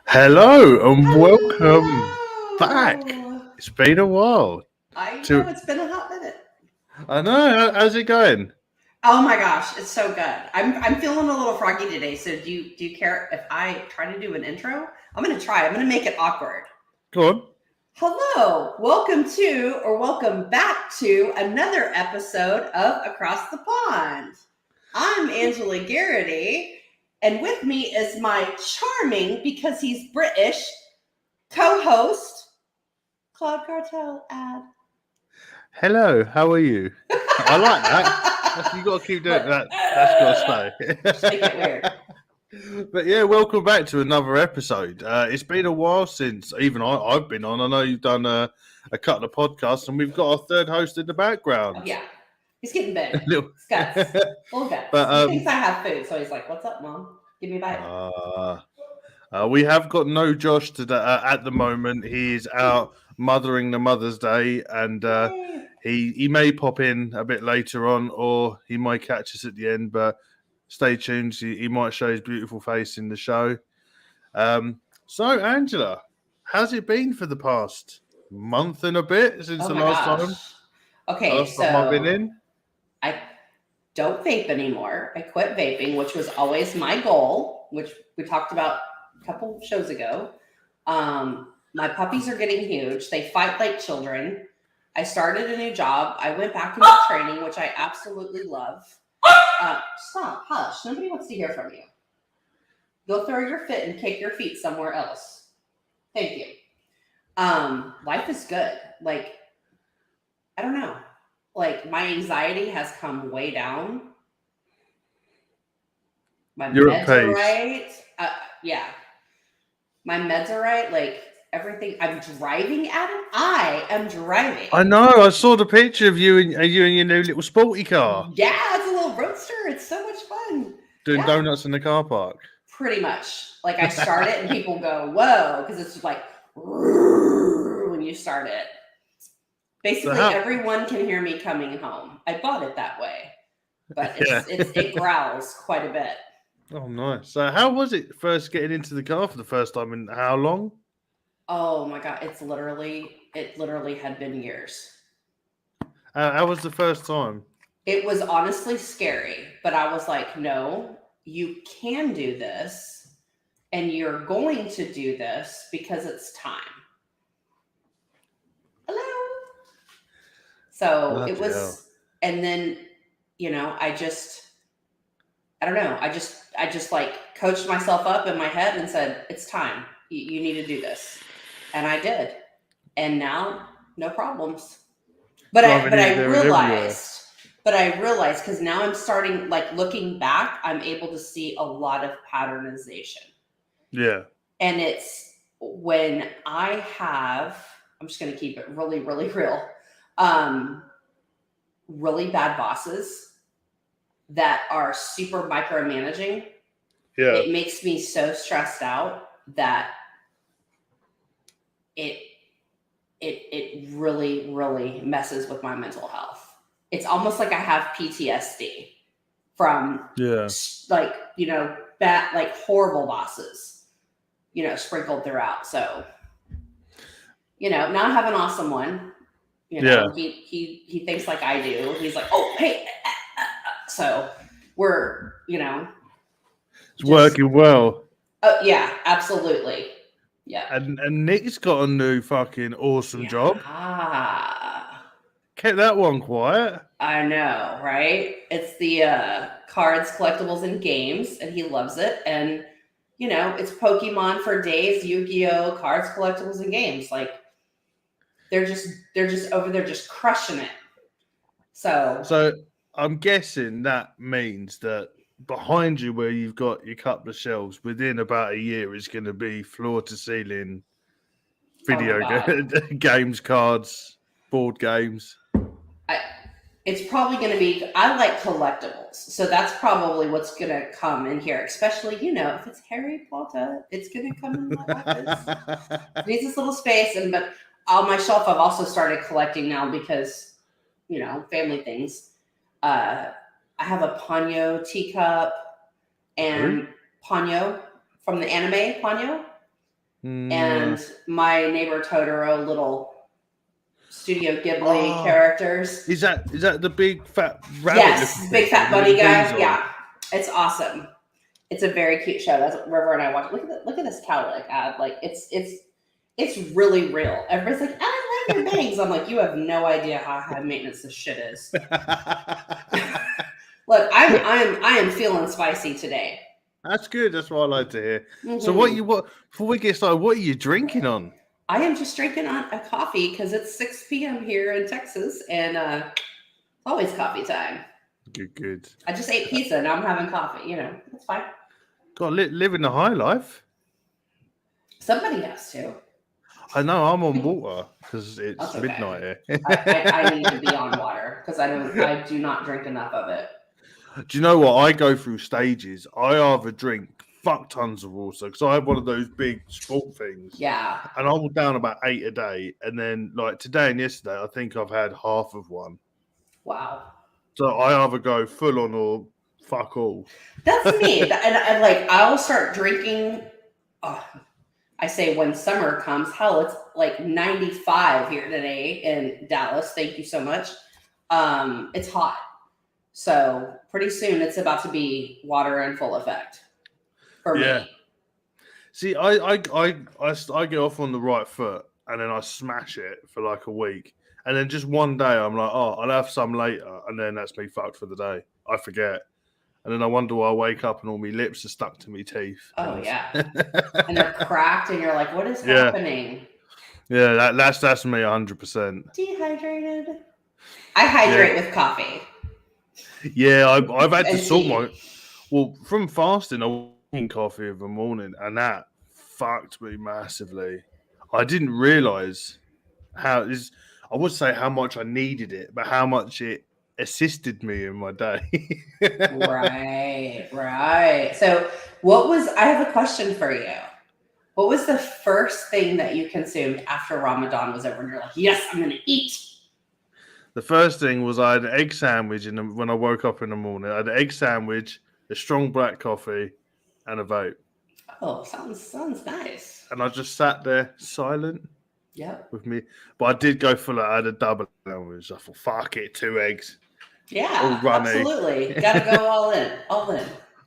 Hello and welcome back. Hello. It's been a while. I To know it's been a hot minute. I know. How's it going? Oh my gosh, it's so good. I'm feeling a little froggy today. So do you care if I try to do an intro? I'm gonna try. I'm gonna make it awkward. Go on. Hello, welcome back to another episode of Across the Pond. I'm Angela Garrity, and with me is my charming, because he's British, co-host, Claude Cartel ad. Hello. How are you? I like that. You got to keep doing that. That's got to Just make it weird. But yeah, welcome back to another episode. It's been a while since even I've been on. I know you've done a couple of podcasts, and we've got our third host in the background. Oh, yeah. He's getting big. Little- He's guts. Full guts. But, he thinks I have food, so he's like, "What's up, Mom? Give me a bite." We have got no Josh today at the moment. He's out mothering the Mother's Day, and Yay. he may pop in a bit later on, or he might catch us at the end. But stay tuned; he might show his beautiful face in the show. So, Angela, how's it been for the past month and a bit since Oh the my last gosh. time? Okay, Last time I've been so in. I don't vape anymore. I quit vaping, which was always my goal, which we talked about a couple shows ago. My puppies are getting huge. They fight like children. I started a new job. I went back into training, which I absolutely love. Stop, hush. Nobody wants to hear from you. Go throw your fit and kick your feet somewhere else. Thank you. Life is good. Like, I don't know. Like, my anxiety has come way down. My You're meds at are pace. right. Yeah. My meds are right. Like, everything. I'm driving at it. I am driving. I know. I saw the picture of you and your new little sporty car Yeah, it's a little roadster. It's so much fun. doing Yeah. donuts in the car park. Pretty much. Like, I start it and people go, whoa, because it's just like when you start it. Basically, everyone can hear me coming home. I bought it that way, but it growls quite a bit. Oh, nice. So, how was it first getting into the car for the first time, and how long? Oh my god, it literally had been years. How was the first time? It was honestly scary, but I was like, no, you can do this, and you're going to do this because it's time. Hello. So it was, and then, I don't know. I just like coached myself up in my head and said, it's time. You need to do this. And I did. And now, no problems. But I realized, because now I'm starting, like, looking back, I'm able to see a lot of patternization. Yeah. And it's when I'm just going to keep it really, really real. Really bad bosses that are super micromanaging. Yeah. It makes me so stressed out that it really, really messes with my mental health. It's almost like I have PTSD from bad, like, horrible bosses, sprinkled throughout. So, now I have an awesome one. He thinks like I do. He's like, oh, hey. So we're, it's working well. Oh, yeah, absolutely. Yeah. And Nick's got a new fucking awesome job. Kept that one quiet. I know, right? It's the cards, collectibles, and games, and he loves it. And, it's Pokemon for days, Yu-Gi-Oh, cards, collectibles, and games. Like, they're just over there just crushing it. So I'm guessing that means that behind you, where you've got your couple of shelves, within about a year is going to be floor to ceiling video games, cards, board games. It's probably going to be, I like collectibles. So that's probably what's going to come in here. Especially, if it's Harry Potter, it's going to come in my office. It needs this little space. But on my shelf, I've also started collecting now because, family things. I have a Ponyo teacup and Ponyo from the anime Ponyo. and my neighbor Totoro little Studio Ghibli characters. Is that the big fat rabbit? Yes, big fat bunny guy. On? Yeah, it's awesome. It's a very cute show. That's what River and I watch. Look at this cowlick ad. Like it's really real. Everybody's like, I like your bangs. I'm like, you have no idea how high maintenance this shit is. Look, I am feeling spicy today. That's good. That's what I like to hear. Mm-hmm. So what before we get started, what are you drinking on? I am just drinking on a coffee because it's 6 p.m. here in Texas, and it's always coffee time. Good. I just ate pizza, now I'm having coffee. That's fine. God, living the high life. Somebody has to. I know. I'm on water because it's midnight here. I need to be on water because I do not drink enough of it. Do you know what? I go through stages. I either drink fuck tons of water because I have one of those big sport things. Yeah. And I will down about 8 a day. And then like today and yesterday, I think I've had half of one. Wow. So I either go full on or fuck all. That's me. And I'll start drinking. I say when summer comes, hell, it's like 95 here today in Dallas. Thank you so much. It's hot. So pretty soon it's about to be water in full effect for me. See, I get off on the right foot and then I smash it for like a week. And then just one day I'm like, I'll have some later. And then that's me fucked for the day. I forget. And then I wonder why I wake up and all my lips are stuck to my teeth. Oh, yeah. And they're cracked and you're like, what is happening? Yeah, that's me 100%. Dehydrated. I hydrate with coffee. Yeah, I've had to sort from fasting, I was drinking coffee in the morning and that fucked me massively. I didn't realize I would say how much I needed it, but how much it assisted me in my day. Right. So I have a question for you. What was the first thing that you consumed after Ramadan was over and you're like, yes, I'm going to eat? The first thing was I had an egg sandwich when I woke up in the morning. I had an egg sandwich, a strong black coffee, and a vape. Oh, sounds nice. And I just sat there silent. Yeah. With me. But I did go full. I had a double sandwich. I thought, fuck it, 2 eggs. Yeah, absolutely. Gotta go all in.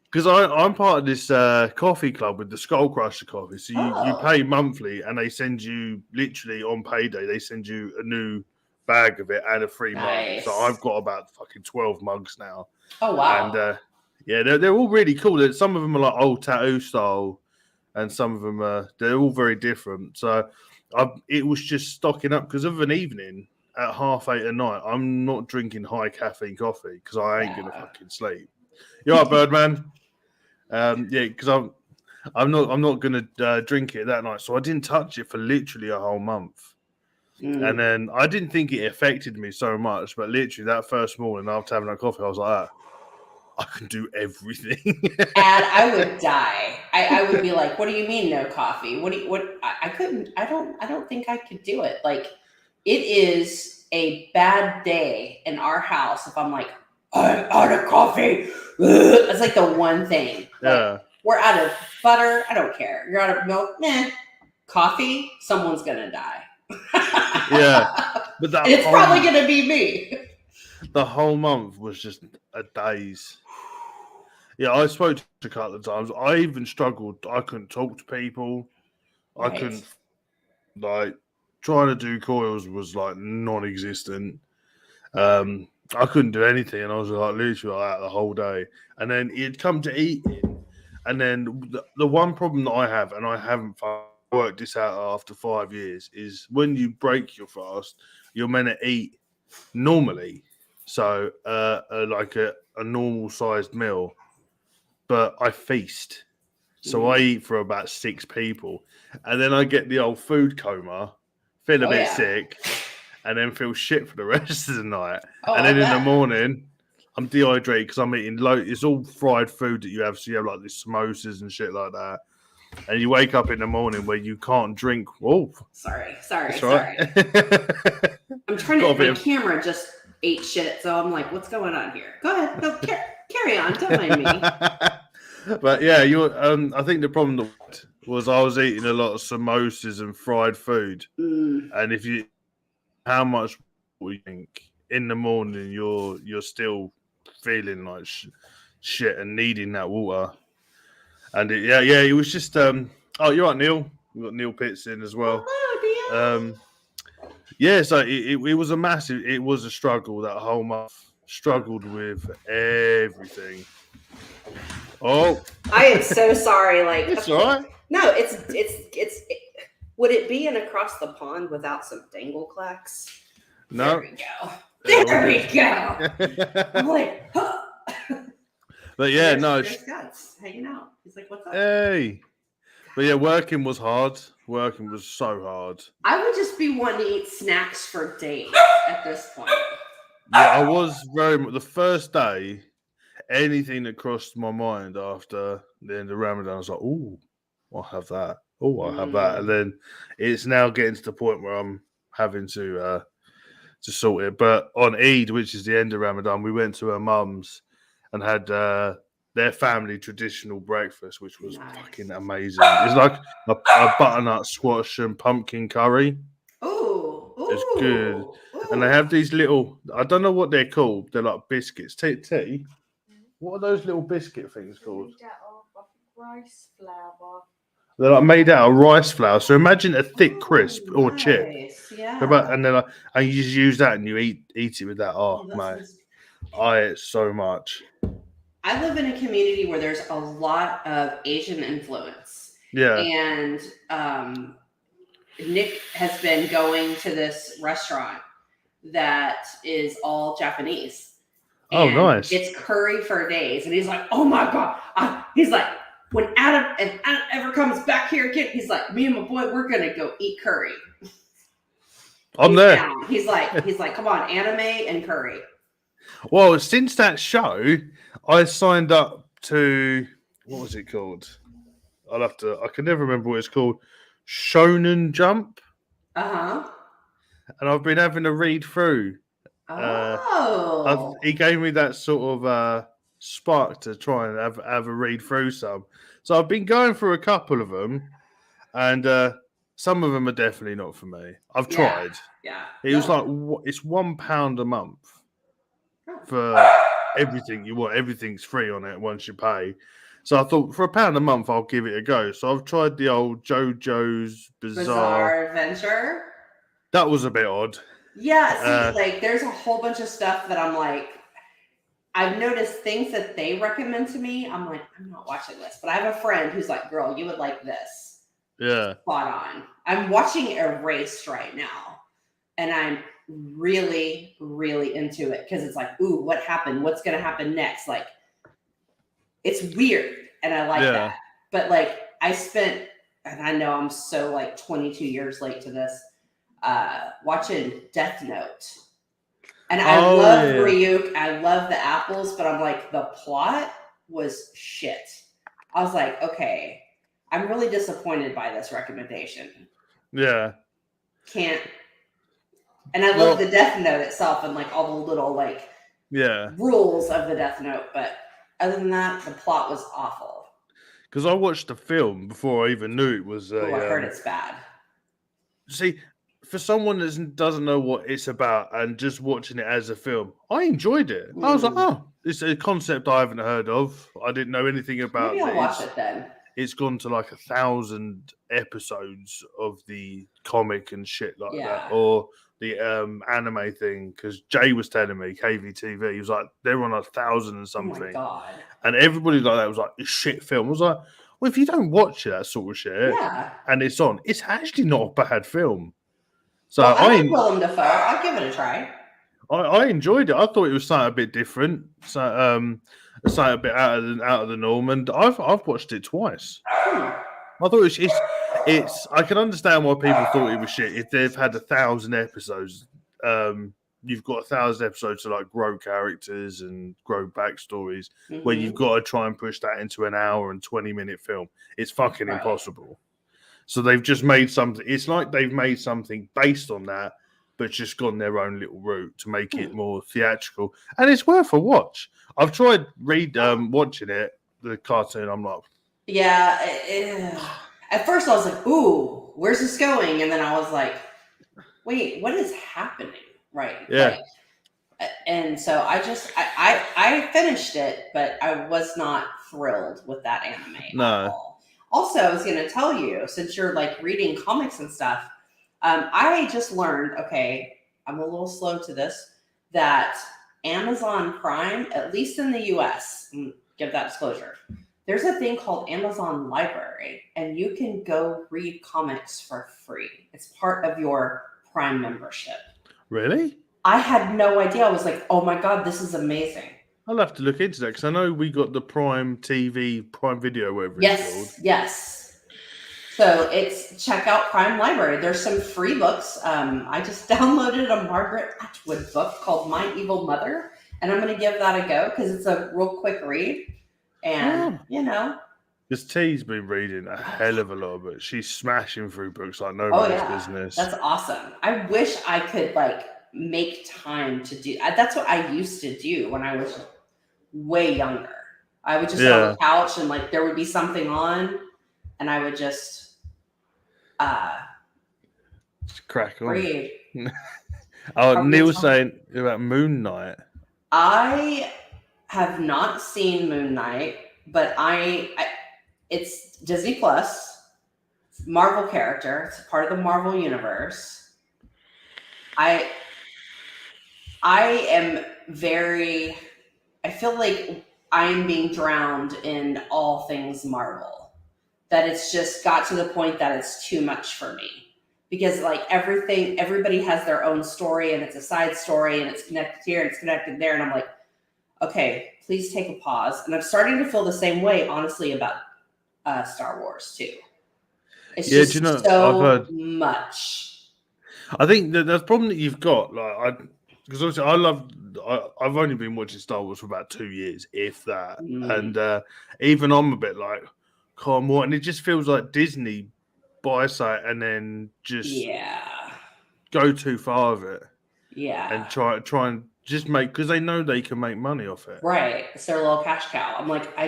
Because I'm part of this coffee club with the Skull Crusher coffee. So you pay monthly and they send you, literally on payday, they send you a new bag of it and a free mug. So I've got about fucking 12 mugs now. Oh, wow. And they're all really cool. Some of them are like old tattoo style and some of them they're all very different. So it was just stocking up because of an evening at 8:30 at night. I'm not drinking high caffeine coffee because I ain't gonna fucking sleep. You all right, Birdman? Because I'm not gonna drink it that night. So I didn't touch it for literally a whole month. And then I didn't think it affected me so much, but literally that first morning after having that coffee, I was like, I can do everything. And I would die. I would be like, what do you mean no coffee? I couldn't, I don't think I could do it. Like, it is a bad day in our house if I'm like, I'm out of coffee. It's like the one thing. Like, we're out of butter. I don't care. You're out of milk. Coffee. Someone's going to die. But it's probably going to be me. The whole month was just a daze. Yeah, I spoke to a couple of times. I even struggled. I couldn't talk to people. Right. I couldn't, trying to do coils was non-existent. I couldn't do anything, and I was literally out the whole day. And then it'd come to eating, and then the one problem that I have, and I haven't worked this out after 5 years, is when you break your fast, you're meant to eat normally, so a normal sized meal. But I feast, so I eat for about 6 people, and then I get the old food coma, feel a bit sick, and then feel shit for the rest of the night. And then in the morning, I'm dehydrated because I'm eating it's all fried food that you have. So you have the samosas and shit like that. And you wake up in the morning where you can't drink. Oh, sorry. Right. I'm trying to. My camera just ate shit, so I'm like, "What's going on here?" Go ahead, carry on. Don't mind me. But yeah, I think the problem was I was eating a lot of samosas and fried food. And how much water you drink in the morning, you're still feeling like shit and needing that water. And it was just oh, you're right, Neil. We've got Neil Pitts in as well. Hello, Neil. So it was it was a struggle that whole month. Struggled with everything. Oh, I am so sorry. Like, it's all right. No, it's. Would it be an across the pond without some dangle clacks? No. There we go. I'm like, huh. But yeah, there's Scott's hanging out. He's like, what's up? Hey. But yeah, working was hard. Working was so hard. I would just be wanting to eat snacks for days at this point. Yeah, I was the first day, anything that crossed my mind after the end of Ramadan, I was like, oh, I'll have that. Oh, I'll have that. And then it's now getting to the point where I'm having to sort it. But on Eid, which is the end of Ramadan, we went to her mum's and had their family traditional breakfast, which was fucking amazing. It's like a butternut squash and pumpkin curry. Ooh. It's good. Ooh. And they have these little, I don't know what they're called. They're like biscuits. T. What are those little biscuit things called? Rice flour. They're like made out of rice flour. So imagine a thick crisp or chip. Yeah. And then and you just use that and you eat it with that. Oh, mate. I ate so much. I live in a community where there's a lot of Asian influence. Yeah. And Nick has been going to this restaurant that is all Japanese. Oh, nice. It's curry for days. And he's like, oh my God. He's like, when Adam ever comes back here again, he's like, me and my boy, we're going to go eat curry. I'm there. Down. He's like, come on, anime and curry. Well, since that show, I signed up to, what was it called? I can never remember what it's called. Shonen Jump. And I've been having to read through. He gave me that sort of spark to try and have a read through some. So I've been going through a couple of them, and some of them are definitely not for me. I've tried. Yeah. It was like, it's £1 a month for everything you want. Everything's free on it once you pay. So I thought for £1 a month, I'll give it a go. So I've tried the old JoJo's Bizarre Adventure. That was a bit odd. Yeah, see, there's a whole bunch of stuff that I'm like, I've noticed things that they recommend to me. I'm like, I'm not watching this. But I have a friend who's like, girl, you would like this. Yeah. Spot on. I'm watching Erased right now. And I'm really, really into it. Because it's like, ooh, what happened? What's going to happen next? Like, it's weird. And I like that. But I spent, and I know I'm so 22 years late to this, watching Death Note. And I love Ryuk. I love the apples, but I'm like, the plot was shit. I was like, okay, I'm really disappointed by this recommendation. Yeah. Can't. And I love the Death Note itself and all the little rules of the Death Note. But other than that, the plot was awful. Because I watched the film before I even knew it was. I heard it's bad. See, for someone that doesn't know what it's about and just watching it as a film, I enjoyed it. I was like, oh, it's a concept I haven't heard of. I didn't know anything about it. Maybe I'll watch it then. It's gone to 1,000 episodes of the comic and shit like that. Or the anime thing. Because Jay was telling me, KVTV, he was like, they're on 1,000 and something. Oh my God. And everybody like that was like, this shit film. I was like, well, if you don't watch that sort of shit and it's on, it's actually not a bad film. So I'm Willem Dafoe. I'll give it a try. I enjoyed it. I thought it was something a bit different, something a bit out of the norm. And I've watched it twice. I thought it's. I can understand why people thought it was shit. If they've had 1,000 episodes, you've got 1,000 episodes to grow characters and grow backstories. Where you've got to try and push that into an hour and 20-minute film. It's fucking impossible. So they've just made something. It's like they've made something based on that, but just gone their own little route to make it more theatrical. And it's worth a watch. I've tried watching it, the cartoon. I'm like, yeah. At first I was like, ooh, where's this going? And then I was like, wait, what is happening? Right. Yeah. And so I finished it, but I was not thrilled with that anime at all. Also, I was going to tell you, since you're like reading comics and stuff, I just learned, okay, I'm a little slow to this, that Amazon Prime, at least in the US, give that disclosure, there's a thing called Amazon Library, and you can go read comics for free. It's part of your Prime membership. Really? I had no idea. I was like, oh my God, this is amazing. I'll have to look into that because I know we got the Prime TV, Prime Video, whatever it's called. Yes. So it's check out Prime Library. There's some free books. I just downloaded a Margaret Atwood book called My Evil Mother, and I'm going to give that a go because it's a real quick read. And, Because T's been reading a hell of a lot of it. She's smashing through books like nobody's business. That's awesome. I wish I could make time to do. That's what I used to do when I was way younger. I would just sit on the couch and there would be something on, and I would just crack on. Read. Neil's saying about Moon Knight. I have not seen Moon Knight, but it's Disney Plus. It's a Marvel character. It's part of the Marvel universe. I feel like I'm being drowned in all things Marvel. That it's just got to the point that it's too much for me. Because everybody has their own story, and it's a side story, and it's connected here and it's connected there. And I'm like, okay, please take a pause. And I'm starting to feel the same way, honestly, about Star Wars too. It's just so much. I think that's the problem that you've got. Because obviously I've only been watching Star Wars for about 2 years, if that. And even I'm a bit like, come on, and it just feels like Disney buy site and then just go too far with it. Yeah. And try and just make, because they know they can make money off it. Right. It's their little cash cow. I'm like, I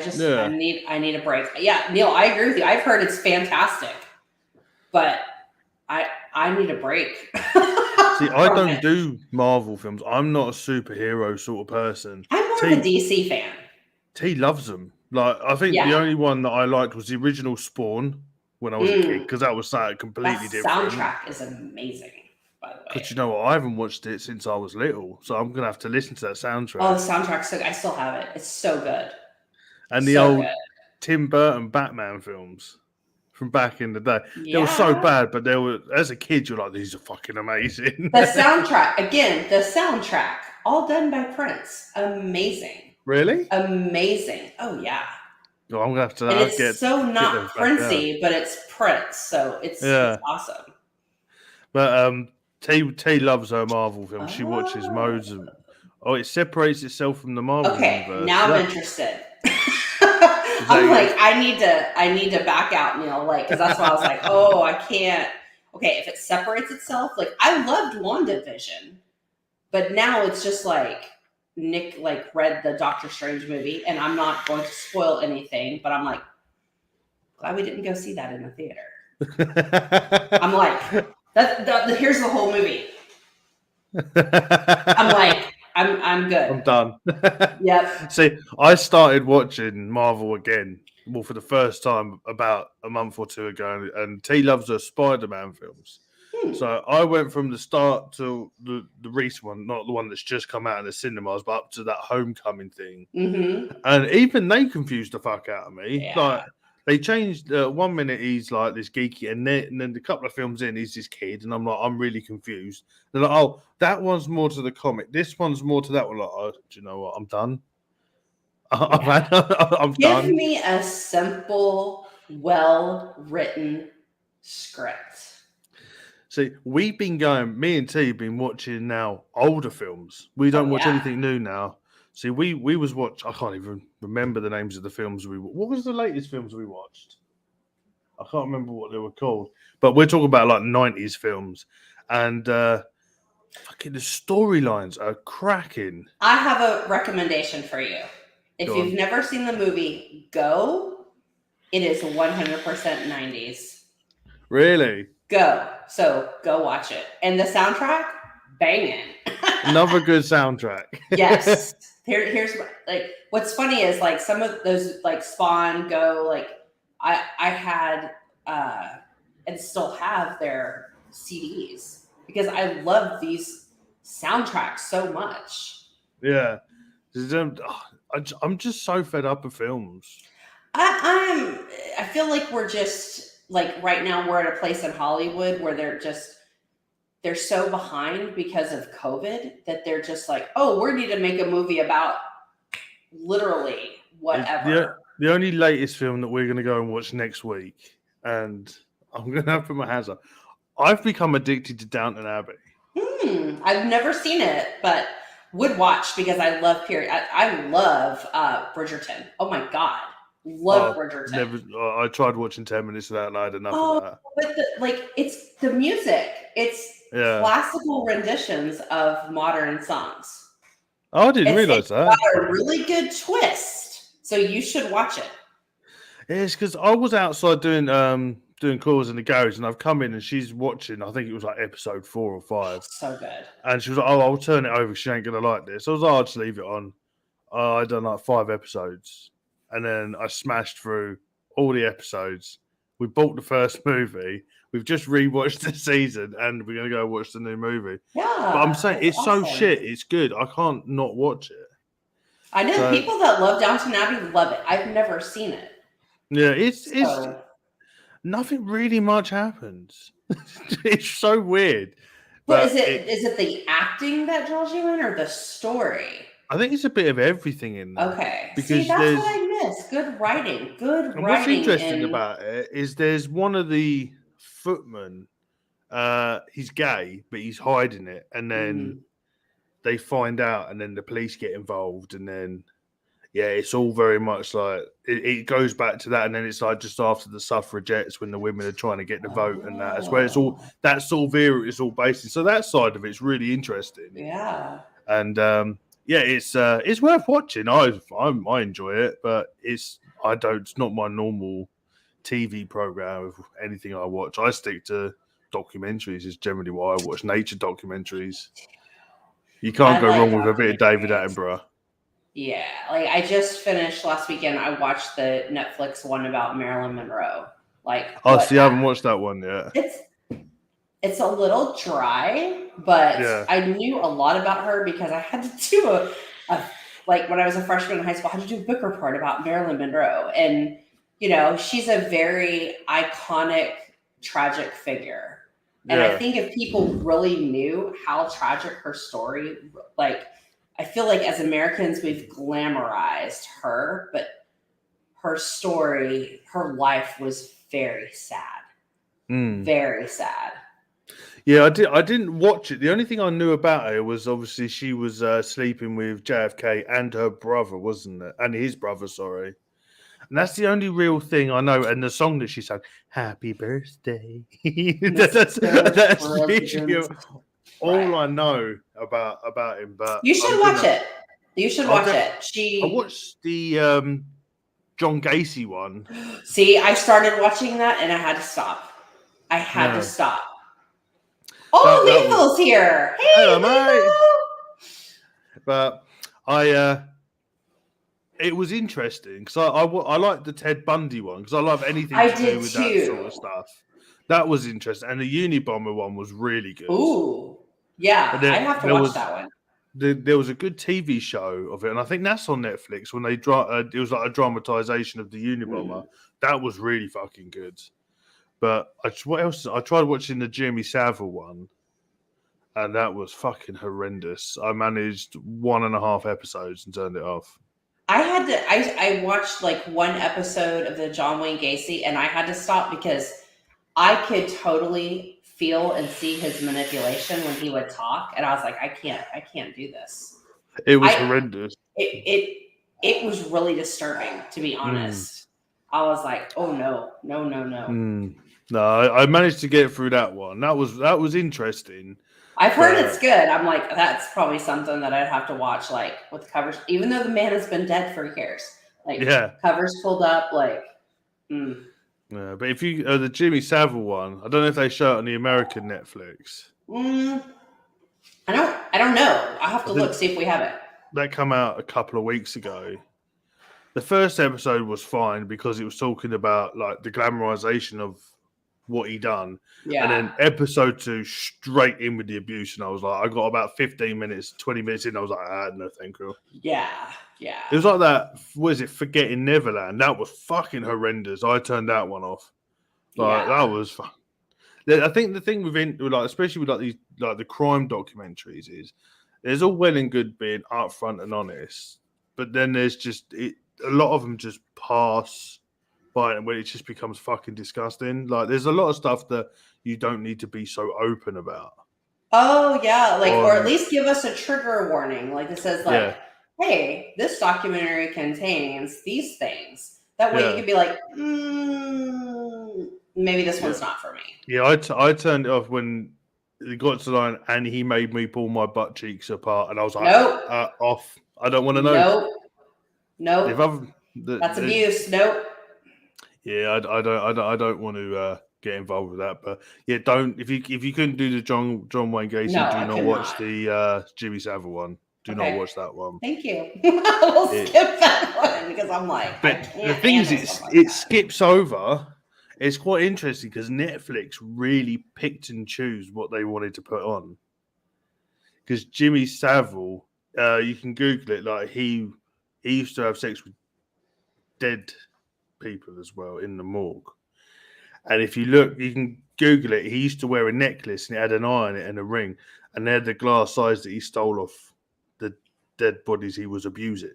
need a break. Yeah, Neil, I agree with you. I've heard it's fantastic, but I need a break. See, I don't do Marvel films. I'm not a superhero sort of person. I'm more of a DC fan. T loves them. I think the only one that I liked was the original Spawn when I was a kid, because that was something completely different. Soundtrack is amazing, by the way. But you know what? I haven't watched it since I was little, so I'm gonna have to listen to that soundtrack. Oh, the soundtrack's so good. I still have it. It's so good. And the old Tim Burton Batman films from back in the day. They were so bad, but they were, as a kid, you're like, these are fucking amazing. The soundtrack, all done by Prince. Amazing. Really? Amazing. Oh yeah. Oh, I'm gonna have to. And it's so not Princey, but it's Prince, so it's awesome. But T loves her Marvel films. She watches modes of. Oh, it separates itself from the Marvel universe. Now I'm interested. I'm like, I need to back out, Neil, because that's why I was like, oh, I can't. Okay, if it separates itself, I loved WandaVision, but now it's just Nick read the Doctor Strange movie, and I'm not going to spoil anything, but I'm like, glad we didn't go see that in the theater. I'm like, here's the whole movie. I'm like, I'm good. I'm done. Yep. See, I started watching Marvel again, for the first time about a month or two ago, and T loves her Spider-Man films. So I went from the start to the recent one, not the one that's just come out in the cinemas, but up to that Homecoming thing. Mm-hmm. And even they confused the fuck out of me. Yeah. They changed. 1 minute he's like this geeky, and then a couple of films in, he's this kid, and I'm like, I'm really confused. They're like, oh, that one's more to the comic. This one's more to that one. Like, oh, do you know what? I'm done. I'm done. Give me a simple, well-written script. See, we've been me and T have been watching now older films. We don't watch anything new now. See, we was I can't even remember the names of the films what was the latest films we watched? I can't remember what they were called. But we're talking about 90s films. And fucking the storylines are cracking. I have a recommendation for you. If you've never seen the movie Go, It is 100% 90s. Really? Go watch it. And the soundtrack, banging. Another good soundtrack. Yes. Here's like what's funny is like some of those like Spawn, Go, like I had and still have their CDs because I love these soundtracks so much. Yeah. I'm just so fed up of films. I feel like we're just like right now we're at a place in Hollywood where they're so behind because of COVID that they're just like, oh, we need to make a movie about literally whatever. The only latest film that we're going to go and watch next week, and I'm going to have to put my hands up. I've become addicted to Downton Abbey. I've never seen it, but would watch because I love period. I love Bridgerton. Oh my god, love Bridgerton. I tried watching 10 minutes of that, and I had enough of that. But it's the music. It's classical renditions of modern songs. Oh, I didn't realize that. Got a really good twist, so you should watch it. It's because I was outside doing calls in the garage, and I've come in and she's watching. I think it was like episode 4 or 5. So good. And she was like, "Oh, I'll turn it over. She ain't gonna like this." I was like, "I'll just leave it on." I done like 5 episodes, and then I smashed through all the episodes. We bought the first movie. We've just rewatched the season, and we're gonna go watch the new movie. Yeah, but I'm saying it's awesome. So shit. It's good. I can't not watch it. I know people that love Downton Abbey love it. I've never seen it. Yeah, it's nothing really much happens. It's so weird. But is it the acting that draws you in, or the story? I think it's a bit of everything in there. Okay. See, that's what I miss. Good writing. And what's interesting about it is there's one of the footmen. He's gay, but he's hiding it, and then they find out, and then the police get involved, and then it's all very much like it goes back to that, and then it's like just after the suffragettes when the women are trying to get the vote, and that's where it's all that sort of era is all based in. So that side of it's really interesting. Yeah. And it's worth watching. I enjoy it, but it's not my normal TV program of anything I watch. I stick to documentaries. Is generally what I watch. Nature documentaries. You can't go wrong with a bit of David Attenborough. Yeah, like I just finished last weekend. I watched the Netflix one about Marilyn Monroe. I haven't watched that one yet. It's a little dry, but I knew a lot about her because I had to do like when I was a freshman in high school, I had to do a book report about Marilyn Monroe, and she's a very iconic, tragic figure. And I think if people really knew how tragic her story, I feel like as Americans, we've glamorized her, but her story, her life was very sad. Very sad. Yeah, I didn't watch it. The only thing I knew about her was obviously she was sleeping with JFK and her brother, wasn't it? And his brother, sorry. And that's the only real thing I know. And the song that she sang, "Happy Birthday." that's literally all I know about him. But you should watch it. You should watch it. I watched the John Gacy one. See, I started watching that and I had to stop. To stop. Oh, Lethal's here. Hey, hello, mate. But it was interesting because I like the Ted Bundy one because I love anything to do with that sort of stuff. That was interesting, and the Unabomber one was really good. Ooh, yeah, I have to watch that one. There was a good TV show of it, and I think that's on Netflix. When it was like a dramatization of the Unabomber. That was really fucking good. But what else? I tried watching the Jimmy Savile one, and that was fucking horrendous. I managed 1.5 episodes and turned it off. I watched like one episode of the John Wayne Gacy, and I had to stop because I could totally feel and see his manipulation when he would talk, and I was like, I can't do this. It was horrendous. It was really disturbing, to be honest. I was like, oh no. No, I managed to get through that one. That was interesting. I've heard it's good. I'm like, that's probably something that I'd have to watch, like with covers, even though the man has been dead for years. Like covers pulled up, like Mm. Yeah, but if you the Jimmy Savile one, I don't know if they show it on the American Netflix. I don't know. I have to I think look, see if we have it. that come out a couple of weeks ago. The first episode was fine because it was talking about like the glamorization of what he done, Yeah. and then episode 2 straight in with the abuse, and I was like, I got about 15 minutes, 20 minutes in, I was like, no, thank you. Yeah. It was like that. What is it? Forgetting Neverland. That was fucking horrendous. I turned that one off. Like that was fun. I think the thing with like, especially with like these like the crime documentaries, is there's all well and good being upfront and honest, but then there's just a lot of them just pass by and when it just becomes fucking disgusting. Like there's a lot of stuff that you don't need to be so open about. Oh yeah, like or at least give us a trigger warning, like it says like, hey, this documentary contains these things. That way you can be like, maybe this one's not for me. Yeah, I turned it off when it got to the line and he made me pull my butt cheeks apart, and I was like, nope, off. I don't want to know. Nope. That's abuse. Nope. Yeah, I don't want to get involved with that. But yeah, don't if you couldn't do the John Wayne Gacy, do not watch the Jimmy Savile one. Do not watch that one. Thank you. We'll skip that one because I'm like, but the thing is, it skips over. It's quite interesting because Netflix really picked and choose what they wanted to put on. Because Jimmy Savile, you can Google it. Like he used to have sex with dead people as well in the morgue. And if you look, you can Google it. He used to wear a necklace and it had an eye on it and a ring, and they're the glass size that he stole off the dead bodies he was abusing.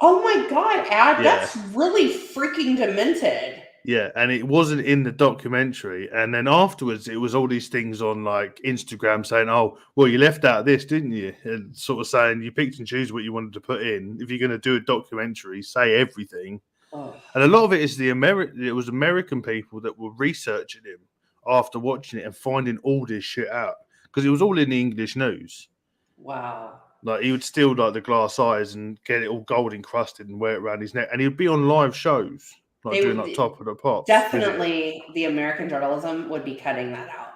Oh my god, Ad, that's really freaking demented. Yeah, and it wasn't in the documentary. And then afterwards, it was all these things on like Instagram saying, "Oh, well, you left out this, didn't you?" And sort of saying you picked and choose what you wanted to put in. If you're going to do a documentary, say everything. Oh. And a lot of it is it was American people that were researching him after watching it and finding all this shit out because it was all in the English news. Wow. Like he would steal like the glass eyes and get it all gold encrusted and wear it around his neck, and he would be on live shows. Like doing like Top of the Pops. Definitely the American journalism would be cutting that out.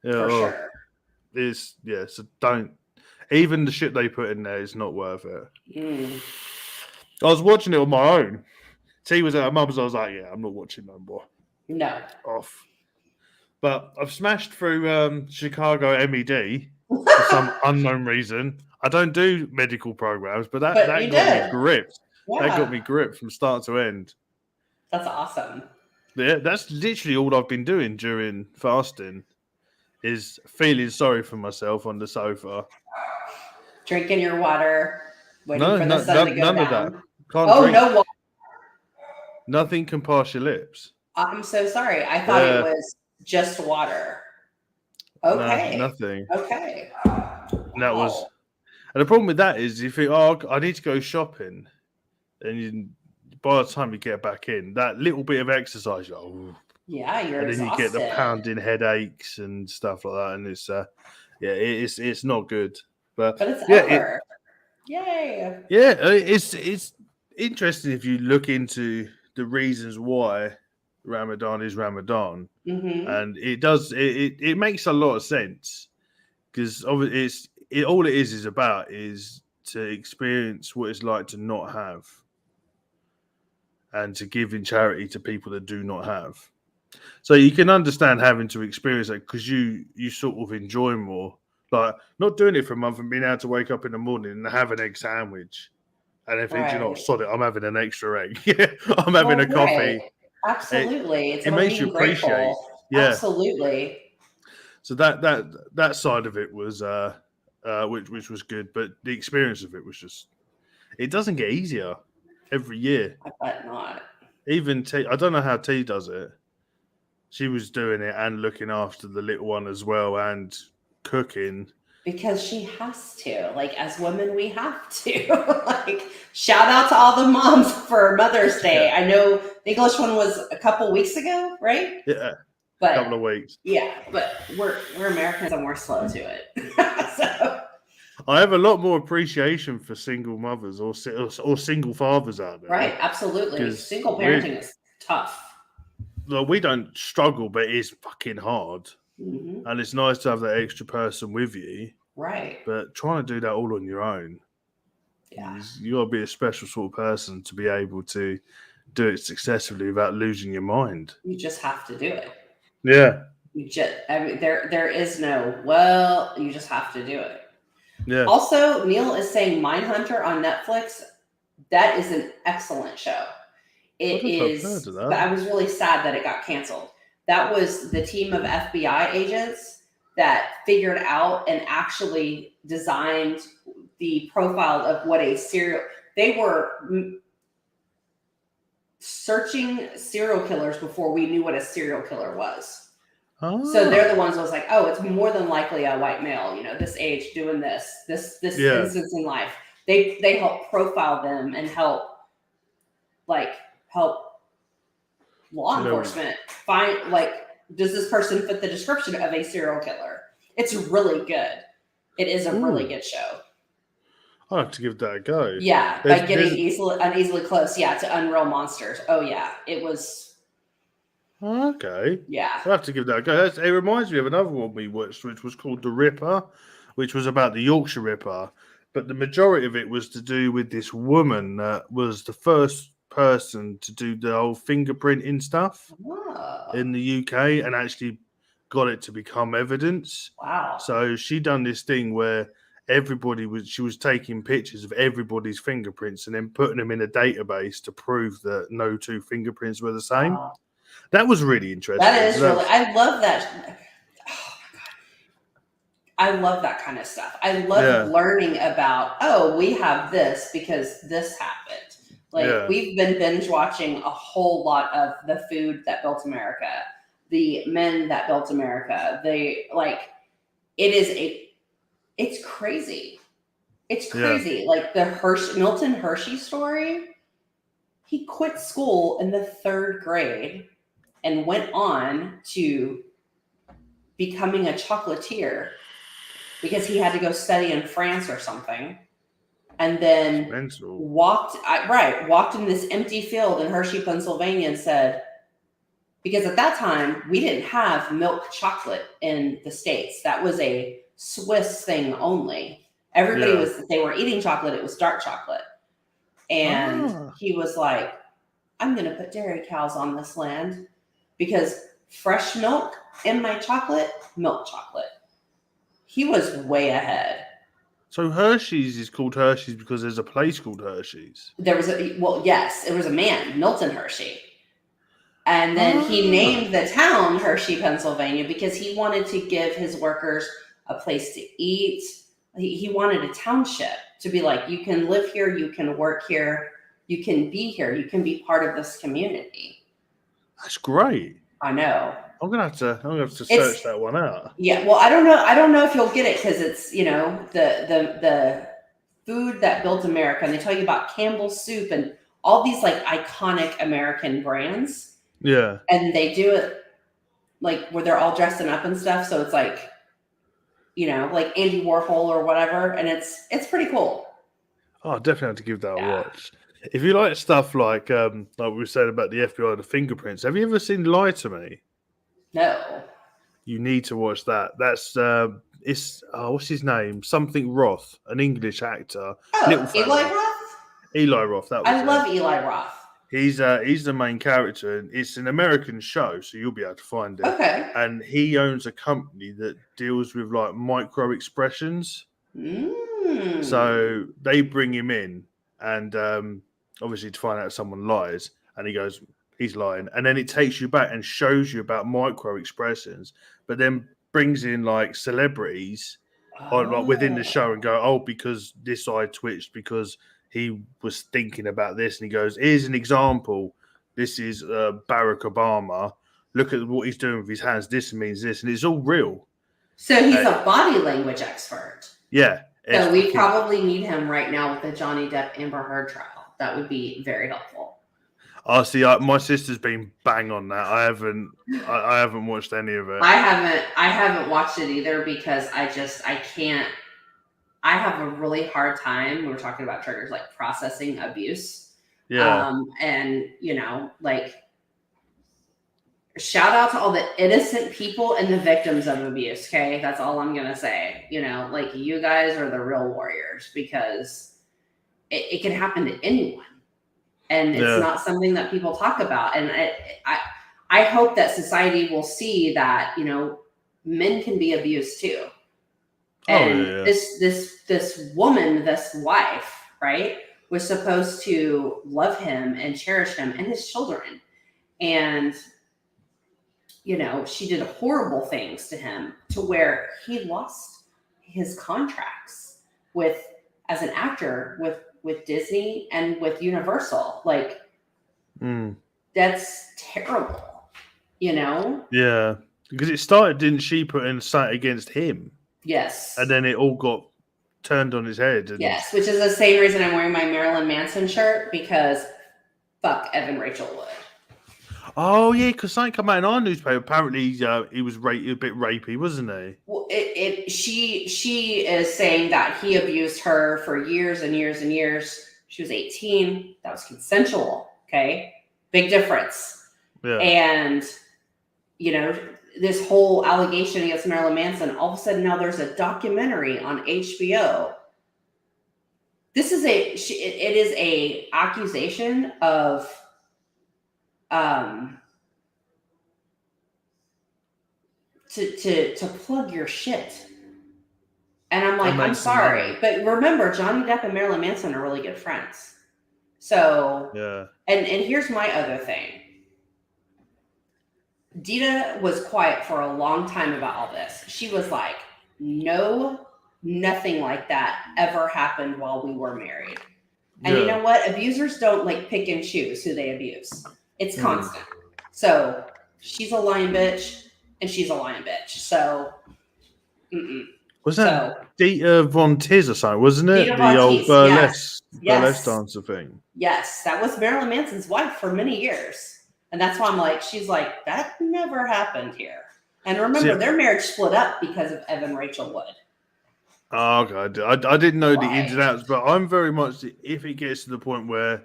Yeah, for sure. So don't. Even the shit they put in there is not worth it. I was watching it on my own. T was at her mum's. I was like, I'm not watching no more. No. Off. But I've smashed through Chicago MED for some unknown reason. I don't do medical programs, but that got me gripped. Yeah. That got me gripped from start to end. That's awesome. Yeah, that's literally all I've been doing during fasting is feeling sorry for myself on the sofa. Drinking your water, waiting for the sun to go none down. Of that. Can't drink. No water. Nothing can pass your lips. I'm so sorry. I thought it was just water. Okay. No, nothing. Okay. And that was... And the problem with that is you think, I need to go shopping. And by the time you get back in, that little bit of exercise, you're and then exhausted. You get the pounding headaches and stuff like that, and it's it's not good. But it's over. Yay! Yeah, it's interesting if you look into the reasons why Ramadan is Ramadan, and it makes a lot of sense because all it is about is to experience what it's like to not have. And to give in charity to people that do not have. So you can understand having to experience that because you sort of enjoy more. Like not doing it for a month and being able to wake up in the morning and have an egg sandwich. And then think, sod it, I'm having an extra egg. I'm having a coffee. Absolutely. It makes you appreciate. Grateful. Yeah. Absolutely. So that side of it was which was good, but the experience of it was just it doesn't get easier. Every year. I bet not. Even T, I don't know how T does it. She was doing it and looking after the little one as well and cooking. Because she has to. Like, as women, we have to. Like, shout out to all the moms for Mother's Day. Yeah. I know the English one was a couple weeks ago, right? Yeah. But, a couple of weeks. Yeah, but we're Americans and we're slow to it. So... I have a lot more appreciation for single mothers or single fathers out there. Right, absolutely. Single parenting is tough. Well, we don't struggle, but it is fucking hard. Hmm. And it's nice to have that extra person with you. Right. But trying to do that all on your own, Yeah. you got to be a special sort of person to be able to do it successfully without losing your mind. You just have to do it. Yeah. I mean, there is no, well, you just have to do it. Yeah. Also, Neil is saying Mindhunter on Netflix. That is an excellent show. It is, I've heard of that. but I was really sad that it got canceled. That was the team of FBI agents that figured out and actually designed the profile of what a serial. They were searching serial killers before we knew what a serial killer was. Oh. So they're the ones that was like, oh, it's more than likely a white male, this age doing this instance in life. They help profile them and help law enforcement find, does this person fit the description of a serial killer? It's really good. It is a really good show. I'll have to give that a go. Yeah, by getting uneasily close, to Unreal Monsters. Oh yeah, it was. Okay. Yeah. I'll have to give that a go. It reminds me of another one we watched, which was called The Ripper, which was about the Yorkshire Ripper. But the majority of it was to do with this woman that was the first person to do the whole fingerprinting stuff in the UK and actually got it to become evidence. Wow. So she done this thing where she was taking pictures of everybody's fingerprints and then putting them in a database to prove that no two fingerprints were the same. Wow. That was really interesting. That is really, I love that. Oh my God. I love that kind of stuff. I love learning about, we have this because this happened. We've been binge watching a whole lot of the food that built America, the men that built America. It's crazy. It's crazy. The Milton Hershey story. He quit school in the 3rd grade and went on to becoming a chocolatier because he had to go study in France or something. And then walked in this empty field in Hershey, Pennsylvania and said, because at that time we didn't have milk chocolate in the States. That was a Swiss thing only. Everybody they were eating chocolate. It was dark chocolate. And he was like, I'm going to put dairy cows on this land because fresh milk in my chocolate, milk chocolate. He was way ahead. So Hershey's is called Hershey's because there's a place called Hershey's. There was it was a man, Milton Hershey. And then he named the town Hershey, Pennsylvania, because he wanted to give his workers a place to eat. He wanted a township to be like, you can live here, you can work here, you can be here, you can be part of this community. That's great. I know. I'm gonna have to search that one out. Yeah, well, I don't know if you'll get it because it's the food that built America, and they tell you about Campbell's soup and all these iconic American brands. Yeah, and they do it where they're all dressing up and stuff. So it's like Andy Warhol or whatever, and it's pretty cool. Oh, I definitely have to give that a watch. If you like stuff like we were saying about the FBI, the fingerprints, have you ever seen Lie to Me? No. You need to watch that. That's what's his name? Something Roth, an English actor. Oh, Eli Roth? Eli Roth. That was I love Eli Roth. He's the main character, and it's an American show, so you'll be able to find it. Okay. And he owns a company that deals with micro expressions. So they bring him in, and obviously to find out if someone lies, and he goes, he's lying, and then it takes you back and shows you about micro expressions, but then brings in celebrities within the show and go, because this eye twitched because he was thinking about this, and he goes, here's an example. This is Barack Obama. Look at what he's doing with his hands. This means this, and it's all real. So he's a body language expert. Yeah. So we probably need him right now with the Johnny Depp Amber Heard trial. That would be very helpful. Oh, see, my sister's been bang on that. I haven't watched any of it. I haven't watched it either because I can't. I have a really hard time when we're talking about triggers processing abuse. Yeah. And shout out to all the innocent people and the victims of abuse. Okay, that's all I'm gonna say. You know, like you guys are the real warriors because it can happen to anyone, and it's not something that people talk about. And I hope that society will see that, you know, men can be abused too. And this woman, this wife, right, was supposed to love him and cherish him and his children. And, you know, she did horrible things to him to where he lost his contracts as an actor with Disney and with Universal. Like, that's terrible, you know? Yeah. Because it started, didn't she put in sight against him? Yes. And then it all got turned on his head. And... Yes, which is the same reason I'm wearing my Marilyn Manson shirt, because fuck Evan Rachel Wood. Oh, yeah, because something came out in our newspaper. Apparently, he was a bit rapey, wasn't he? Well, she is saying that he abused her for years and years and years. She was 18. That was consensual, okay? Big difference. Yeah. And, you know, this whole allegation against Marilyn Manson, all of a sudden now there's a documentary on HBO. This is it is a accusation of to plug your shit. And I'm like, I'm sorry, but remember, Johnny Depp and Marilyn Manson are really good friends. So yeah. And here's my other thing. Dita was quiet for a long time about all this. She was like, no, nothing like that ever happened while we were married. And you know what? Abusers don't like pick and choose who they abuse. It's constant. So she's a lying bitch and she's a lying bitch. So, was that Dita Von Tiz or something, wasn't it? Dita the Von old Tiz, burlesque dancer thing. Yes, that was Marilyn Manson's wife for many years. And that's why I'm like, she's like, that never happened here. And remember, their marriage split up because of Evan Rachel Wood. Oh, God. I didn't know the ins and outs, but I'm very much, if it gets to the point where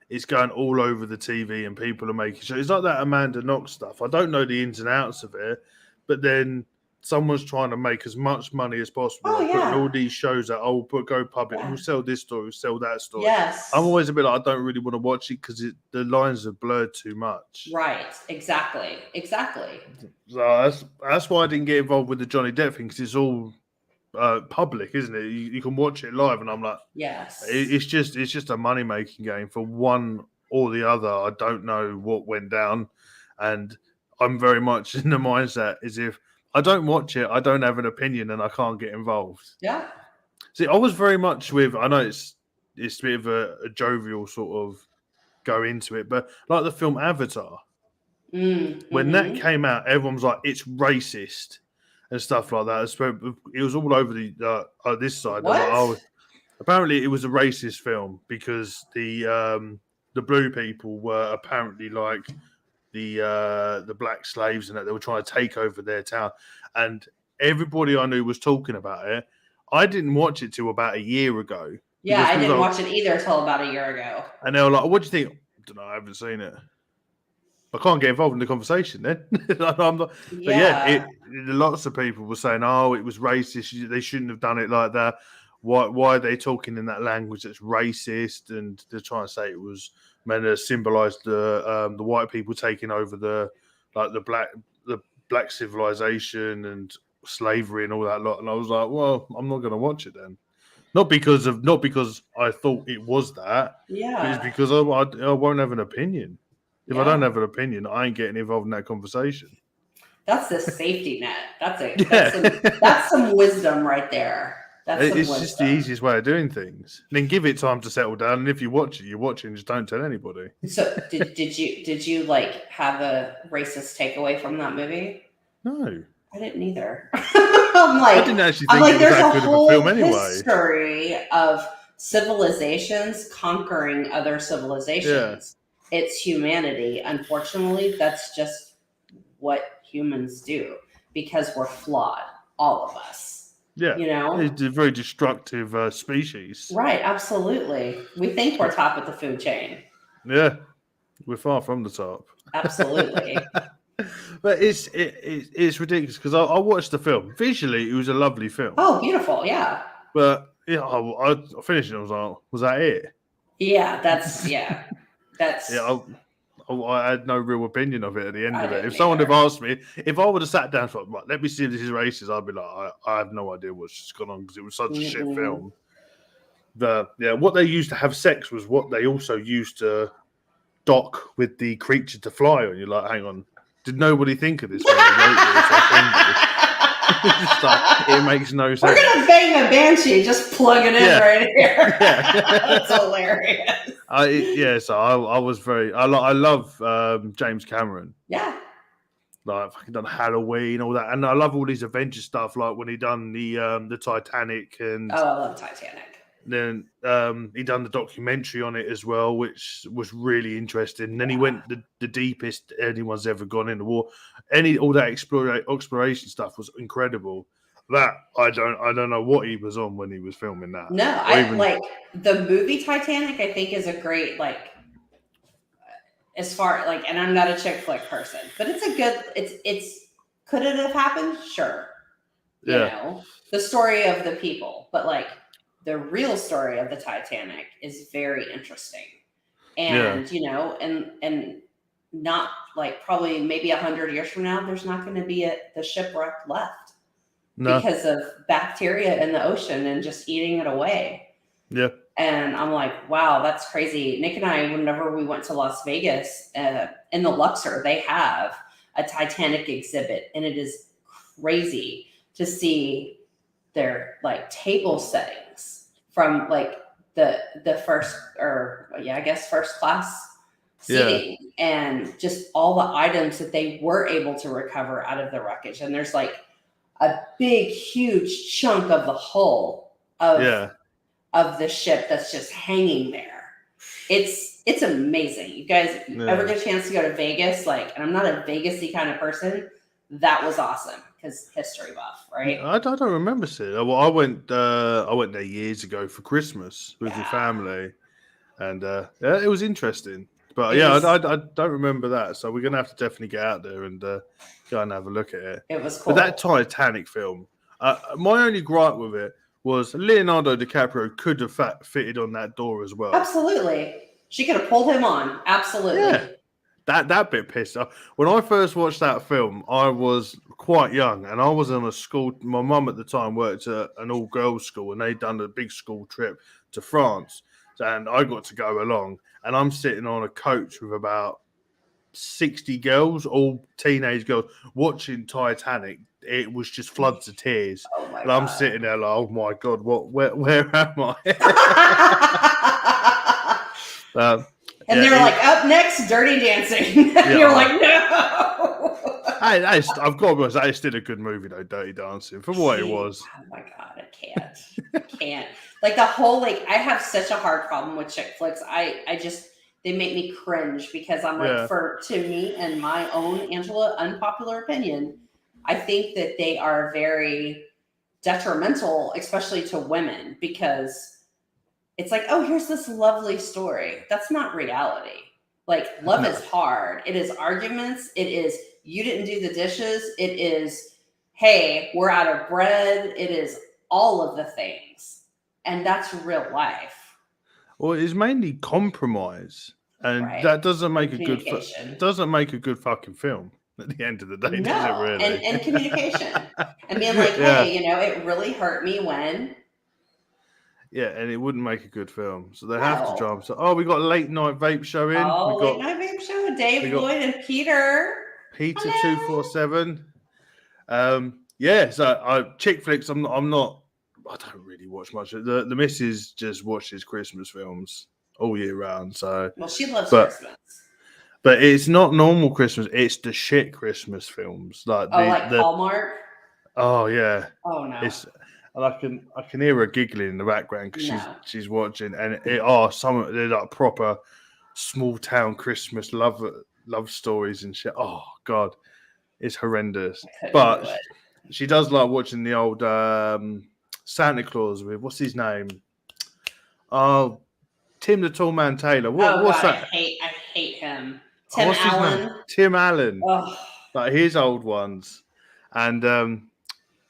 it's going all over the TV and people are making sure, it's like that Amanda Knox stuff. I don't know the ins and outs of it, but then someone's trying to make as much money as possible. Putting all these shows that go public. We'll sell this story, we'll sell that story. Yes. I'm always a bit like, I don't really want to watch it because the lines are blurred too much. Right. Exactly. So that's why I didn't get involved with the Johnny Depp thing, because it's all public, isn't it? You can watch it live, and I'm like, yes, it's just a money making game for one or the other. I don't know what went down, and I'm very much in the mindset as if I don't watch it, I don't have an opinion, and I can't get involved. Yeah. See, I was very much with. I know it's a bit of a jovial sort of go into it, but like the film Avatar, when that came out, everyone was like, "It's racist." And stuff like that. It was all over this side. What? Apparently, it was a racist film because the blue people were apparently like the black slaves, and that they were trying to take over their town. And everybody I knew was talking about it. I didn't watch it till about a year ago. Yeah, I didn't watch it either till about a year ago. And they were like, "What do you think?" I don't know. I haven't seen it. I can't get involved in the conversation then. I'm not, but lots of people were saying, "Oh, it was racist. They shouldn't have done it like that. Why are they talking in that language that's racist?" And they're trying to say it was meant to symbolise the white people taking over the black civilization and slavery and all that lot. And I was like, "Well, I'm not going to watch it then." Not because I thought it was that. Yeah, but it's because I won't have an opinion. If I don't have an opinion, I ain't getting involved in that conversation. That's the safety net. That's some wisdom right there. It's just the easiest way of doing things. And then give it time to settle down. And if you watch it, and just don't tell anybody. So did you like have a racist takeaway from that movie? No. I didn't either. I didn't actually think it was that good of a film anyway. There's a history of civilizations conquering other civilizations. It's humanity. Unfortunately, that's just what humans do because we're flawed, all of us. Yeah. You know? It's a very destructive species. Right, absolutely. We think we're top of the food chain. Yeah. We're far from the top. Absolutely. But it's ridiculous because I watched the film. Visually, it was a lovely film. Oh, beautiful. Yeah. But yeah, I finished it. I was like, was that it? Yeah. That's yeah. That's Yeah, I had no real opinion of it at the end I of it. didn't If someone had either. asked me, if I would have sat down and thought, right, let me see if this is racist, I'd be like, I have no idea what's just gone on because it was such a shit Mm-mm. film. What they used to have sex was what they also used to dock with the creature to fly on. You're like, hang on, did nobody think of this when they wrote this? It's like, it makes no sense. We're gonna bang a banshee. Just plug it in Yeah. right here. Yeah. That's hilarious. So I was very. I love James Cameron. Yeah. Like fucking done Halloween, all that, and I love all these adventure stuff. Like when he done the Titanic, and Oh, I love Titanic. then he done the documentary on it as well, which was really interesting. And then he went the deepest anyone's ever gone in the war. All that exploration stuff was incredible. That I don't know what he was on when he was filming that. No, Or I even- like the movie Titanic. I think is a great as far and I'm not a chick flick person, but it's a good. It's could it have happened? Sure. You know the story of the people, but the real story of the Titanic is very interesting, and and not probably maybe 100 years from now, there's not going to be the shipwreck left. No. Because of bacteria in the ocean and just eating it away. Yeah. And I'm like, wow, that's crazy. Nick and I, whenever we went to Las Vegas, in the Luxor, they have a Titanic exhibit, and it is crazy to see their table settings from the first first class seating, and just all the items that they were able to recover out of the wreckage. And there's a big, huge chunk of the hull of the ship that's just hanging there. It's amazing. You guys ever get a chance to go to Vegas? And I'm not a Vegas-y kind of person. That was awesome because history buff, right? I don't remember seeing it. Well, I went there years ago for Christmas with your family, and it was interesting. But I don't remember that, so we're gonna have to definitely get out there and go and have a look at it. It was cool. But that Titanic film, my only gripe with it was Leonardo DiCaprio could have fitted on that door as well. Absolutely, she could have pulled him on. Absolutely. Yeah. That bit pissed off. When I first watched that film, I was quite young, and I was in a school. My mum at the time worked at an all-girls school, and they'd done a big school trip to France, and I got to go along. And I'm sitting on a coach with about 60 girls, all teenage girls, watching Titanic. It was just floods of tears. Oh my and I'm God. sitting there like, oh my God, where am I? And they're up next, Dirty Dancing. You're like, no. I've got to be honest, that is still a good movie though, Dirty Dancing, for what it was. Oh my God, I can't. I can't. The whole I have such a hard problem with chick flicks. I just they make me cringe because I'm to me and my own Angela unpopular opinion, I think that they are very detrimental, especially to women, because it's oh, here's this lovely story. That's not reality. Love is hard. It is arguments. It is you didn't do the dishes. It is, hey, we're out of bread. It is all of the things. And that's real life. Well, it's mainly compromise. And that doesn't make a good fucking film at the end of the day, does it really? And communication. And being hey, it really hurt me when. Yeah, and it wouldn't make a good film. So they have to try and say, we got a late night vape show in. Late night vape show with Dave, Lloyd, and Peter. Peter 247. So chick flicks, I don't really watch much. The missus just watches Christmas films all year round. So she loves Christmas. But it's not normal Christmas, it's the shit Christmas films. Like Hallmark? Oh yeah. Oh no. And I can hear her giggling in the background because she's watching, and they're proper small town Christmas love stories and shit. Oh God, it's horrendous. But she does like watching the old Santa Claus with what's his name? Oh, Tim the Tall Man Taylor. What's that? I hate him. Tim Allen. Tim Allen. Oh. like his old ones, and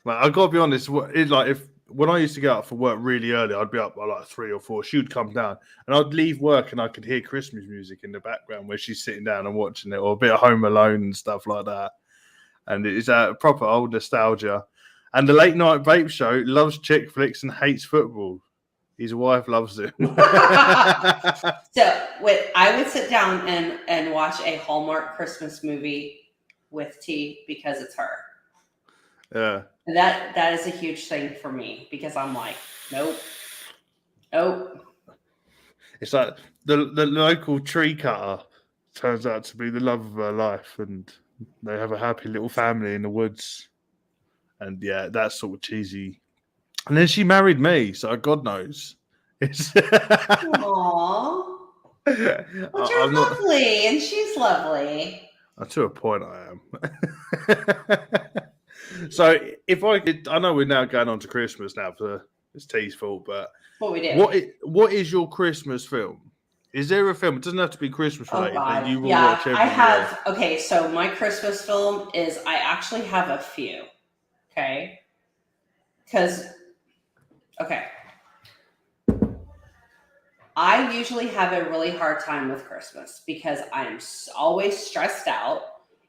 like I gotta be honest, when I used to get up for work really early, I'd be up by like 3 or 4. She would come down, and I'd leave work, and I could hear Christmas music in the background where she's sitting down and watching it, or a bit of Home Alone and stuff like that. And it's a proper old nostalgia. And the late night vape show loves chick flicks and hates football. His wife loves him. So I would sit down and watch a Hallmark Christmas movie with T because it's her. Yeah. And that is a huge thing for me because I'm like, nope. It's like the local tree cutter turns out to be the love of her life, and they have a happy little family in the woods. And yeah, that's sort of cheesy. And then she married me, so God knows. Aww. But you're lovely, and she's lovely. To a point, I am. So if I could, I know we're now going on to Christmas now for it's T's fault, but what we do? What is your Christmas film? Is there a film? It doesn't have to be Christmas related. That you will watch every year. Okay, so my Christmas film is I actually have a few. Okay, I usually have a really hard time with Christmas because I'm always stressed out.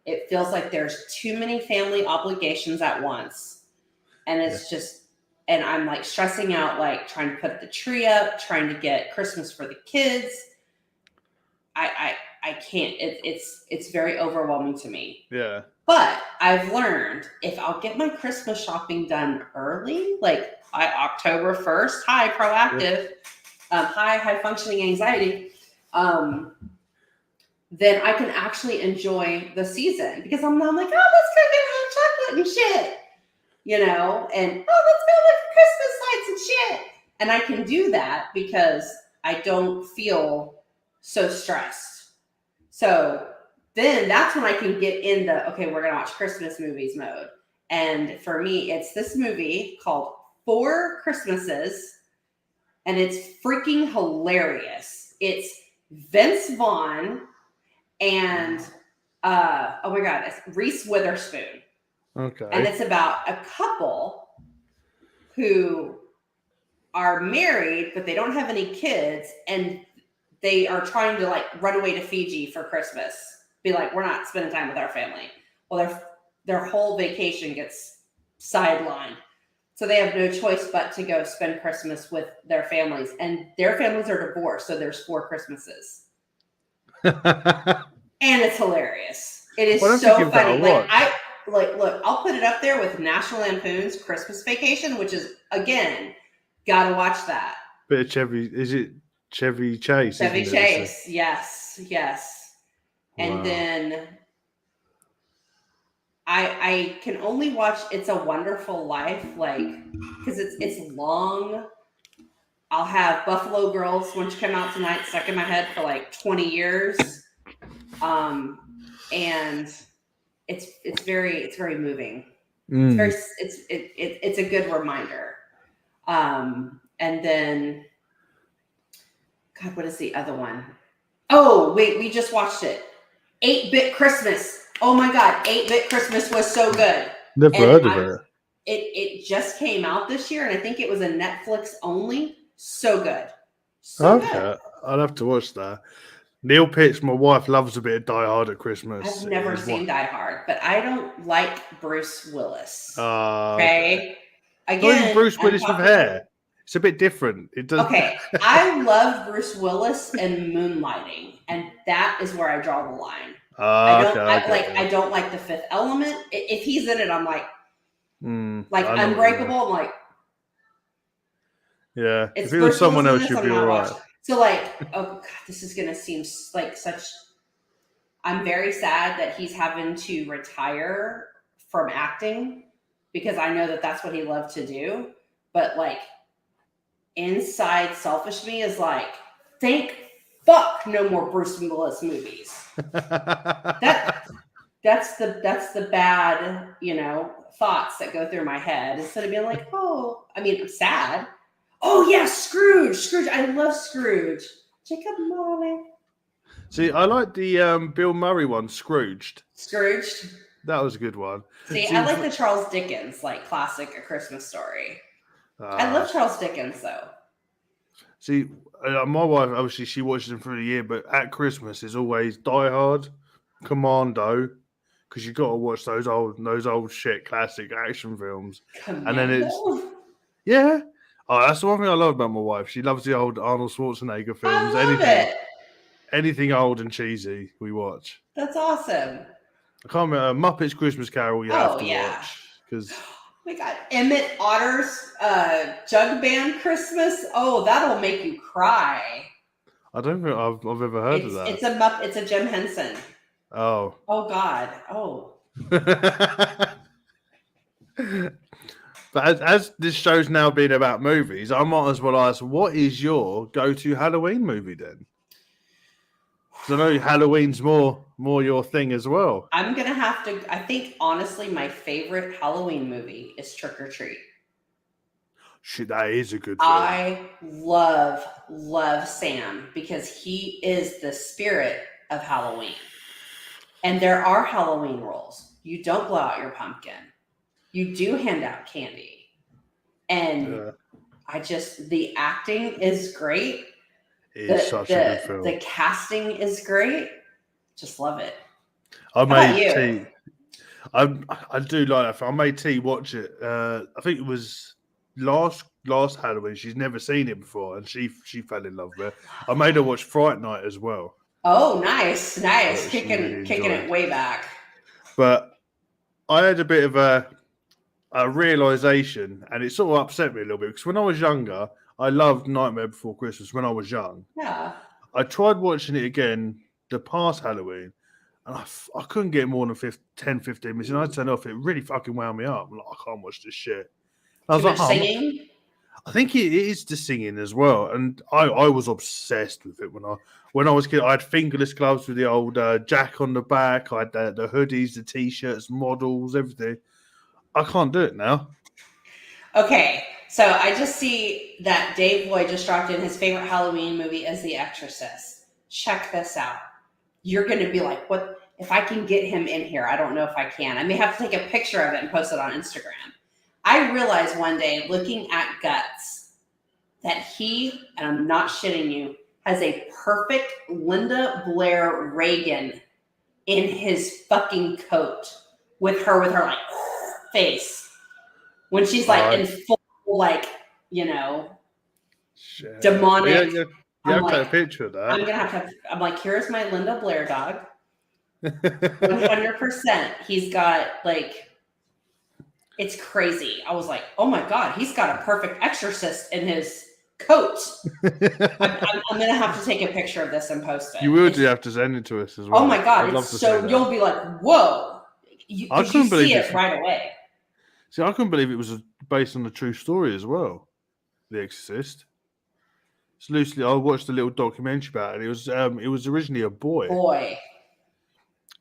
It feels like there's too many family obligations at once. And it's and I'm like stressing out, like trying to put the tree up, trying to get Christmas for the kids. I can't, it's very overwhelming to me. Yeah. But I've learned if I'll get my Christmas shopping done early, like October 1st, hi, proactive, high functioning anxiety, then I can actually enjoy the season because I'm like, oh, let's go get hot chocolate and shit, and let's go look at Christmas lights and shit. And I can do that because I don't feel so stressed. So then that's when I can get in okay, we're going to watch Christmas movies mode. And for me, it's this movie called 4 Christmases, and it's freaking hilarious. It's Vince Vaughn and, oh my God, it's Reese Witherspoon. Okay. And it's about a couple who are married, but they don't have any kids, and they are trying to like run away to Fiji for Christmas. Be like, we're not spending time with our family. Well, their whole vacation gets sidelined. So they have no choice but to go spend Christmas with their families. And their families are divorced, so there's 4 Christmases. And it's hilarious. It is so funny. Look, I'll put it up there with National Lampoon's Christmas Vacation, which is, again, gotta watch that. Bit of Chevy, is it Chevy Chase? Chevy Chase, yes. And then I can only watch It's a Wonderful Life, because it's long. I'll have Buffalo Girls, when she came out tonight, stuck in my head for like 20 years. And it's very moving. It's a good reminder. And then, God, what is the other one? Oh, wait, we just watched it. 8-Bit Christmas. Oh my God, 8-Bit Christmas was so good. Never heard of it. It just came out this year, and I think it was a Netflix only. So good. So good. I'll have to watch that. Neil Pitts, my wife, loves a bit of Die Hard at Christmas. I've never seen Die Hard, but I don't like Bruce Willis. Okay? Again, not even Bruce Willis with hair. It's a bit different. It does. Okay, I love Bruce Willis and Moonlighting, and that is where I draw the line. I don't like The Fifth Element. If he's in it, I'm like Unbreakable. I'm like, yeah. If it was someone else, you'd be all right. So oh God, this is gonna seem like such. I'm very sad that he's having to retire from acting because I know that that's what he loved to do, but inside selfish me is like, thank fuck no more Bruce Willis movies. That's the bad, thoughts that go through my head instead of being like, I'm sad. Oh yeah, Scrooge. I love Scrooge. Jacob Marley. See, I like the Bill Murray one, Scrooged. That was a good one. See, I like the Charles Dickens, like classic A Christmas Story. I love Charles Dickens, though. See, my wife, obviously, she watches them through the year, but at Christmas is always Die Hard, Commando, because you got to watch those old shit classic action films. Commando? And then it's yeah. Oh, that's the one thing I love about my wife. She loves the old Arnold Schwarzenegger films. I love it. Anything old and cheesy, we watch. That's awesome. I can't remember Muppets Christmas Carol. You have to watch because. Oh my God, Emmett Otter's Jug Band Christmas. Oh, that'll make you cry. I don't think I've ever heard of that. It's a Jim Henson. Oh. Oh God. Oh. But as this show's now been about movies, I might as well ask, what is your go-to Halloween movie then? Because I know Halloween's more your thing as well. I'm gonna have to. I think honestly, my favorite Halloween movie is Trick or Treat. Shit, that is a good film. I love Sam because he is the spirit of Halloween. And there are Halloween rules. You don't blow out your pumpkin. You do hand out candy. And the acting is great. It's such a good film. The casting is great. Just love it. I made T. I do like that film. I made T watch it. I think it was last Halloween. She's never seen it before, and she fell in love with it. I made her watch Fright Night as well. Oh, nice. Kicking it way back. But I had a bit of a realization, and it sort of upset me a little bit because when I was younger, I loved Nightmare Before Christmas when I was young. Yeah. I tried watching it again the past Halloween, and I couldn't get more than 10, 15 minutes. And I turned off. It really fucking wound me up. I'm like, I can't watch this shit. I was like, singing? I think it is the singing as well. And I was obsessed with it when I was a kid. I had fingerless gloves with the old jack on the back. I had the hoodies, the t-shirts, models, everything. I can't do it now. Okay, so I just see that Dave Boyd just dropped in his favorite Halloween movie as The Exorcist. Check this out. You're going to be like, what? If I can get him in here, I don't know if I can. I may have to take a picture of it and post it on Instagram. I realized one day looking at Guts that he, and I'm not shitting you, has a perfect Linda Blair Reagan in his fucking coat with her like face when she's like in full Shit. demonic. You have to take a picture of that. I'm gonna have to. I'm like, here's my Linda Blair dog. 100%. He's got it's crazy. I was like, oh my God, he's got a perfect exorcist in his coat. I'm gonna have to take a picture of this and post it. You will have to send it to us as well. Oh my God, you'll be like, whoa. I couldn't believe it right away. See, I couldn't believe it was based on a true story as well. The Exorcist. It's loosely. I watched a little documentary about it. It was originally a boy.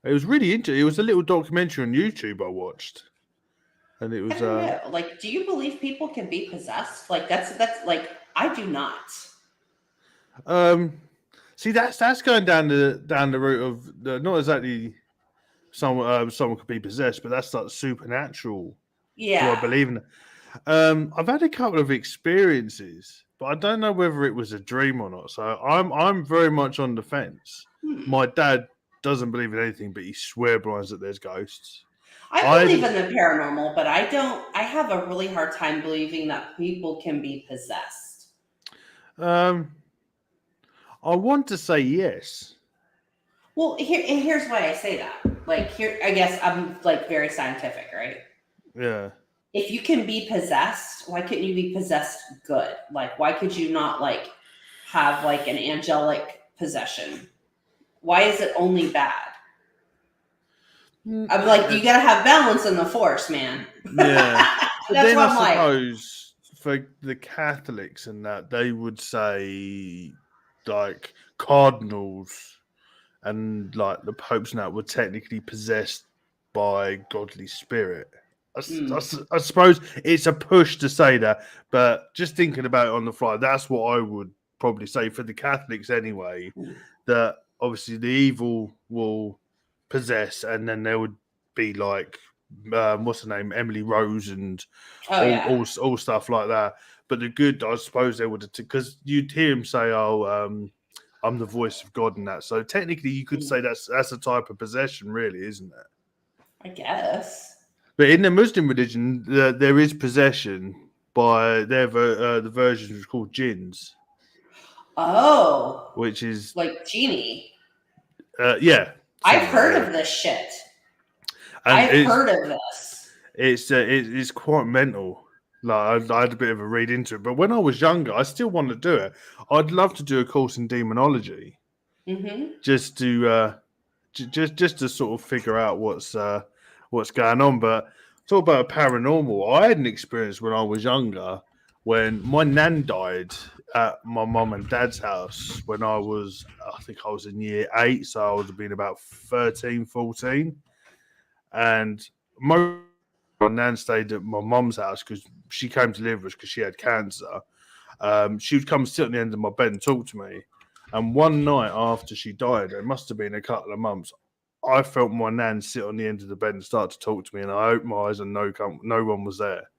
It was really interesting. It was a little documentary on YouTube I watched, and it was. I don't know. Do you believe people can be possessed? That's I do not. See, that's going down the route of not exactly someone could be possessed, but that's like supernatural. Yeah, do I believe in it? I've had a couple of experiences, but I don't know whether it was a dream or not. So I'm very much on the fence. My dad doesn't believe in anything, but he swear blinds that there's ghosts. I believe in the paranormal, but I don't. I have a really hard time believing that people can be possessed. I want to say yes. Well, here's why I say that. I guess I'm very scientific, right? Yeah. If you can be possessed, why couldn't you be possessed good? Why could you not have an angelic possession? Why is it only bad? I'm like, you gotta have balance in the force, man. Yeah. That's what I'm suppose for the Catholics and that they would say cardinals and the popes and that were technically possessed by godly spirit. I suppose it's a push to say that, but just thinking about it on the fly, that's what I would probably say for the Catholics anyway, that obviously the evil will possess and then there would be like what's her name, Emily Rose, and Oh yeah. all stuff like that. But the good, I suppose they would have, because you'd hear him say, "Oh, I'm the voice of God," and that. So technically, you could say that's a type of possession, really, isn't it? I guess. But in the Muslim religion, there is possession by the version which is called jinns, Oh, which is like genie. yeah. I've similar, heard yeah. of this shit. And I've heard of this. It's quite mental. Like I had a bit of a read into it, but when I was younger, I still want to do it. I'd love to do a course in demonology, just to just to sort of figure out what's going on. But talk about paranormal. I had an experience when I was younger when my nan died at my mum and dad's house when I think I was in year 8, so I would have been about 13, 14. And my nan stayed at my mum's house because she came to live with us because she had cancer. She would come sit on the end of my bed and talk to me. And one night after she died, it must have been a couple of months, I felt my nan sit on the end of the bed and start to talk to me. And I opened my eyes and no one was there.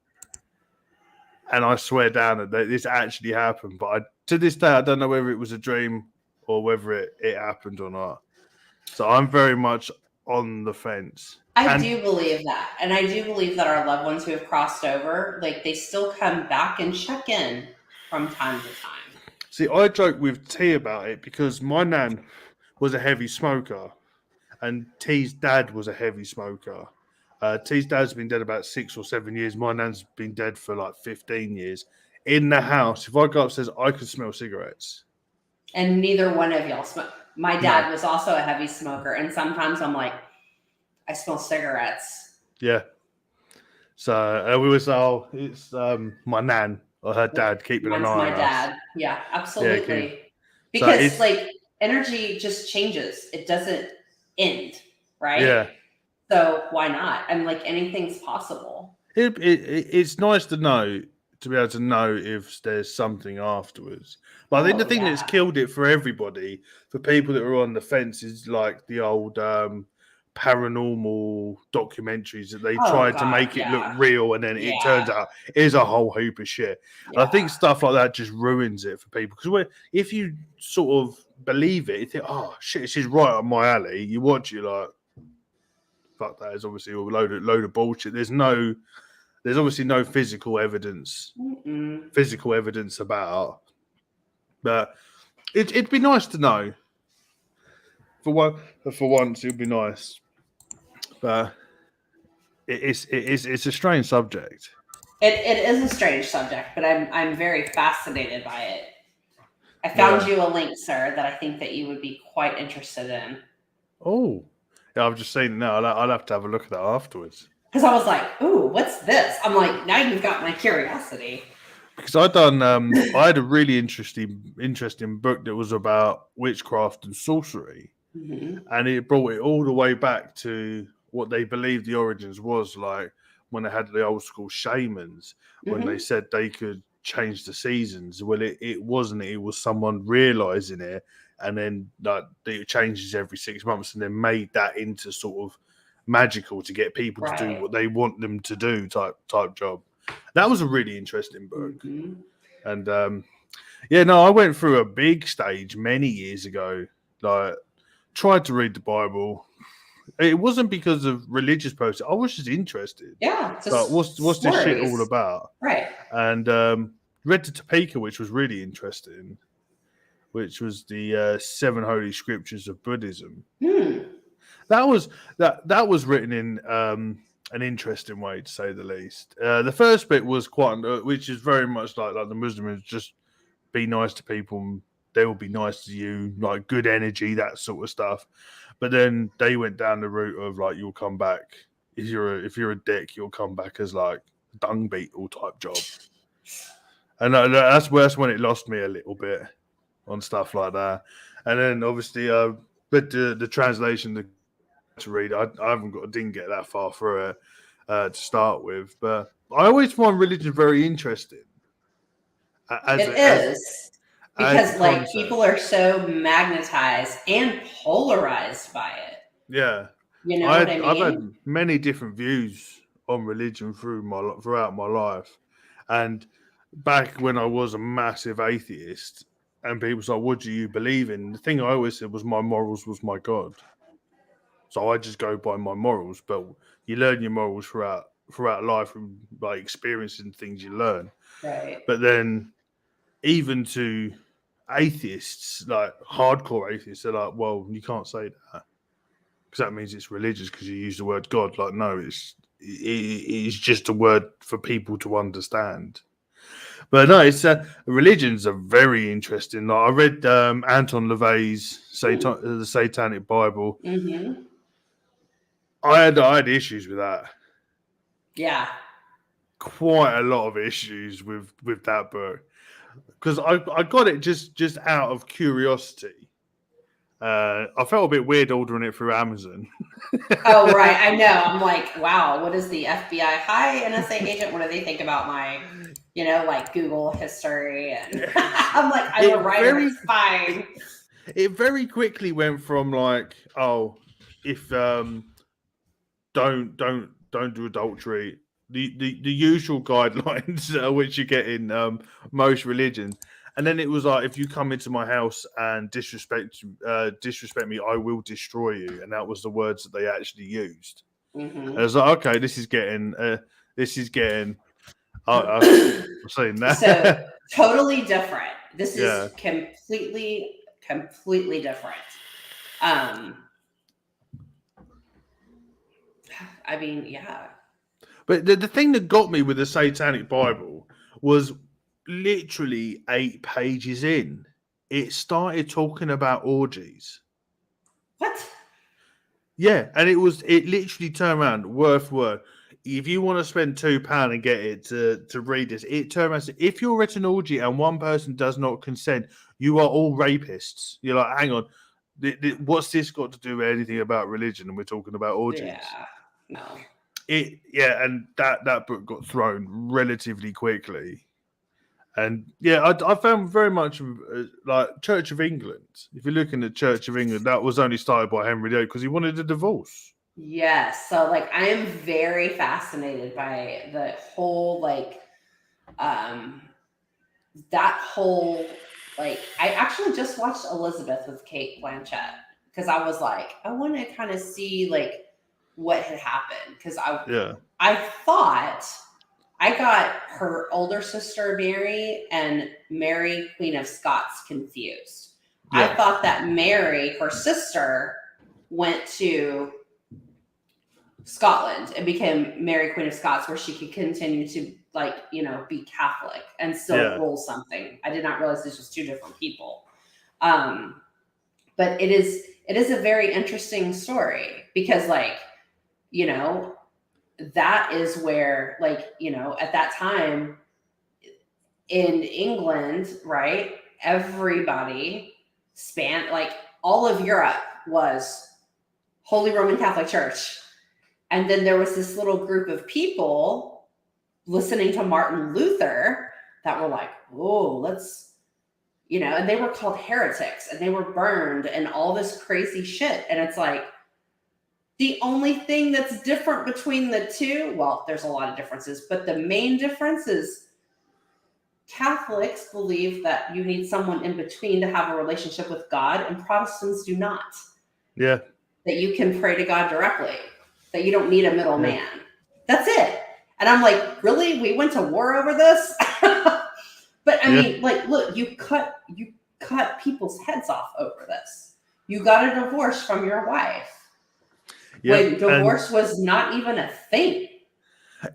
And I swear down that this actually happened. But to this day, I don't know whether it was a dream or whether it happened or not. So I'm very much on the fence. I do believe that. And I do believe that our loved ones who have crossed over, like they still come back and check in from time to time. See, I joke with T about it because my nan was a heavy smoker and T's dad was a heavy smoker. T's dad's been dead about 6 or 7 years. My nan's been dead for like 15 years. In the house, if I go upstairs, I could smell cigarettes. And neither one of y'all smoke. My dad was also a heavy smoker. And sometimes I'm like, I smell cigarettes. Yeah. So we was, it's my nan or her dad keeping an eye on us. My dad. Yeah, absolutely. Yeah, because so like energy just changes. It doesn't end, right? Yeah. So why not? I'm like, anything's possible. It's nice to be able to know if there's something afterwards. But I think the thing that's killed it for everybody, for people that are on the fence, is like the old paranormal documentaries that they tried to make it look real, and then it turns out is a whole heap of shit. Yeah. I think stuff like that just ruins it for people, because if you sort of believe it, you think, oh shit, this is right up my alley. You watch it like, fuck, that is obviously a load of bullshit. There's obviously no physical evidence about, but it'd be nice to know. For once, it'd be nice, but it's a strange subject. It is a strange subject, but I'm very fascinated by it. I found you a link, sir, that I think that you would be quite interested in. Oh, yeah, I've just seen it now. I'll have to have a look at that afterwards. Because I was like, ooh, what's this? I'm like, now you've got my curiosity. Because I had a really interesting book that was about witchcraft and sorcery. Mm-hmm. And it brought it all the way back to what they believed the origins was, like when they had the old school shamans, when they said they could change the seasons. Well, it wasn't. It was someone realizing it, and then like it changes every 6 months, and then made that into sort of magical to get people to do what they want them to do type job. That was a really interesting book. And I went through a big stage many years ago, like tried to read the Bible. It wasn't because of religious purposes. I was just interested. Yeah. Like, what's this shit all about? Right. And read the Topeka, which was really interesting, which was the 7 holy scriptures of Buddhism. That was written in an interesting way, to say the least. The first bit was which is very much like the Muslims, just be nice to people. They will be nice to you, like good energy, that sort of stuff. But then they went down the route of like, you'll come back if you're a dick, you'll come back as like dung beetle type job. And that's when it lost me a little bit on stuff like that. And then obviously, but the translation to read, I didn't get that far through it to start with. But I always find religion very interesting. Because like people are so magnetized and polarized by it. Yeah. You know what I I've had mean? many different views on religion throughout my life, and back when I was a massive atheist, and people say, "What do you believe in?" The thing I always said was, "My morals was my God." So I just go by my morals. But you learn your morals throughout life, from like experiencing things you learn. Right. But then, even to atheists, like hardcore atheists, they're like, "Well, you can't say that because that means it's religious because you use the word God." Like, no, it's just a word for people to understand. But no, it's religions are very interesting. Like I read Anton LaVey's the Satanic Bible. Mm-hmm. I had issues with that. Yeah. Quite a lot of issues with that book because I got it just out of curiosity. I felt a bit weird ordering it through Amazon. Oh, right. I know. I'm like, wow, what is the FBI? Hi, NSA agent. What do they think about my, like Google history? And I'm like, I'm a writer. It's fine. It very quickly went from like, oh, if don't do adultery, the usual guidelines which you get in most religions, and then it was like, if you come into my house and disrespect me, I will destroy you, and that was the words that they actually used. Mm-hmm. And I was like, okay, this is getting I've seen that. So totally different. This Yeah. is completely different. I mean, yeah. But the thing that got me with the Satanic Bible was literally 8 pages in. It started talking about orgies. What? Yeah, and it literally turned around word for word. If you want to spend £2 and get it to read this, it turned around. If you're at an orgy and one person does not consent, you are all rapists. You're like, hang on, what's this got to do with anything about religion? And we're talking about orgies. Yeah. No. And that book got thrown relatively quickly. And yeah, I found very much like Church of England. If you're looking at Church of England, that was only started by Henry VIII because he wanted a divorce. Yes. So like I am very fascinated by the whole that whole I actually just watched Elizabeth with Kate Blanchett because I was like, I want to kind of see like what had happened because I thought I got her older sister Mary and Mary Queen of Scots confused. Yeah. I thought that Mary, her sister, went to Scotland and became Mary Queen of Scots, where she could continue to be Catholic and still rule something. I did not realize this was two different people. But it is a very interesting story because that is where at that time in England, right? Everybody all of Europe was Holy Roman Catholic Church. And then there was this little group of people listening to Martin Luther that were like, whoa, let's, and they were called heretics and they were burned and all this crazy shit. And it's like, the only thing that's different between the two, well, there's a lot of differences, but the main difference is Catholics believe that you need someone in between to have a relationship with God, and Protestants do not. Yeah. That you can pray to God directly, that you don't need a middleman. That's it. And I'm like, really? We went to war over this? But I mean, look, you cut people's heads off over this. You got a divorce from your wife. When divorce was not even a thing.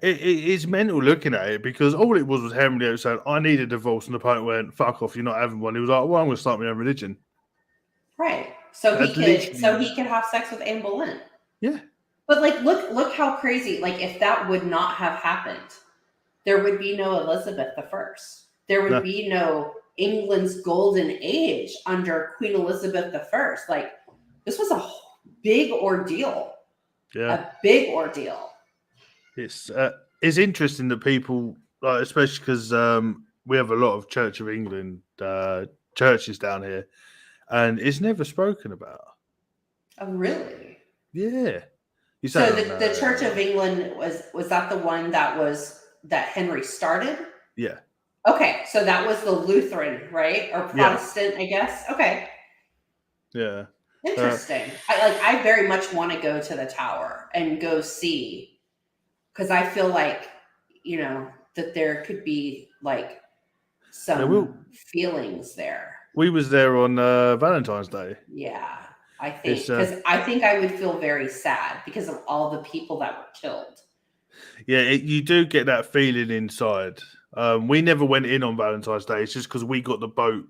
It's mental looking at it because all it was Henry VIII said, I need a divorce, and the Pope went, fuck off, you're not having one. He was like, well, I'm going to start my own religion. Right. So he could have sex with Anne Boleyn. Yeah. But look how crazy. Like if that would not have happened, there would be no Elizabeth I. There would be no England's golden age under Queen Elizabeth I. Like this was a big ordeal. Yeah. A big ordeal. It's interesting that people, especially because we have a lot of Church of England churches down here, and it's never spoken about. Oh, really? Yeah. You So say the Church of England was that the one that Henry started? Yeah. Okay, so that was the Lutheran, right? Or Protestant, I guess. Okay. Yeah. Interesting. I very much want to go to the tower and go see, because I feel like, that there could be like some feelings there. We was there on Valentine's Day. Yeah, I think because I think I would feel very sad because of all the people that were killed. Yeah, you do get that feeling inside. We never went in on Valentine's Day. It's just because we got the boat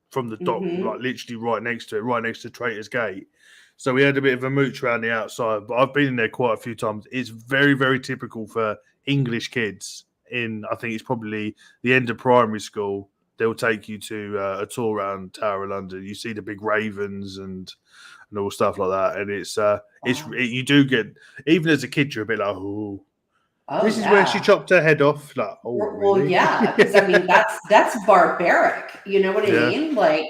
from the dock, like literally right next to it, right next to Traitor's Gate. So we had a bit of a mooch around the outside. But I've been in there quite a few times. It's very, very typical for English kids. I think it's probably the end of primary school. They'll take you to a tour around Tower of London. You see the big ravens and all stuff like that. And you do get, even as a kid, you're a bit like, oh. This is where she chopped her head off. Like, oh, really? Well, yeah, because I mean that's barbaric. You know what I mean? Like,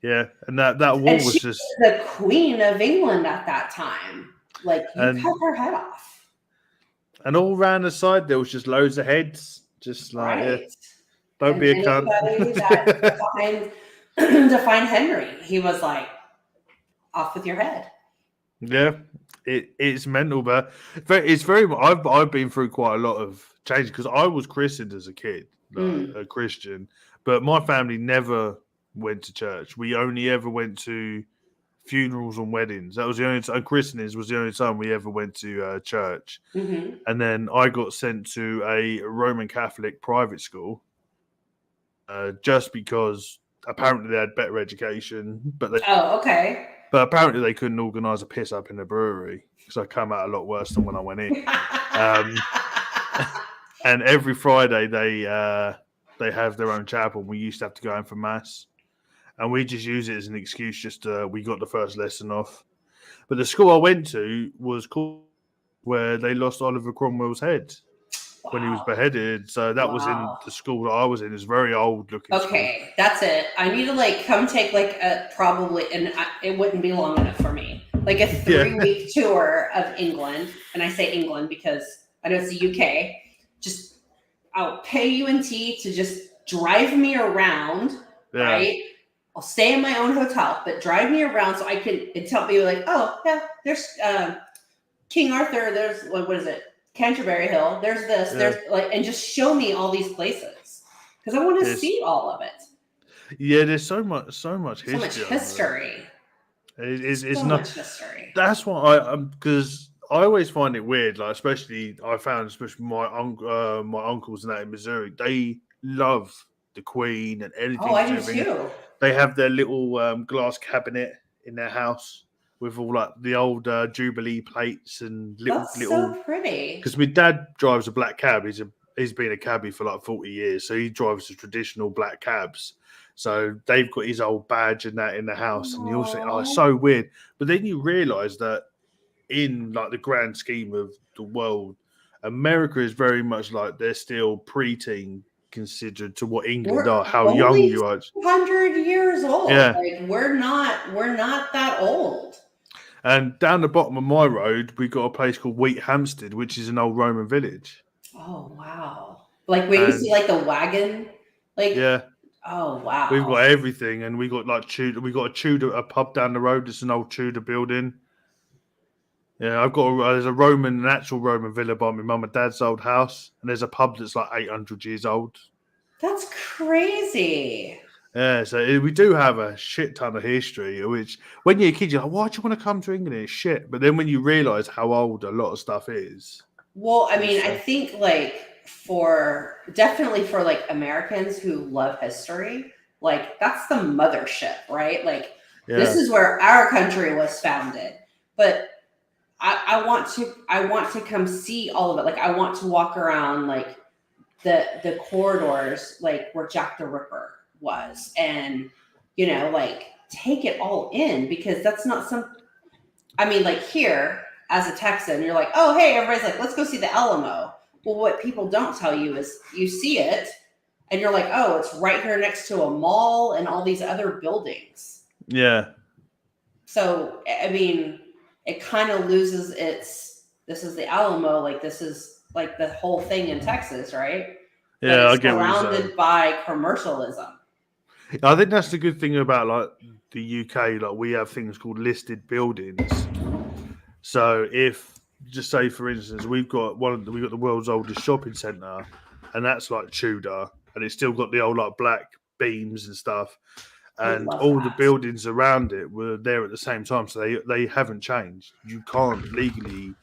yeah, and that war was she just the Queen of England at that time. Like, cut her head off. And all around the side there was just loads of heads, just like don't be a cunt. Anybody that defined Henry, he was like, off with your head. Yeah. It's mental, but it's very. I've been through quite a lot of changes because I was christened as a kid, a Christian, but my family never went to church. We only ever went to funerals and weddings. That was the only time. Christenings was the only time we ever went to church. Mm-hmm. And then I got sent to a Roman Catholic private school, just because apparently they had better education. But okay. But apparently they couldn't organise a piss up in the brewery, so I come out a lot worse than when I went in. And every Friday they have their own chapel. We used to have to go in for mass, and we just use it as an excuse. We got the first lesson off. But the school I went to was called where they lost Oliver Cromwell's head when he was beheaded. So that was in the school that I was in. It's very old looking. Okay, school. That's it. I need to come take it wouldn't be long enough for me. Like a 3-week tour of England, and I say England because I know it's the UK. I'll pay UNT to just drive me around, right? I'll stay in my own hotel, but drive me around so I can tell me like, oh yeah, there's King Arthur. There's what is it? Canterbury Hill. There's this. There's and just show me all these places because I want to see all of it. Yeah, there's so much history. So much history. It's not much history. That's why because I always find it weird. Like especially my uncles and that in Missouri, they love the Queen and anything. Oh, I do too. They have their little glass cabinet in their house with all like the old Jubilee plates and little. So pretty. Because my dad drives a black cab. He's been a cabbie for like 40 years, so he drives the traditional black cabs. So they've got his old badge and that in the house, and you also think, oh, it's so weird. But then you realise that in like the grand scheme of the world, America is very much like they're still preteen considered to what England are, how young you are. 100 years old. Yeah. Like we're not that old. And down the bottom of my road, we got a place called Wheat Hampstead, which is an old Roman village. Oh wow! Like when you see like the wagon, like Oh wow! We've got everything, and we got like Tudor. We got a pub down the road. It's an old Tudor building. Yeah, there's an actual Roman villa by my mum and dad's old house, and there's a pub that's like 800 years old. That's crazy. Yeah, so we do have a shit ton of history, which when you're a kid, you're like, why do you want to come to England? It's shit. But then when you realise how old a lot of stuff is. Well, I mean, I think definitely for like Americans who love history, like that's the mothership, right? Like this is where our country was founded. But I want to come see all of it. Like I want to walk around like the corridors, like where Jack the Ripper was, and like take it all in, because that's not like here as a Texan, you're like, oh hey, everybody's like, let's go see the Alamo. Well, what people don't tell you is you see it and you're like, oh, it's right here next to a mall and all these other buildings. Yeah. So I mean, it kind of loses its. This is the Alamo, like this is like the whole thing in Texas, right? Yeah, but I it's get what you're saying. surrounded by commercialism. I think that's the good thing about like the UK. Like we have things called listed buildings. So if just say for instance we've got the world's oldest shopping centre, and that's like Tudor, and it's still got the old like black beams and stuff, and all the buildings around it were there at the same time, so they haven't changed. You can't legally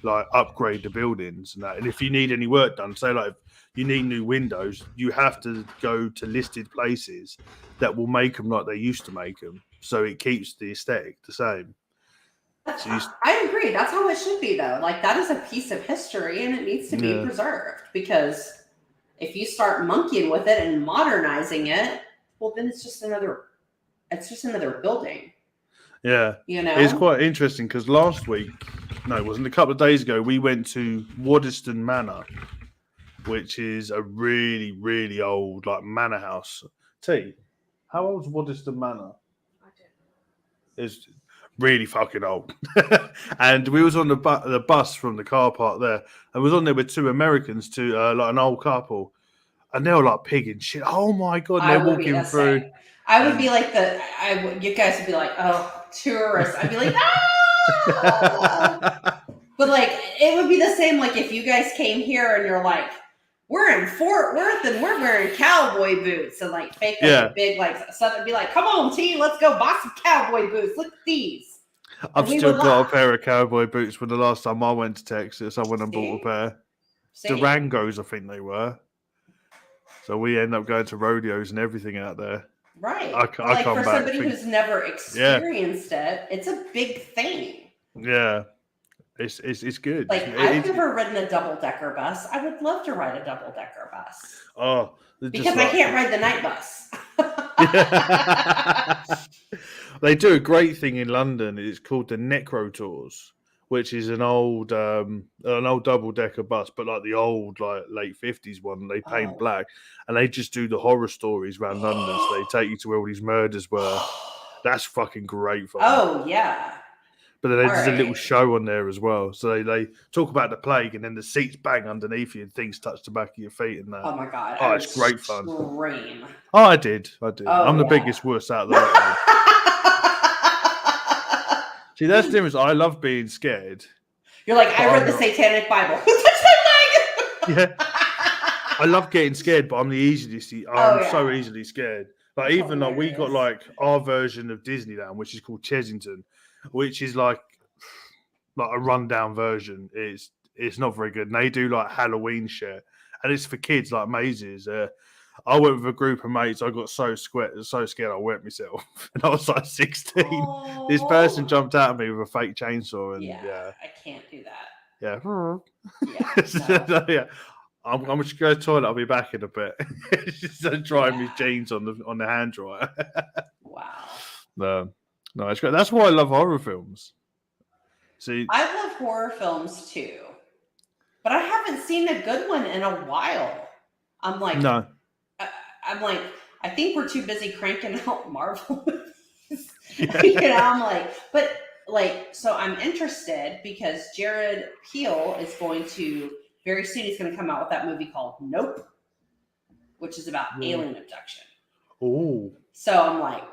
like upgrade the buildings and that. And if you need any work done, say like if you need new windows, you have to go to listed places that will make them like they used to make them, so it keeps the aesthetic the same. I agree. That's how it should be, though. Like that is a piece of history, and it needs to be preserved. Because if you start monkeying with it and modernizing it, well, then it's just another building. Yeah, you know, it's quite interesting because last week, no, it wasn't, a couple of days ago, we went to Waddesdon Manor, which is a really, really old like manor house. T, how old's Waddesdon Manor? I don't know. It's really fucking old. And we was on the bus from the car park there, and was on there with two Americans, like an old couple, and they were like pigging shit. Oh my god, they're walking through. I would be like you guys would be like, oh, tourists. I'd be like, ah! But like, it would be the same. Like if you guys came here and you're like, we're in Fort Worth and we're wearing cowboy boots and like fake big like Southern, be like, come on, T, let's go buy some cowboy boots. Look at these. I've still got a pair of cowboy boots from the last time I went to Texas. I went and bought a pair. Durangos, I think they were. So we end up going to rodeos and everything out there. Right. I come for back somebody who's never experienced it, it's a big thing. Yeah. It's good. Like I've never ridden a double-decker bus. I would love to ride a double-decker bus. Oh, because I can't ride the night bus. They do a great thing in London. It's called the Necro Tours, which is an old double-decker bus, but like the old like late 50s one. They paint black, and they just do the horror stories around London. So they take you to where all these murders were. That's fucking great fun. Oh yeah. But then there's a little show on there as well. So they talk about the plague, and then the seats bang underneath you and things touch the back of your feet and that. Oh my god. Oh, it's great fun. Scream. Oh, I did. Oh, I'm the biggest wuss out there. See, that's the difference. I love being scared. You're like, I read the Satanic Bible. Who touched my leg? Yeah. I love getting scared, but I'm so easily scared. Like even like we got like our version of Disneyland, which is called Chessington, which is like a rundown version. It's not very good. And they do like Halloween shit, and it's for kids like mazes. I went with a group of mates. I got so scared I wet myself, and I was like 16. Oh. This person jumped out at me with a fake chainsaw, and I can't do that. Yeah, No. yeah. I'm just going to the toilet. I'll be back in a bit. Just drying my jeans on the hand dryer. Wow. No, it's great. That's why I love horror films. See, I love horror films too, but I haven't seen a good one in a while. I'm like, no. I think we're too busy cranking out Marvel movies. Yeah. I'm like, but like, so I'm interested because Jared Peele is going to. Very soon, he's going to come out with that movie called Nope, which is about alien abduction. Oh. So I'm like,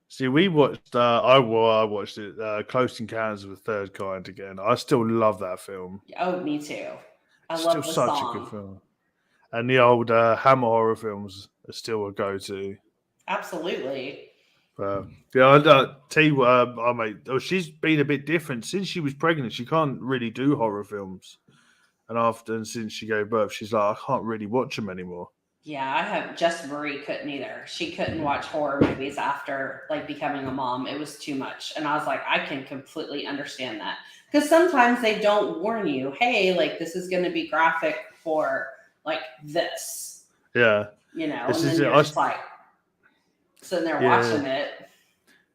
See, we watched. I watched it. Close Encounters of the Third Kind again. I still love that film. Oh, me too. I still love the such song. a good film. And the old Hammer horror films are still a go-to. Absolutely. I'll tell you what, mate. She's been a bit different since she was pregnant. She can't really do horror films, and since she gave birth, she's like, I can't really watch them anymore. Yeah, I have. Jess Marie couldn't either. She couldn't watch horror movies after like becoming a mom. It was too much, and I was like, I can completely understand that because sometimes they don't warn you. Hey, like this is going to be graphic for like this. Yeah, and then you're just like. Sitting there watching it.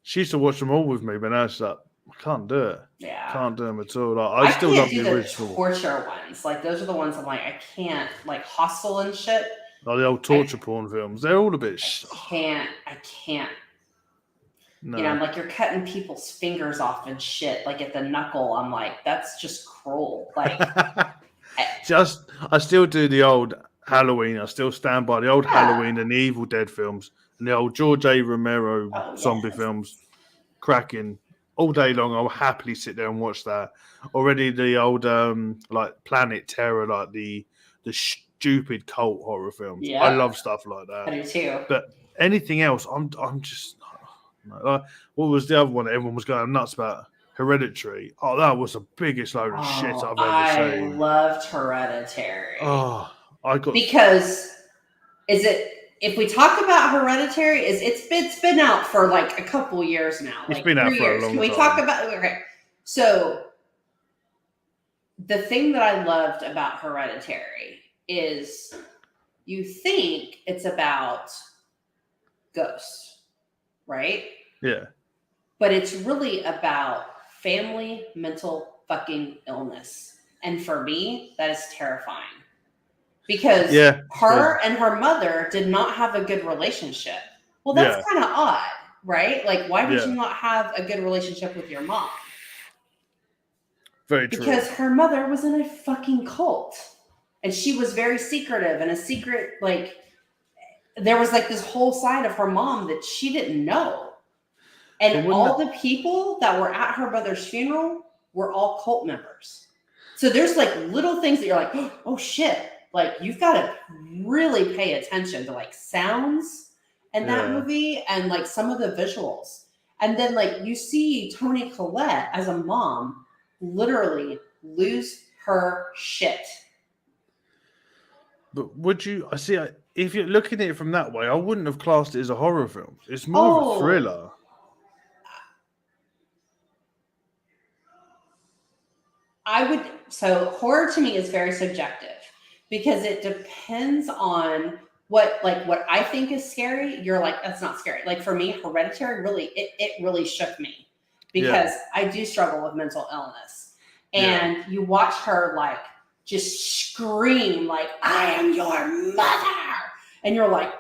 She used to watch them all with me, but now she's like, I can't do it. Yeah. Can't do them at all. Like, I still love the original. Torture ones. Like, those are the ones I'm like, I can't, like, Hostel and shit. Like the old torture porn films. They're all a bit... I can't. No. You know, I'm like, you're cutting people's fingers off and shit, like at the knuckle. I'm like, that's just cruel. Like, I still do the old Halloween. I still stand by the old Yeah. Halloween and the Evil Dead films and the old George A. Romero Oh, zombie yes. films. Cracking all day long. I'll happily sit there and watch that. Already the old like Planet Terror, like the stupid cult horror films. Yeah. I love stuff like I that. do too. But anything else, I'm just like, what was the other one that everyone was going nuts about? Hereditary. Oh, that was the biggest load of shit I've ever seen. Loved Hereditary. Oh, I got Because if we talk about Hereditary, it's been out for like a couple years now. It's like been out 3 for a years. long Can we time. talk about So the thing that I loved about Hereditary is you think it's about ghosts, right? Yeah. But it's really about family mental fucking illness. And for me, that is terrifying. Because her and her mother did not have a good relationship. Well, that's kind of odd, right? Like, why did you not have a good relationship with your mom? Very true. Because her mother was in a fucking cult. And she was very secretive and a secret, like, there was like this whole side of her mom that she didn't know. And all the people that were at her brother's funeral were all cult members. So there's like little things that you're like, oh shit. Like, you've got to really pay attention to like sounds in that movie and like some of the visuals. And then like you see Toni Collette as a mom literally lose her shit. But would you, if you're looking at it from that way, I wouldn't have classed it as a horror film. It's more of a thriller. So horror to me is very subjective because it depends on what I think is scary. You're like, that's not scary. Like for me, Hereditary really, it really shook me because I do struggle with mental illness. And you watch her like just scream like, I am your mother. And you're like,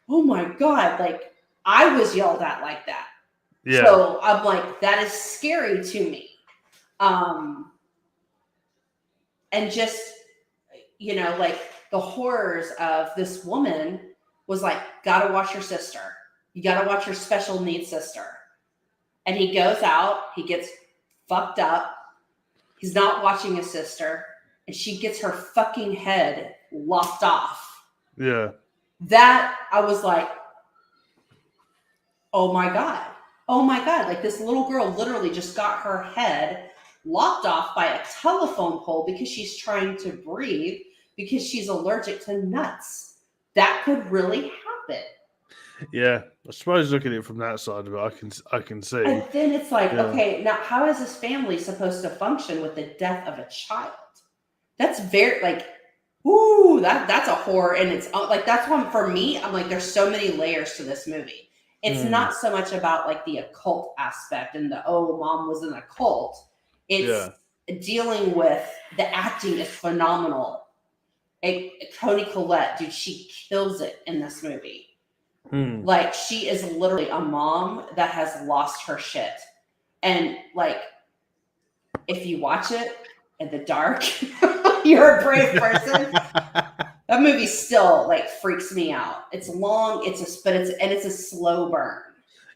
oh my God, like I was yelled at like that. Yeah. So I'm like, that is scary to me. And just, you know, like the horrors of this woman was like, gotta watch your sister. You gotta watch your special needs sister. And he goes out, he gets fucked up. He's not watching his sister. And she gets her fucking head lopped off. Yeah. That, I was like, oh my God. Oh my God. Like this little girl literally just got her head lopped off by a telephone pole because she's trying to breathe because she's allergic to nuts. That could really happen. Yeah, I suppose looking at it from that side of it, I can see. And then it's like, okay, now how is this family supposed to function with the death of a child? That's very like, ooh, that's a horror, and it's like that's one for me. I'm like, there's so many layers to this movie. It's not so much about like the occult aspect and the mom was in a cult. It's dealing with the acting is phenomenal. Toni Collette, dude, she kills it in this movie. Like she is literally a mom that has lost her shit. And like, if you watch it in the dark, you're a brave person. That movie still like freaks me out. It's long, it's a slow burn.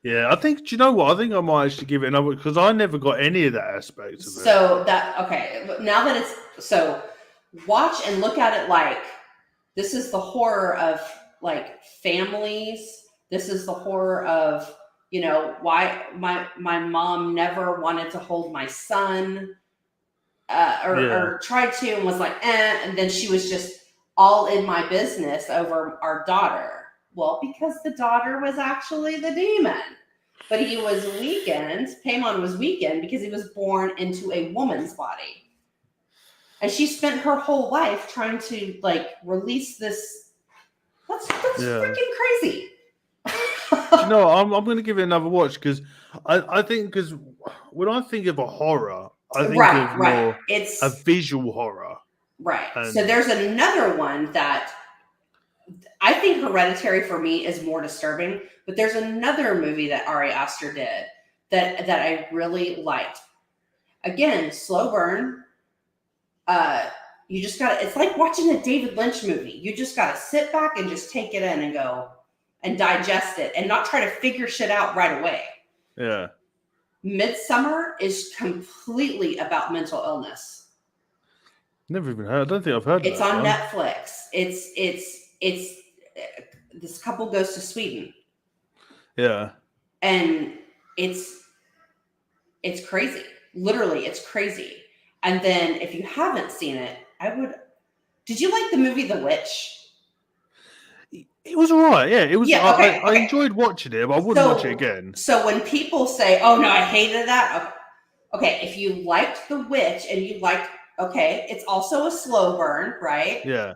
Yeah, I think. Do you know what? I think I might actually give it another because I never got any of that aspect of it. So now that it's so, watch and look at it like this is the horror of like families. This is the horror of, you know, why my mom never wanted to hold my son, or tried to and was like, and then she was just all in my business over our daughter. Well, because the daughter was actually the demon. But he was weakened. Paimon was weakened because he was born into a woman's body. And she spent her whole life trying to like release this. That's freaking crazy. You know, I'm going to give it another watch because I think because when I think of a horror, I think of more it's a visual horror. Right. So there's another one that I think Hereditary for me is more disturbing, but there's another movie that Ari Aster did that I really liked. Again, slow burn. You just got to, it's like watching a David Lynch movie. You just got to sit back and just take it in and go and digest it and not try to figure shit out right away. Yeah. Midsummer is completely about mental illness. Never even heard. I don't think I've heard. It's that on one. Netflix. It's this couple goes to Sweden. Yeah. And it's crazy. Literally, it's crazy. And then if you haven't seen it, did you like the movie The Witch? It was alright, yeah. It was. Yeah, okay, I enjoyed watching it, but I wouldn't watch it again. So when people say, "Oh no, I hated that," okay, if you liked The Witch and you liked, okay, it's also a slow burn, right? Yeah.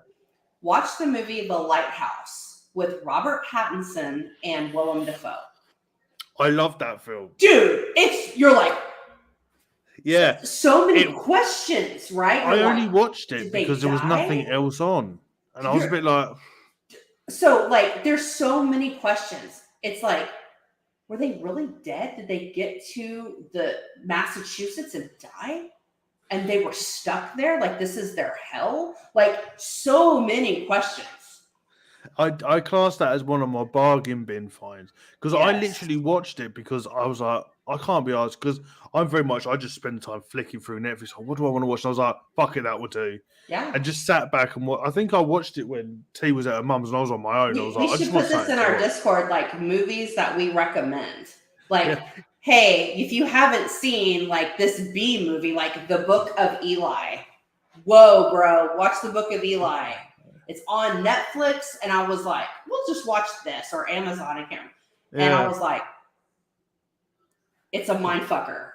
Watch the movie The Lighthouse with Robert Pattinson and Willem Dafoe. I love that film, dude. You're like, yeah. So many questions, right? I only watched it because there was nothing else on, and I was a bit like. So, like, there's so many questions. It's like, were they really dead? Did they get to the Massachusetts and die? And they were stuck there? Like, this is their hell? Like, so many questions. I class that as one of my bargain bin finds because I literally watched it because I was like, I can't be asked because I just spend time flicking through Netflix. What do I want to watch? And I was like, fuck it, that will do. Yeah. And just sat back and I think I watched it when T was at her mum's and I was on my own. We should put this in our Discord, like movies that we recommend. Like, hey, if you haven't seen like this B movie, like The Book of Eli, whoa, bro, watch The Book of Eli. It's on Netflix, and I was like, we'll just watch this, or Amazon, I can't remember. And I was like, it's a mind fucker.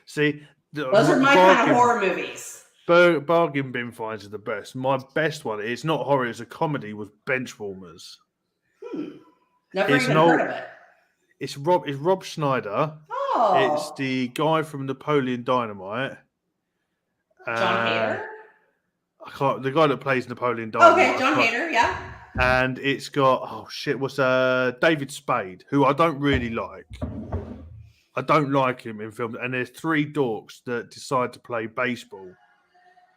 See, those are my kind of horror movies. Bargain bin finds are the best. My best one, it's not horror, it's a comedy, was Benchwarmers. Never even heard of it. It's Rob Schneider. Oh. It's the guy from Napoleon Dynamite. John Hader? The guy that plays Napoleon Dynamite. Okay, John Hader, yeah. And it's got David Spade, who I don't really like. I don't like him in films. And there's three dorks that decide to play baseball.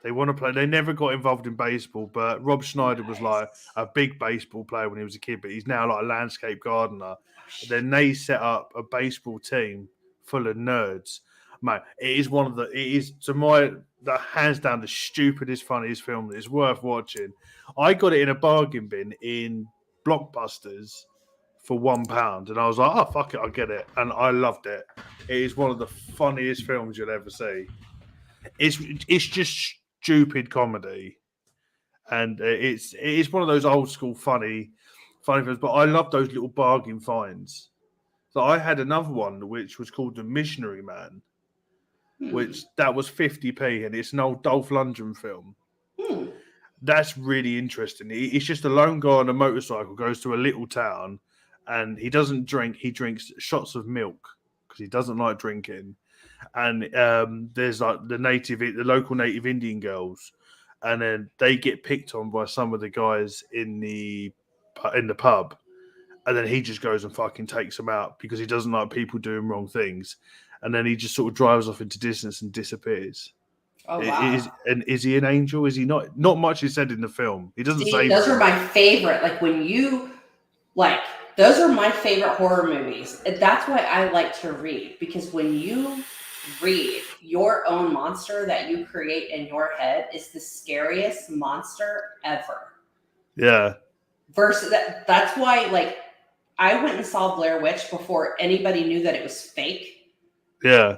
They want to play. They never got involved in baseball, but Rob Schneider was like a big baseball player when he was a kid, but he's now like a landscape gardener. Then they set up a baseball team full of nerds. Mate, it is the hands down the stupidest, funniest film that is worth watching. I got it in a bargain bin in Blockbusters for £1, and I was like, oh, fuck it, I'll get it. And I loved it. It is one of the funniest films you'll ever see. It's just stupid comedy. And it is one of those old school funny films, but I love those little bargain finds. So I had another one which was called The Missionary Man, which that was 50p, and it's an old Dolph Lundgren film. That's really interesting. It's just a lone guy on a motorcycle goes to a little town, and he doesn't drink. He drinks shots of milk because he doesn't like drinking. And there's like the local native Indian girls, and then they get picked on by some of the guys in the pub, and then he just goes and fucking takes them out because he doesn't like people doing wrong things. And then he just sort of drives off into distance and disappears. Oh, wow. Is he an angel? Is he not? Not much is said in the film. He doesn't say. Those are my favorite. Like when you those are my favorite horror movies. That's why I like to read, because when you read, your own monster that you create in your head is the scariest monster ever. Yeah. Versus that's why, like, I went and saw Blair Witch before anybody knew that it was fake. Yeah.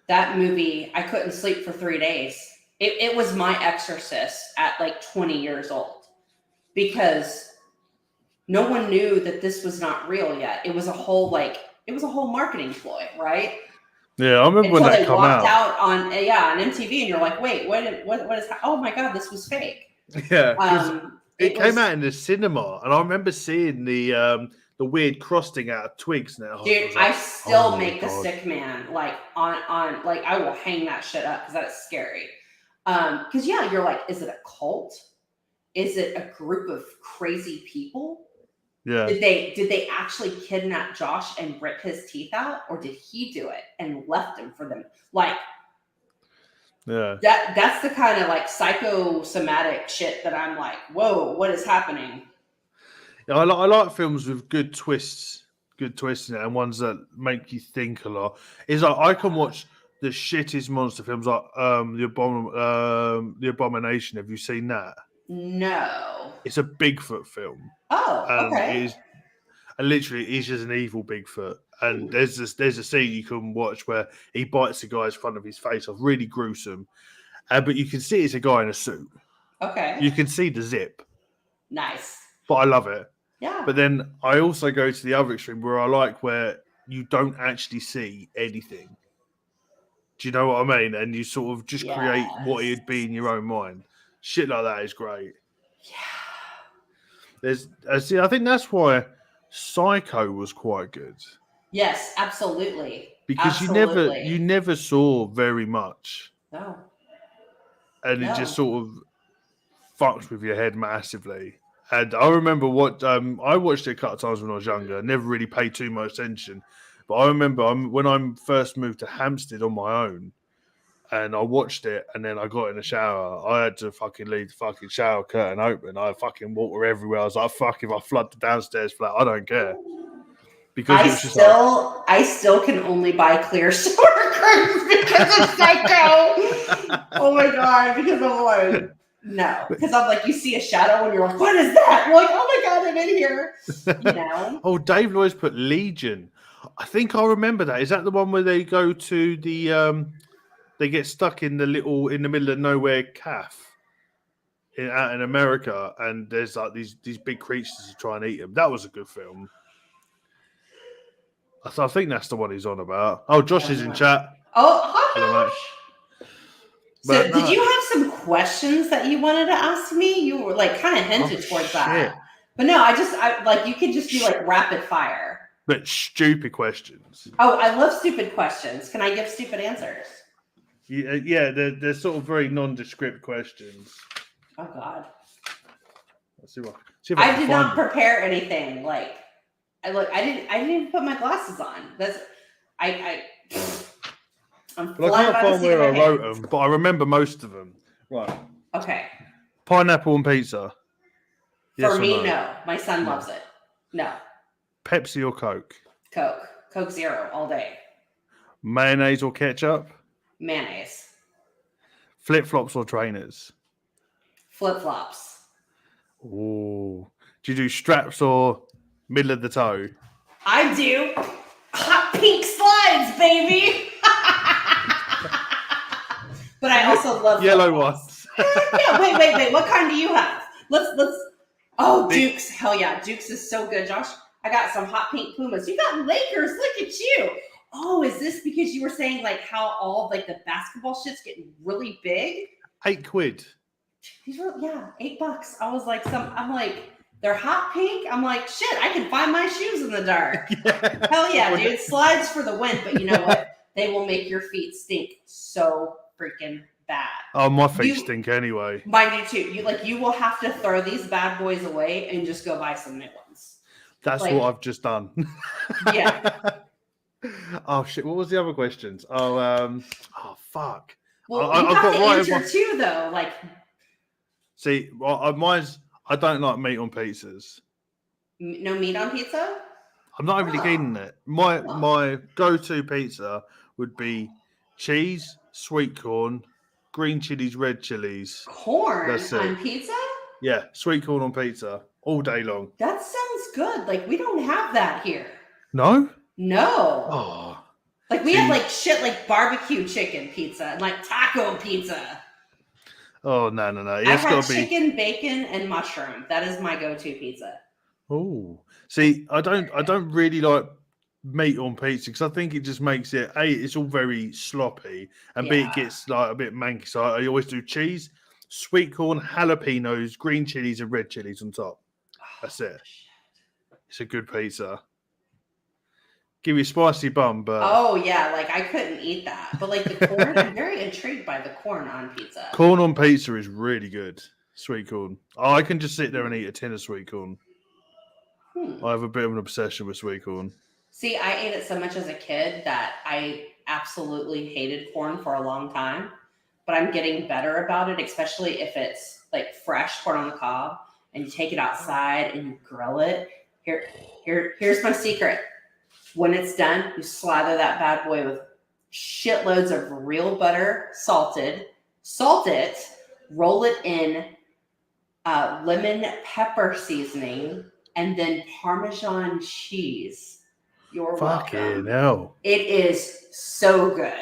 That movie, I couldn't sleep for 3 days. It was my exorcist at like 20 years old, because no one knew that this was not real yet. It was a whole marketing ploy, right? Yeah, I remember when that came out. On MTV, and you're like, wait, what is? Oh my god, this was fake. Yeah, it came out in the cinema, and I remember seeing the weird crusting out of twigs. Now, dude, I still make the stick man like on like I will hang that shit up because that's scary. Because you're like, is it a cult? is it a group of crazy people? Yeah. Did they actually kidnap Josh and rip his teeth out, or did he do it and left him for them? Like, Yeah. that's the kind of like psychosomatic shit that I'm like, whoa, what is happening? Yeah, I like films with good twists in it, and ones that make you think a lot. Is like I can watch the shittest monster films like the Abomination. Have you seen that? No. It's a Bigfoot film, Oh, and okay. literally he's just an evil Bigfoot. And there's a scene you can watch where he bites the guy's front of his face off, really gruesome. But you can see it's a guy in a suit. Okay. You can see the zip, Nice. but I love it. Yeah. But then I also go to the other extreme where I like where you don't actually see anything. Do you know what I mean? And you sort of just create what it'd be in your own mind. Shit like that is great. Yeah. I think that's why Psycho was quite good. Yes, absolutely. Because you never saw very much. No. And it just sort of fucks with your head massively. And I remember I watched it a couple of times when I was younger. Never really paid too much attention. But I remember when I first moved to Hampstead on my own, and I watched it, and then I got in the shower. I had to fucking leave the fucking shower curtain open. I fucking water everywhere. I was like, fuck, if I flood the downstairs flat, I don't care. Because I still can only buy clear shower curtains because of Psycho. Oh my god, because I'm like, no. Because I'm like, you see a shadow and you're like, what is that? You're like, oh my god, I'm in here. You know? Oh, Dave Lloyd's put Legion. I think I remember that. Is that the one where they go to the they get stuck in the middle of nowhere calf out in America, and there's like these big creatures who try and eat them. That was a good film. I think that's the one he's on about. Oh, Josh is in chat. Oh, hi, Josh. So, did you have some questions that you wanted to ask me? You were like kind of hinted towards that. But no, I like you could just do like rapid fire. But stupid questions. Oh, I love stupid questions. Can I give stupid answers? Yeah, they're sort of very nondescript questions. Oh God. Let's see if I did not prepare anything. Like, I didn't even put my glasses on. I'm well, I can't find where I wrote them, but I remember most of them. Right. Okay. Pineapple on pizza. For me, no. My son loves it. No. Pepsi or Coke? Coke. Coke Zero all day. Mayonnaise or ketchup? Mayonnaise. Flip-flops or trainers? Flip-flops. Ooh. Do you do straps or middle of the toe? I do. Hot pink slides, baby. But I also love yellow ones. Yeah, wait. What kind do you have? Let's. Oh, Dukes. Hell yeah, Dukes is so good, Josh. I got some hot pink Pumas. You got Lakers. Look at you. Oh, is this because you were saying like how all like the basketball shit's getting really big? £8. These were $8. I was like, I'm like, they're hot pink. I'm like, shit, I can find my shoes in the dark. Yeah. Hell yeah, dude. Slides for the win, but you know what? They will make your feet stink so freaking bad. Oh, my feet stink anyway. Mine do too. You will have to throw these bad boys away and just go buy some new ones. That's what I've just done. Yeah. Oh shit! What was the other questions? Oh fuck. Well, you have to answer too, though. Like, see, mine's. I don't like meat on pizzas. No meat on pizza? I'm not really keen on it. My go-to pizza would be cheese, sweet corn, green chilies, red chilies. Corn on pizza? Yeah, sweet corn on pizza all day long. That sounds good. Like, we don't have that here. No? No. Oh. Like, we have like shit like barbecue chicken pizza and like taco pizza. Oh, no. I have chicken, bacon, and mushroom. That is my go-to pizza. Oh, see, I don't really like meat on pizza because I think it just makes it it's all very sloppy, and B, it gets like a bit manky. So I always do cheese, sweet corn, jalapenos, green chilies, and red chilies on top. That's it. It's a good pizza. Give you a spicy bun, but like I couldn't eat that. But like the corn, I'm very intrigued by the corn on pizza. Corn on pizza is really good. Sweet corn. Oh, I can just sit there and eat a tin of sweet corn. I have a bit of an obsession with sweet corn. See, I ate it so much as a kid that I absolutely hated corn for a long time. But I'm getting better about it, especially if it's like fresh corn on the cob and you take it outside and you grill it. Here's my secret. When it's done, you slather that bad boy with shitloads of real butter, salt it, roll it in lemon pepper seasoning, and then Parmesan cheese. You're Fucking welcome. hell. It is so good.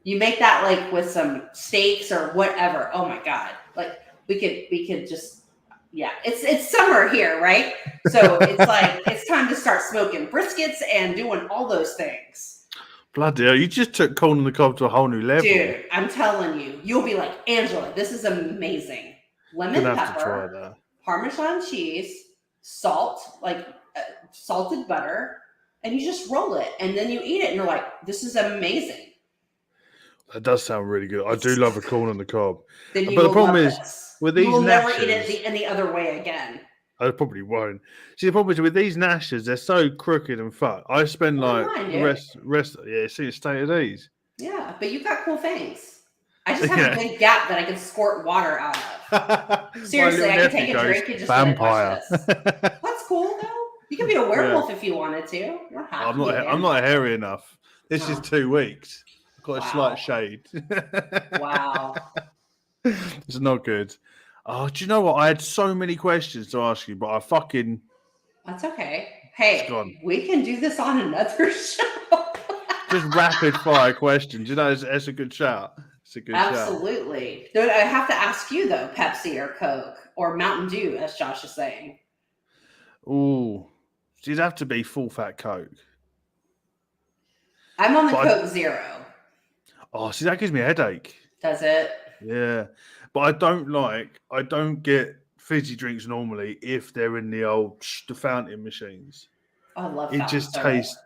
You make that like with some steaks or whatever. Oh my God. Like we could just, yeah, it's summer here, right? So it's like, it's time to start smoking briskets and doing all those things. Bloody hell, you just took corn on the cob to a whole new level. Dude, I'm telling you, you'll be like, Angela, this is amazing. Lemon Gonna have to try pepper, that. Parmesan cheese, salt, like salted butter, and you just roll it. And then you eat it and you're like, this is amazing. That does sound really good. I do love a corn on the cob. Then you But the will problem love is, this. with these you will never eat Nashers- it any other way again. I probably won't. See, the problem is with these Nashers, they're so crooked and fucked. I spend like Mine, the rest. Yeah, see, it's state of these. Yeah, but you've got cool things. I just have a big gap that I can squirt water out of. Seriously, I can take a drink and just vampire. Like, watch this. That's cool though. You could be a werewolf if you wanted to. You don't have I'm to be not. a I'm not hairy enough. This is 2 weeks. I've got a slight shade. Wow. It's not good. Oh, do you know what? I had so many questions to ask you, but I fucking. That's okay. Hey, It's gone. we can do this on another show. Just rapid fire questions. You know, it's a good shout. It's a good shout. Absolutely. I have to ask you though, Pepsi or Coke or Mountain Dew, as Josh is saying. Ooh, you'd have to be full fat Coke. I'm on the Coke Zero. Oh, see, that gives me a headache. Does it? Yeah, but I don't get fizzy drinks normally if they're in the fountain machines. I love it. fountain Just soda. tastes.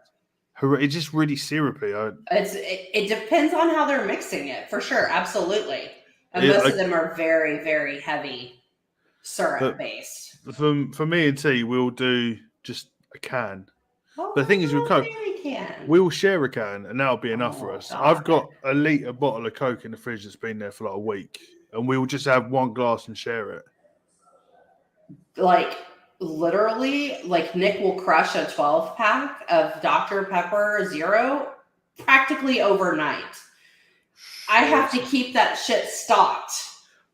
It's just really syrupy. It depends on how they're mixing it, for sure, absolutely. And most of them are very, very heavy syrup based. For me and T, we'll do just a can. But the thing is with Coke, we'll share a can, and that'll be enough for us. God. I've got a litre bottle of Coke in the fridge that's been there for like a week, and we'll just have one glass and share it. Like, literally, like Nick will crush a 12-pack of Dr. Pepper Zero practically overnight. I have to keep that shit stocked.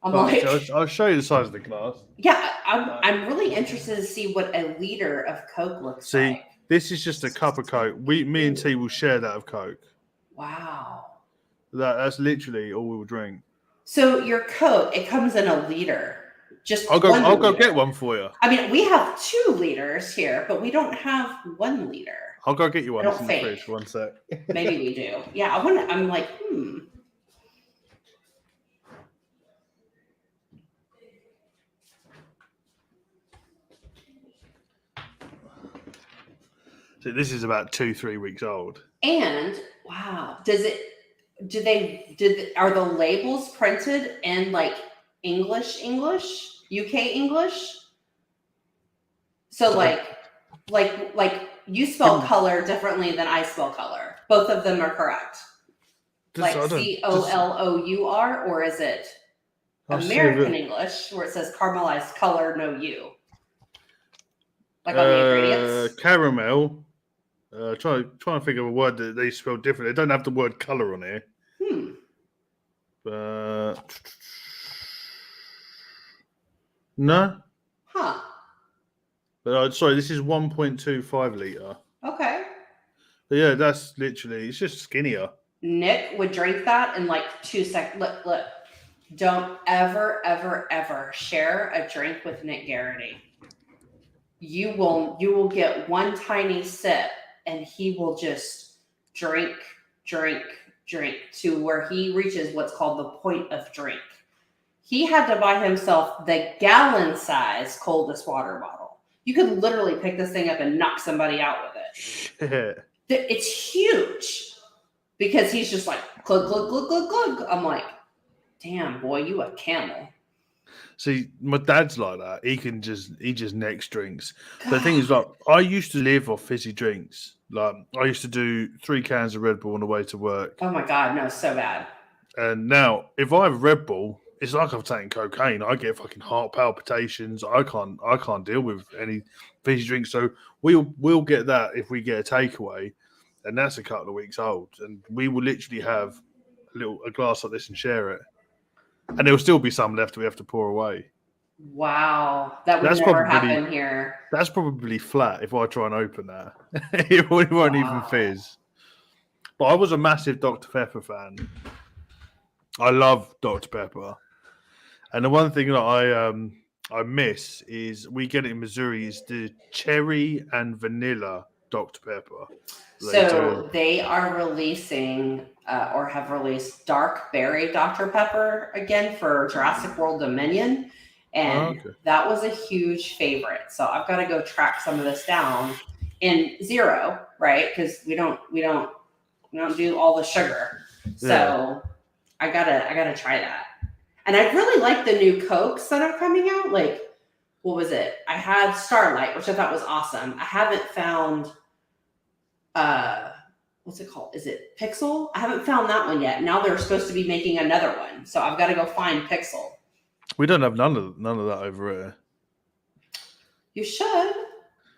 I'll show you the size of the glass. Yeah, I'm really interested to see what a liter of Coke looks like. This is just a cup of Coke. Me and T will share that of Coke. Wow. That's literally all we will drink. So your Coke, it comes in a liter. I'll go get one for you. I mean, we have 2 liters here, but we don't have 1 liter. I'll go get you one. I It's don't in the think. fridge. 1 sec. Maybe we do. Yeah, I'm like, So this is about 2-3 weeks old. And wow, are the labels printed in like English, UK English? So like you spell color differently than I spell color. Both of them are correct. Like COLOUR, or is it American English where it says caramelized color, no U? Like on the ingredients? Caramel. Trying to think of a word that they spell different. They don't have the word color on here. No. Huh. But sorry, this is 1.25 litre. Okay. But yeah, that's literally, it's just skinnier. Nick would drink that in like 2 seconds. Look. Don't ever share a drink with Nick Garrity. You will get one tiny sip and he will just drink to where he reaches what's called the point of drink. He had to buy himself the gallon size coldest water bottle. You could literally pick this thing up and knock somebody out with it. Shit. It's huge because he's just like, glug, glug, glug, glug, glug. I'm like, damn, boy, you a camel. See, my dad's like that. He just necks drinks. The thing is, like, I used to live off fizzy drinks. Like, I used to do 3 cans of Red Bull on the way to work. Oh my God, no, so bad. And now, if I have Red Bull, it's like I've taken cocaine. I get fucking heart palpitations. I can't deal with any fizzy drinks. So we'll get that if we get a takeaway, and that's a couple of weeks old. And we will literally have a glass like this and share it. And there'll still be some left we have to pour away. Wow, that would That's never probably- happen here. That's probably flat if I try and open that. It won't even fizz. But I was a massive Dr. Pepper fan. I love Dr. Pepper. And the one thing that I miss is we get it in Missouri is the cherry and vanilla Dr. Pepper. So they are releasing or have released dark berry Dr. Pepper again for Jurassic World Dominion. And that was a huge favorite. So I've got to go track some of this down in zero, right? Because we don't do all the sugar. So I gotta try that. And I really like the new Cokes that are coming out. Like, what was it? I had Starlight, which I thought was awesome. I haven't found what's it called? Is it Pixel? I haven't found that one yet. Now they're supposed to be making another one. So I've got to go find Pixel. We don't have none of that over here. You should.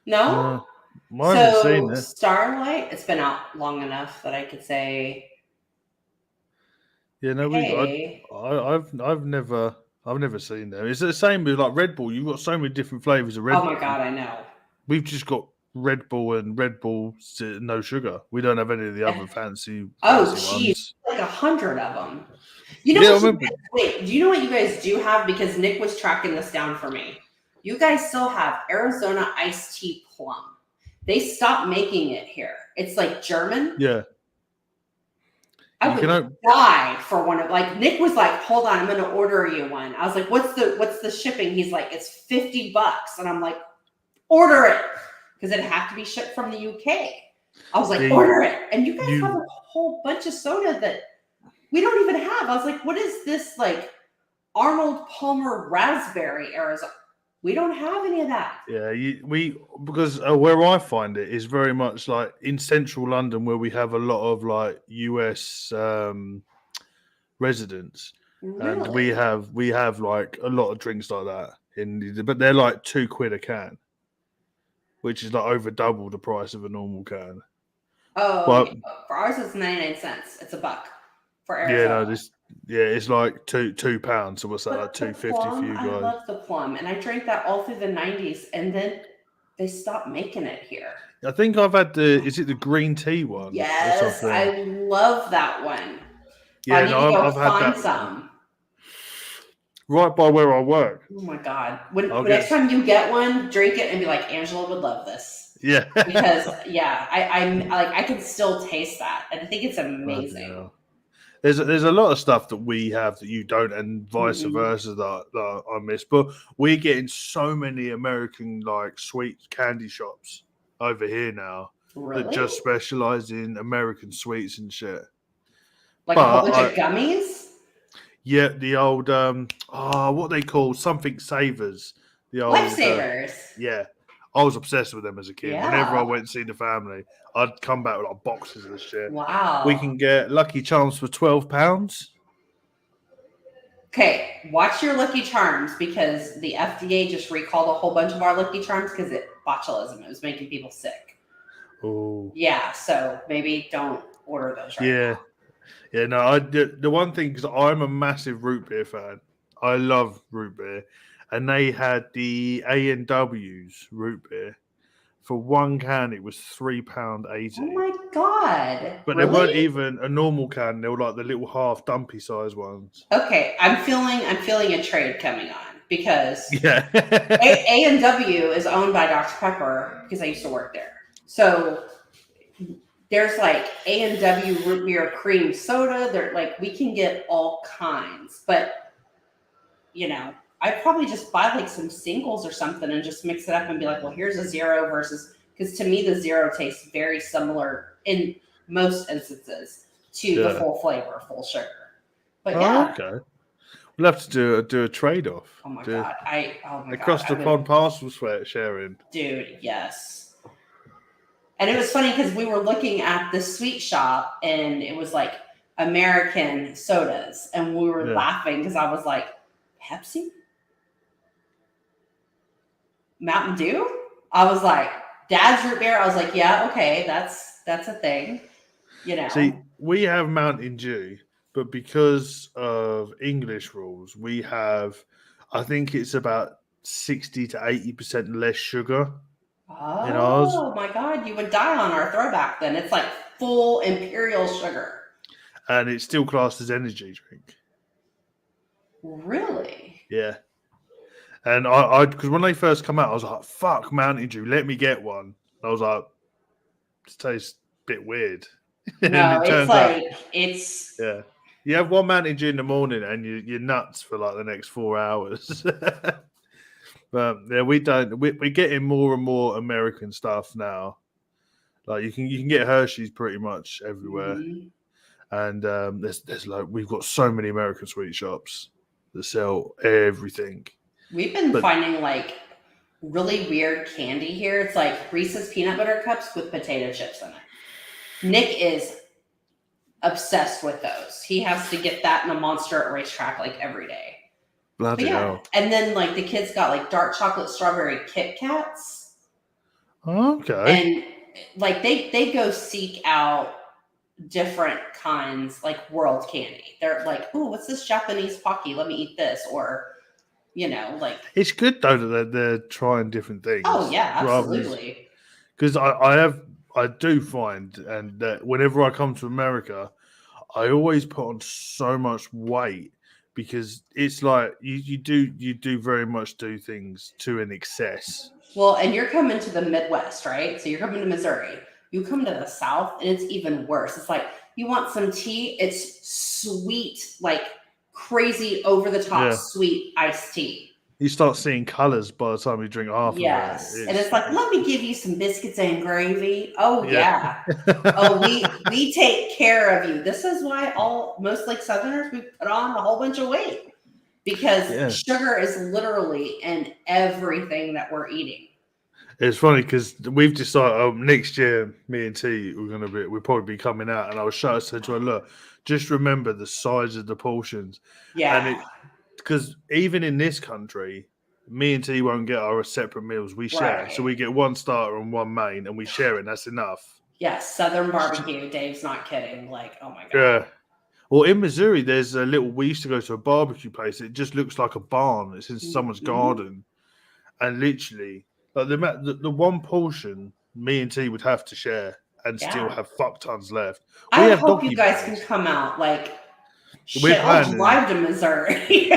No? I haven't seen it. Starlight, it's been out long enough that I could say. Yeah, no, hey. I've never seen them. It's the same with like Red Bull. You've got so many different flavors of Red Bull. Oh my God, I know. We've just got Red Bull and Red Bull no sugar. We don't have any of the other fancy geez, like 100 of them. You know wait, do you know what you guys do have? Because Nick was tracking this down for me. You guys still have Arizona iced tea plum. They stopped making it here. It's like German. Yeah. I would die for one of like Nick was like, hold on, I'm gonna order you one. I was like, what's the shipping? He's like, it's $50. And I'm like, order it. Because it'd have to be shipped from the UK. I was like, order it. And you guys have a whole bunch of soda that we don't even have. I was like, what is this like Arnold Palmer raspberry Arizona? We don't have any of that. Yeah, because where I find it is very much like in central London where we have a lot of like US residents. Really? And we have like a lot of drinks like that but they're like £2 a can, which is like over double the price of a normal can. Oh, but, for ours it's 99 cents. It's $1 for Arizona. It's like £2. So what's that, like $2.50 for you guys? I love the plum, and I drank that all through the 90s, and then they stopped making it here. I think I've had is it the green tea one? Yes, I love that one. Yeah, I've had that some. Right by where I work. Oh my God. When next time you get one, drink it and be like, Angela would love this. Yeah. Because I can still taste that. And I think it's amazing. There's a lot of stuff that we have that you don't, and vice versa that I miss. But we're getting so many American like sweet candy shops over here now that just specialize in American sweets and shit. Like a whole bunch of gummies? Yeah, the old what they call something savers. The old Lifesavers. Yeah. I was obsessed with them as a kid. Yeah. Whenever I went to see the family, I'd come back with like boxes of this shit. Wow. We can get Lucky Charms for £12. Okay, watch your Lucky Charms because the FDA just recalled a whole bunch of our Lucky Charms because botulism. It was making people sick. Oh. Yeah, so maybe don't order those right now. Yeah, no, the one thing, because I'm a massive root beer fan. I love root beer. And they had the A&W's root beer. For one can, it was £3.80. Oh my God. But they weren't even a normal can. They were like the little half dumpy size ones. Okay, I'm feeling a trade coming on because A&W is owned by Dr. Pepper because I used to work there. So there's like A&W root beer cream soda. They're like, we can get all kinds, but I'd probably just buy like some singles or something and just mix it up and be like, well, here's a zero because to me, the zero tastes very similar in most instances to the full flavor, full sugar. But okay. We'll have to do a trade off. Oh my god. Across the I would- pond parcel sharing. Dude, yes. And it was funny because we were looking at the sweet shop and it was like American sodas, and we were laughing because I was like, Pepsi? Mountain Dew? I was like, Dad's root beer. I was like, yeah, okay, that's a thing. You know. See, we have Mountain Dew, but because of English rules, we have, I think it's about 60 to 80% less sugar in ours. Oh my god, you would die on our throwback then. It's like full imperial sugar. And it's still classed as energy drink. Really? Yeah. And I because when they first come out, I was like, fuck Mountain Dew, let me get one. I was like, this tastes a bit weird. No, it's like, it's... Yeah. You have one Mountain Dew in the morning and you're nuts for like the next 4 hours. But yeah, we're getting more and more American stuff now. Like you can get Hershey's pretty much everywhere. Mhm. And there's like we've got so many American sweet shops that sell everything. We've been finding like really weird candy here. It's like Reese's peanut butter cups with potato chips in it. Nick is obsessed with those. He has to get that in a Monster at racetrack like every day. Bloody hell. And then like the kids got like dark chocolate strawberry Kit Kats. Okay. And like they go seek out different kinds, like world candy. They're like, oh, what's this Japanese Pocky? Let me eat this. Or, you know, like... It's good though that they're trying different things. Oh yeah, absolutely. Because I do find, and that whenever I come to America, I always put on so much weight because it's like you do very much do things to an excess. Well, and you're coming to the Midwest, right? So you're coming to Missouri. You come to the South, and it's even worse. It's like you want some tea. It's sweet, like crazy, over the top sweet iced tea. You start seeing colors by the time you drink half of it. Yes, and it's like, let me give you some biscuits and gravy. Oh yeah. Oh, we take care of you. This is why most like Southerners, we put on a whole bunch of weight because sugar is literally in everything that we're eating. It's funny because we've decided next year, me and T, we'll probably be coming out, and I said to her, look, just remember the size of the portions. Yeah. And because even in this country, me and T won't get our separate meals. We share. Right. So we get one starter and one main, and we share it, and that's enough. Yes, Southern barbecue. Dave's not kidding. Like, oh my God. Yeah. Well, in Missouri, we used to go to a barbecue place. It just looks like a barn. It's in someone's garden. And literally, like the one portion me and T would have to share and still have fuck tons left. I hope you guys can come out. Like, I'll drive to Missouri.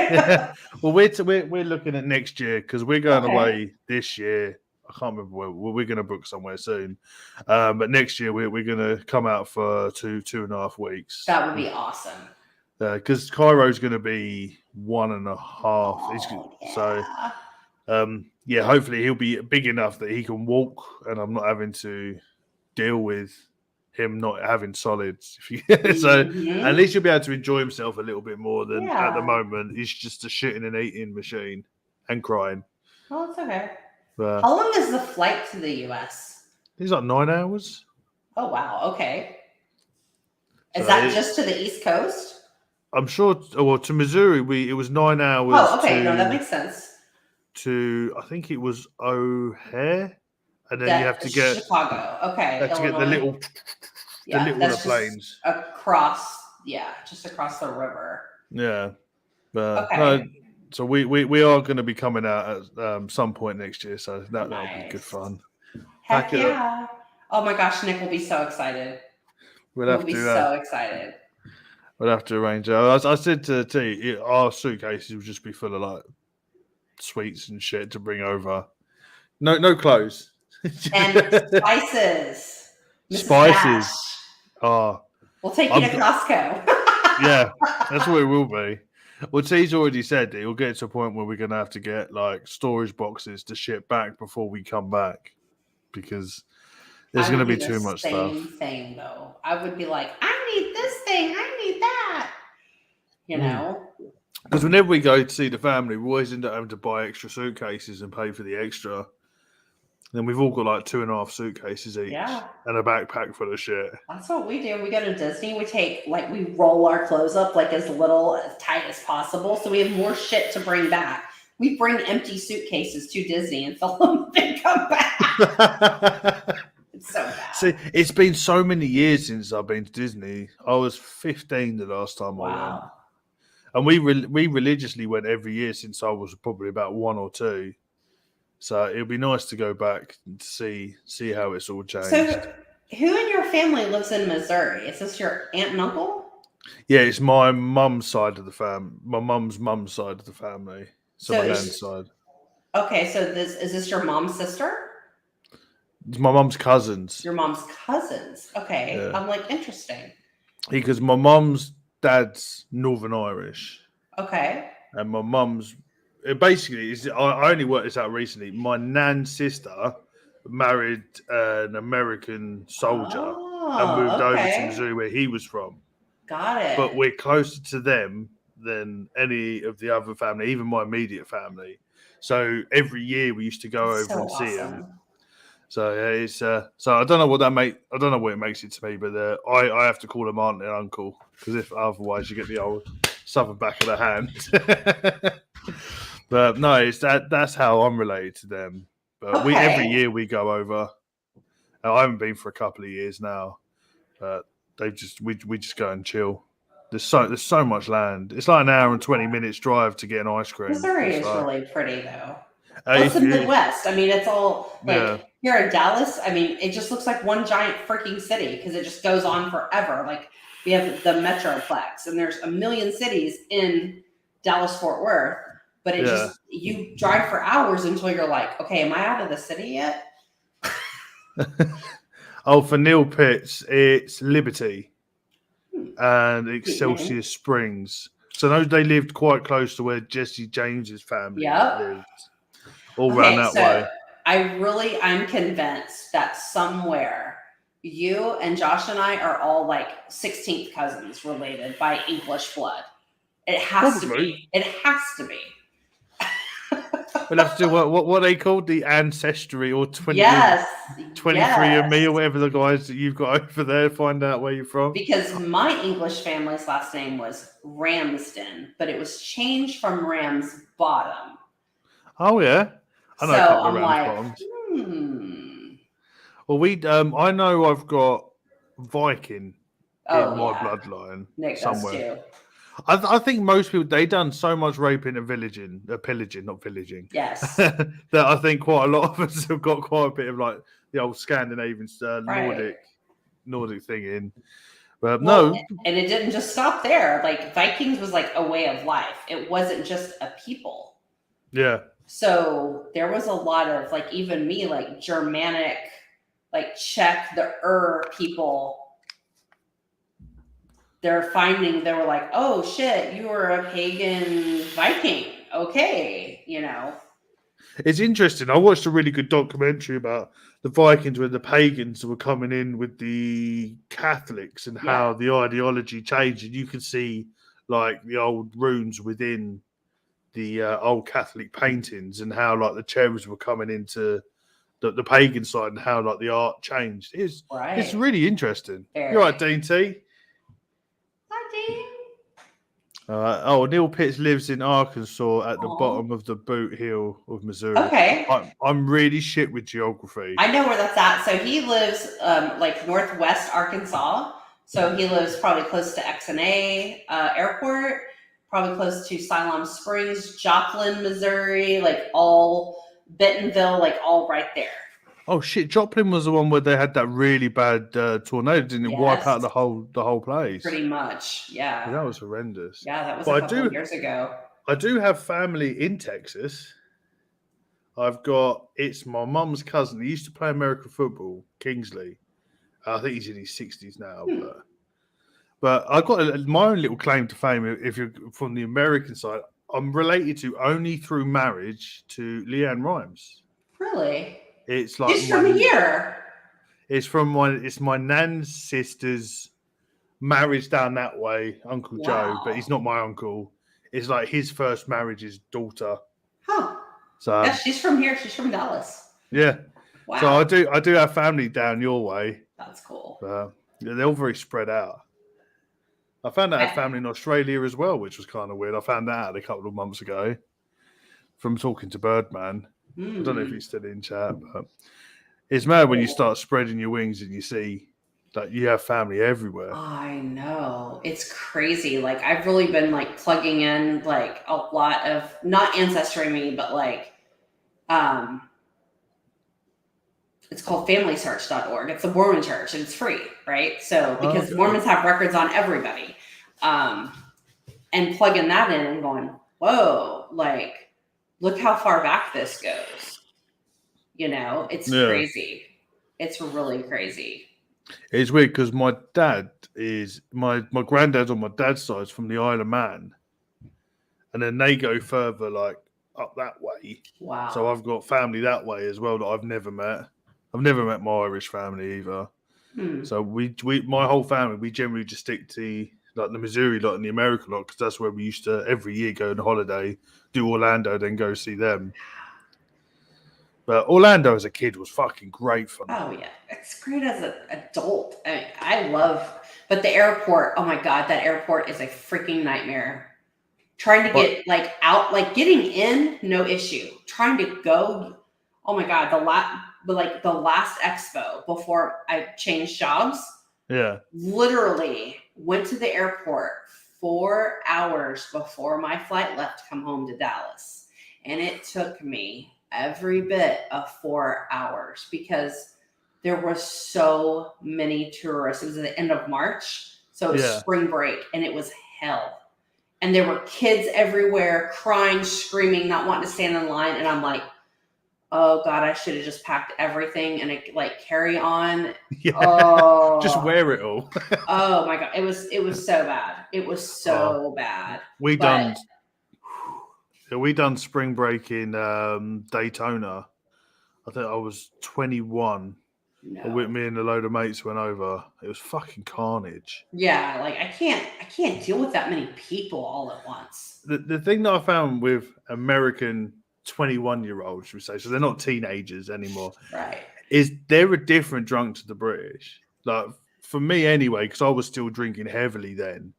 Well, we're looking at next year because we're going away this year. I can't remember where we're going to book somewhere soon. But next year we're going to come out for 2.5 weeks. That would be awesome. Because Cairo's going to be 1.5. So, hopefully he'll be big enough that he can walk, and I'm not having to deal with him not having solids. So at least he'll be able to enjoy himself a little bit more than at the moment. He's just a shitting and eating machine and crying. Well, it's okay. How long is the flight to the US? It's like 9 hours. Oh, wow. Okay. Is that just to the East Coast? I'm sure. Well, to Missouri, it was 9 hours. Oh, okay. No, that makes sense. I think it was O'Hare, and then you have to get Chicago. Okay. You have to get the little planes across. Yeah, just across the river. Yeah, but so we are going to be coming out at some point next year, so that'll be good fun. Heck yeah! Oh my gosh, Nick will be so excited. We'll be so excited. We'll have to arrange it. I said to T, our suitcases will just be full of like sweets and shit to bring over. No clothes. And spices. Spices. Oh. We'll take you to Costco. Yeah, that's what it will be. Well, T's already said that he'll get to a point where we're going to have to get like storage boxes to ship back before we come back because there's going to be too much stuff. Same thing though. I would be like, I need this thing. I need that. You know? Because whenever we go to see the family, we always end up having to buy extra suitcases and pay for the extra. Then we've all got like 2.5 suitcases each and a backpack full of shit. That's what we do. We go to Disney. We take we roll our clothes up like as tight as possible, so we have more shit to bring back. We bring empty suitcases to Disney and fill them and come back. It's so bad. See, it's been so many years since I've been to Disney. I was 15 the last time I went. And we religiously went every year since I was probably about 1 or 2. So it'd be nice to go back and see how it's all changed. So who in your family lives in Missouri? Is this your aunt and uncle? Yeah, it's my mum's side of the family. My mum's side of the family. So my nan's side. Okay, so is this your mom's sister? It's my mum's cousins. Your mom's cousins. Okay. Yeah. I'm like, interesting. Because my mum's dad's Northern Irish. Okay. And my mum's basically I only worked this out recently. My nan's sister married an American soldier and moved over to Missouri where he was from. Got it. But we're closer to them than any of the other family, even my immediate family. So every year we used to go over and see them. So yeah, it's so I don't know what it makes it to me, but I have to call them aunt and uncle because if otherwise you get the old southern back of the hand. But no, it's that's how I'm related to them. But every year we go over. I haven't been for a couple of years now, but we just go and chill. There's so much land. It's like an hour and 20 minutes drive to get an ice cream. Missouri is really pretty though. It's the Midwest. I mean, it's all here in Dallas. I mean, it just looks like one giant freaking city because it just goes on forever. Like we have the Metroplex, and there's a million cities in Dallas-Fort Worth, but it just you drive for hours until you're like, okay, am I out of the city yet? Oh, for Neil Pitts, it's Liberty and Excelsior Springs. So they lived quite close to where Jesse James's family lived. All around that way. I'm convinced that somewhere you and Josh and I are all like 16th cousins related by English blood. It has to be. It has to be. We'll have to do what they called the ancestry or 23andMe or whatever the guys that you've got over there. Find out where you're from. Because my English family's last name was Ramsden, but it was changed from Ramsbottom. Oh yeah, I know a couple of Ramsbottoms. Well, I know I've got Viking in my bloodline Nick somewhere. Does too. I think most people, they done so much raping and pillaging, not villaging. Yes. That I think quite a lot of us have got quite a bit of like the old Scandinavian Nordic thing in. But no. And it didn't just stop there. Like Vikings was like a way of life. It wasn't just a people. Yeah. So there was a lot of like, even me, like Germanic, like Czech, the people. They were like, oh shit, you were a pagan Viking. Okay, It's interesting. I watched a really good documentary about the Vikings where the pagans were coming in with the Catholics and how the ideology changed. And you could see like the old runes within the old Catholic paintings and how like the cherubs were coming into the pagan side and how like the art changed. It's really interesting. You're right, Dean T. Neil Pitts lives in Arkansas at the bottom of the boot heel of Missouri. Okay. I'm really shit with geography. I know where that's at. So he lives like northwest Arkansas. So he lives probably close to XNA Airport, probably close to Siloam Springs, Joplin, Missouri, like all Bentonville, like all right there. Oh shit! Joplin was the one where they had that really bad tornado, didn't it? Wipe out the whole place. Pretty much, yeah. That was horrendous. Yeah, that was a couple of years ago. I do have family in Texas. It's my mum's cousin. He used to play American football, Kingsley. I think he's in his 60s now, but I got my own little claim to fame. If you're from the American side, I'm related to only through marriage to Leanne Rimes. Really? It's like from here. It's my nan's sister's marriage down that way, Uncle Joe, but he's not my uncle. It's like his first marriage's daughter. Huh. So Yeah, she's from here. She's from Dallas. yeah. Wow. So I do have family down your way. That's cool. But they're all very spread out. I found out I had family in Australia as well, which was kind of weird. I found that out a couple of months ago from talking to Birdman. I don't know if he's still in chat, but it's mad when you start spreading your wings and you see that you have family everywhere. I know. It's crazy. Like, I've really been like plugging in like a lot of not Ancestry Me, but like it's called familysearch.org. It's a Mormon church and it's free, right? So because Mormons have records on everybody. And plugging that in and going, whoa, like, look how far back this goes. You know, it's crazy. It's really crazy. It's weird because my dad is my granddad's on my dad's side is from the Isle of Man, and then they go further like up that way. Wow. So I've got family that way as well that I've never met. I've never met my Irish family either. So we my whole family we generally just stick to like the Missouri lot and the American lot because that's where we used to every year go on holiday, do Orlando, then go see them. But Orlando as a kid was fucking great fun. Oh, yeah. It's great as an adult. I love, but the airport, oh my God, that airport is a freaking nightmare. Trying to get like out, like getting in, no issue. Trying to go, oh my God, the last expo before I changed jobs. Yeah. Literally went to the airport 4 hours before my flight left to come home to Dallas. And it took me every bit of 4 hours because there were so many tourists. It was at the end of March, so it was spring break, and it was hell. And there were kids everywhere crying, screaming, not wanting to stand in line. And I'm like, oh God, I should have just packed everything and like carry on. Yeah. Oh, just wear it all. Oh my God, it was so bad. It was so bad. We done spring break in Daytona. I think I was 21. No. With me and a load of mates went over. It was fucking carnage. Yeah, like I can't deal with that many people all at once. The thing that I found with American 21-year-olds, should we say, so they're not teenagers anymore, right? Is they're a different drunk to the British. Like for me anyway, because I was still drinking heavily then.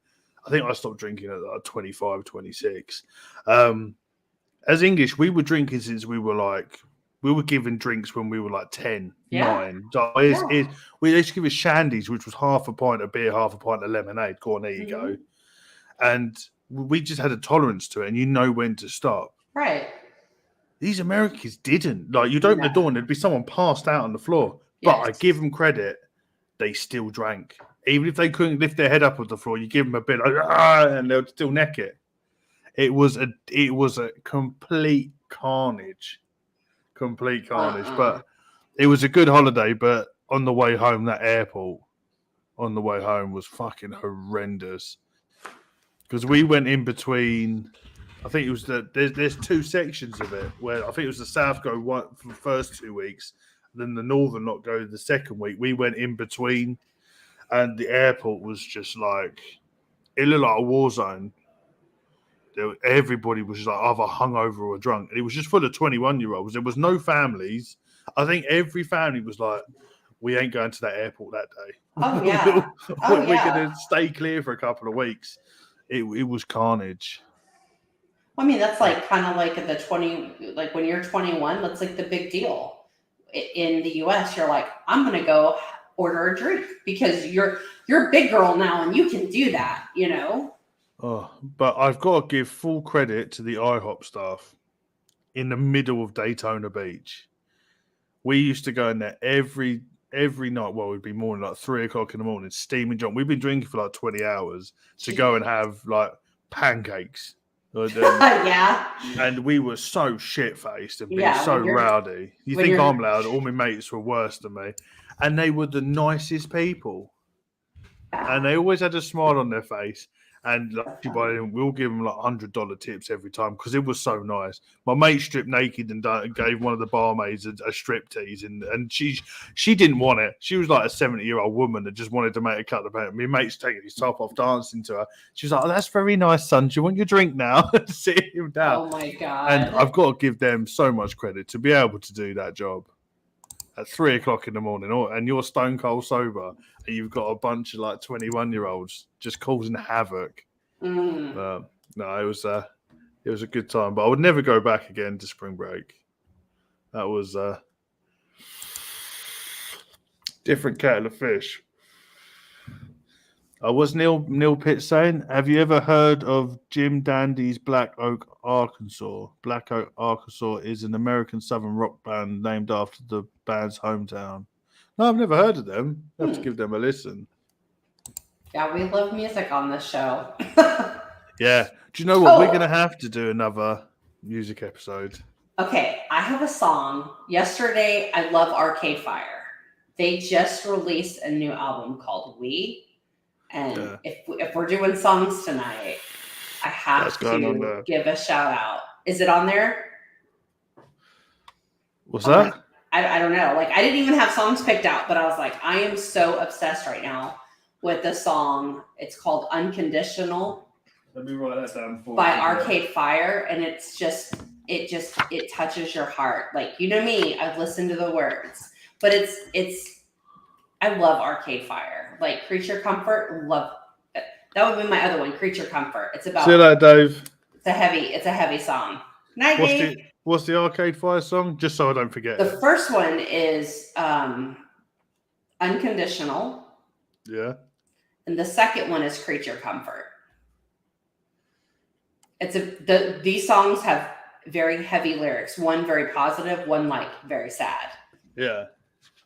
I think I stopped drinking at like 25, 26. As English, we were drinking since we were given drinks when we were like 10, 9. So we used to give us shandies, which was half a pint of beer, half a pint of lemonade. Go on, there you go. And we just had a tolerance to it, and you know when to stop. Right. These Americans didn't. Like, you'd open the door and there'd be someone passed out on the floor. But I give them credit, they still drank. Even if they couldn't lift their head up off the floor, you give them a bit, and they'll still neck it. It was a complete carnage. But it was a good holiday. But on the way home, that airport on the way home was fucking horrendous. Because we went in between, I think it was there's two sections of it where I think it was the South go one for the first 2 weeks, then the Northern not go the second week. We went in between, and the airport was just like, it looked like a war zone. Everybody was just like either hungover or drunk, and it was just full of 21-year-olds. There was no families. I think every family was like, we ain't going to that airport that day. Oh yeah. We're going to stay clear for a couple of weeks. It was carnage. I mean, that's like kind of like the 20, like when you're 21, that's like the big deal. In the US, you're like, I'm going to go order a drink because you're a big girl now and you can do that, you know? Oh, but I've got to give full credit to the IHOP staff in the middle of Daytona Beach. We used to go in there every night. Well, it'd be morning, like 3 o'clock in the morning, steaming drunk. We've been drinking for like 20 hours to go and have like pancakes. Yeah. And we were so shit-faced and being so rowdy. You think I'm loud, all my mates were worse than me. And they were the nicest people. And they always had a smile on their face. And like, we'll give them like $100 tips every time because it was so nice. My mate stripped naked and gave one of the barmaids a strip tease, and she didn't want it. She was like a 70-year-old woman that just wanted to make a cut of it. My mate's taking his top off, dancing to her. She was like, "Oh, that's very nice, son. Do you want your drink now?" Sit him down. Oh my God. And I've got to give them so much credit to be able to do that job at 3 o'clock in the morning, and you're stone cold sober, and you've got a bunch of like 21-year-olds just causing havoc. No, it was a good time, but I would never go back again to spring break. That was different kettle of fish. Was Neil Pitt saying, have you ever heard of Jim Dandy's Black Oak, Arkansas? Black Oak, Arkansas is an American southern rock band named after the band's hometown. No, I've never heard of them. I have to give them a listen. Yeah, we love music on this show. Yeah. Do you know what? We're going to have to do another music episode. Okay, I have a song. Yesterday, I love Arcade Fire. They just released a new album called We. And if we're doing songs tonight, I have to give a shout out. Is it on there? What's that? I don't know. Like, I didn't even have songs picked out, but I was like, I am so obsessed right now with the song. It's called Unconditional. Let me write that down for by Arcade Fire, and it's just it touches your heart. Like, you know me, I've listened to the words, but it's I love Arcade Fire. Like Creature Comfort, love that would be my other one, Creature Comfort. It's about see that, Dave. It's a heavy song. Night, Dave. What's the Arcade Fire song? Just so I don't forget. The first one is Unconditional. Yeah. And the second one is Creature Comfort. These songs have very heavy lyrics. One very positive, one like very sad. Yeah.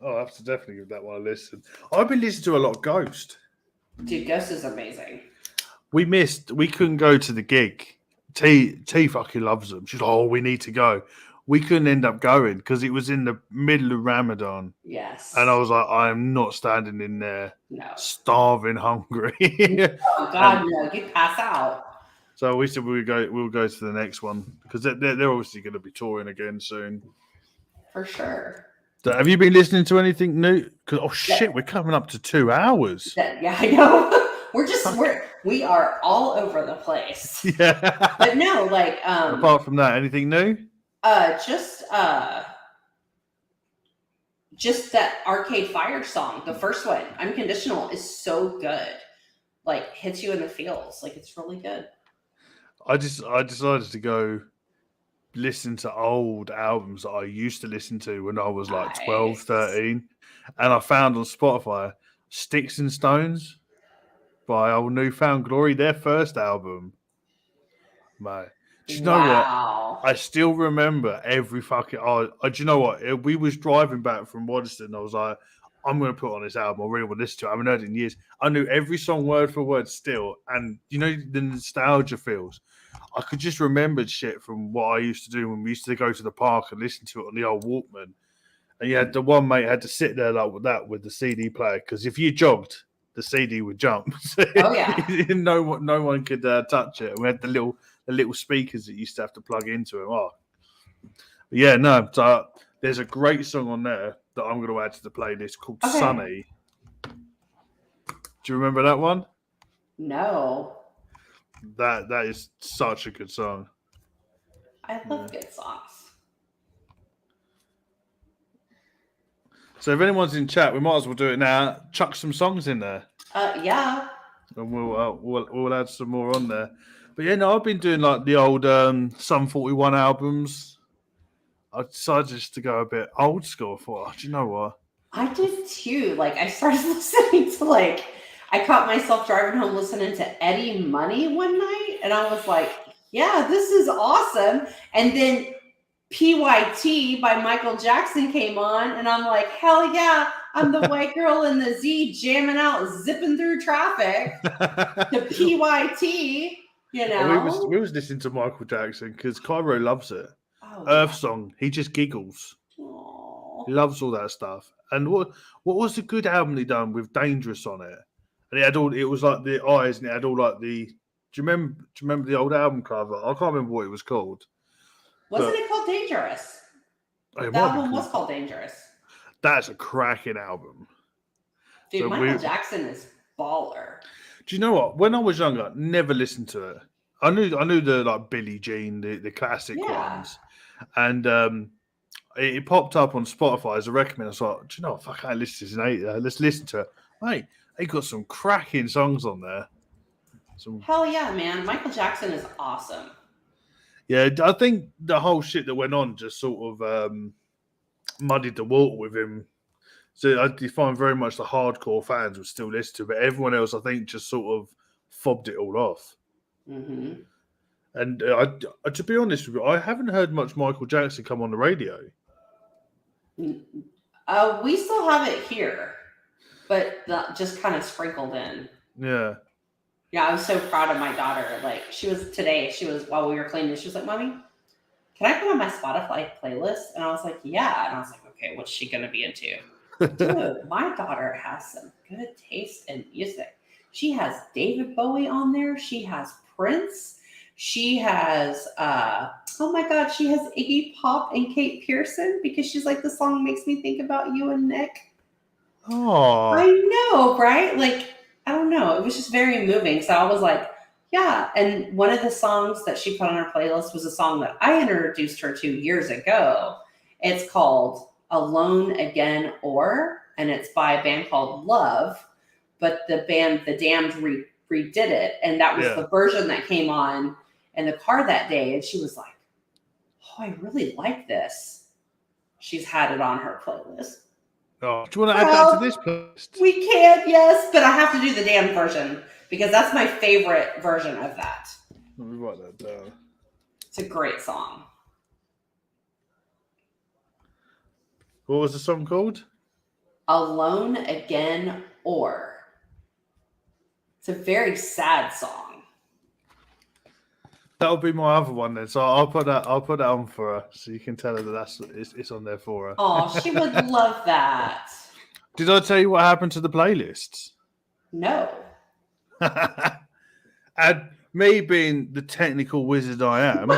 Oh, I have to definitely give that one a listen. I've been listening to a lot of Ghost. Dude, Ghost is amazing. We couldn't go to the gig. T fucking loves them. She's like, oh, we need to go. We couldn't end up going because it was in the middle of Ramadan. Yes. And I was like, I am not standing in there starving hungry. Oh God, no, you'd pass out. So we said we'll go to the next one because they're obviously going to be touring again soon. For sure. So have you been listening to anything new? Because shit, we're coming up to 2 hours. Yeah, I know. We are all over the place. Yeah. But no, like apart from that, anything new? Just that Arcade Fire song, the first one, Unconditional, is so good. Like hits you in the feels. Like it's really good. I decided to go listen to old albums that I used to listen to when I was like 12, 13. And I found on Spotify Sticks and Stones by Old Newfound Glory, their first album. Mate. Do you know what? I still remember every fucking... do you know what? We was driving back from Waddesdon. I was like, I'm going to put on this album. I really want to listen to it. I haven't heard it in years. I knew every song word for word still. And you know the nostalgia feels. I could just remember shit from what I used to do when we used to go to the park and listen to it on the old Walkman. And you had the one mate had to sit there like with the CD player because if you jogged, the CD would jump. Oh yeah. no one could touch it. And we had the little speakers that you used to have to plug into it. Oh, yeah, no. So there's a great song on there that I'm going to add to the playlist called Sunny. Do you remember that one? No. That is such a good song. I love good songs. So if anyone's in chat, we might as well do it now. Chuck some songs in there. Yeah. And we'll add some more on there. But yeah, no, I've been doing like the old Sum 41 albums. I decided just to go a bit old school. I thought, do you know what? I did too. Like I started listening to I caught myself driving home listening to Eddie Money one night, and I was like, yeah, this is awesome. And then PYT by Michael Jackson came on, and I'm like, hell yeah, I'm the white girl in the Z jamming out, zipping through traffic to PYT, you know. We was listening to Michael Jackson because Cairo loves it. Oh, Earth Song, he just giggles. Aww. He loves all that stuff. And what was the good album he done with Dangerous on it? And it was like the eyes, and it had all like the Do you remember the old album cover? I can't remember what it was called. Wasn't it called Dangerous? It The might be album was called. called Dangerous. That's a cracking album. Dude, So Michael Jackson is baller. Do you know what? When I was younger, never listened to it. I knew the like Billie Jean, the classic Yeah. ones, and it popped up on Spotify as a recommend. I was like, do you know what? Fuck, I can't listen to this. Let's listen to it. Mate, they got some cracking songs on there. Hell yeah, man. Michael Jackson is awesome. Yeah, I think the whole shit that went on just sort of muddied the water with him. So I find very much the hardcore fans would still listen to it, but everyone else, I think, just sort of fobbed it all off. Mm-hmm. And to be honest with you, I haven't heard much Michael Jackson come on the radio. We still have it here, but just kind of sprinkled in. Yeah. Yeah, I was so proud of my daughter. Like, while we were cleaning, she was like, Mommy, can I put on my Spotify playlist? And I was like, yeah. And I was like, okay, what's she going to be into? Dude, my daughter has some good taste in music. She has David Bowie on there. She has Prince. She has, oh my God, she has Iggy Pop and Kate Pearson because she's like, the song makes me think about you and Nick. Oh. I know, right? Like, I don't know. It was just very moving. So I was like, yeah. And one of the songs that she put on her playlist was a song that I introduced her to years ago. It's called Alone Again and it's by a band called Love, but the band The Damned redid it, and that was the version that came on in the car that day, and she was like, oh, I really like this. She's had it on her playlist. Oh, do you want to add that to this playlist? We can, yes, but I have to do the Damned version because that's my favorite version of that. Let me write that down. It's a great song. What was the song called? Alone Again It's a very sad song. That'll be my other one then. So I'll put that on for her, so you can tell her that it's on there for her. Oh, she would love that. Did I tell you what happened to the playlists? No. And me being the technical wizard I am,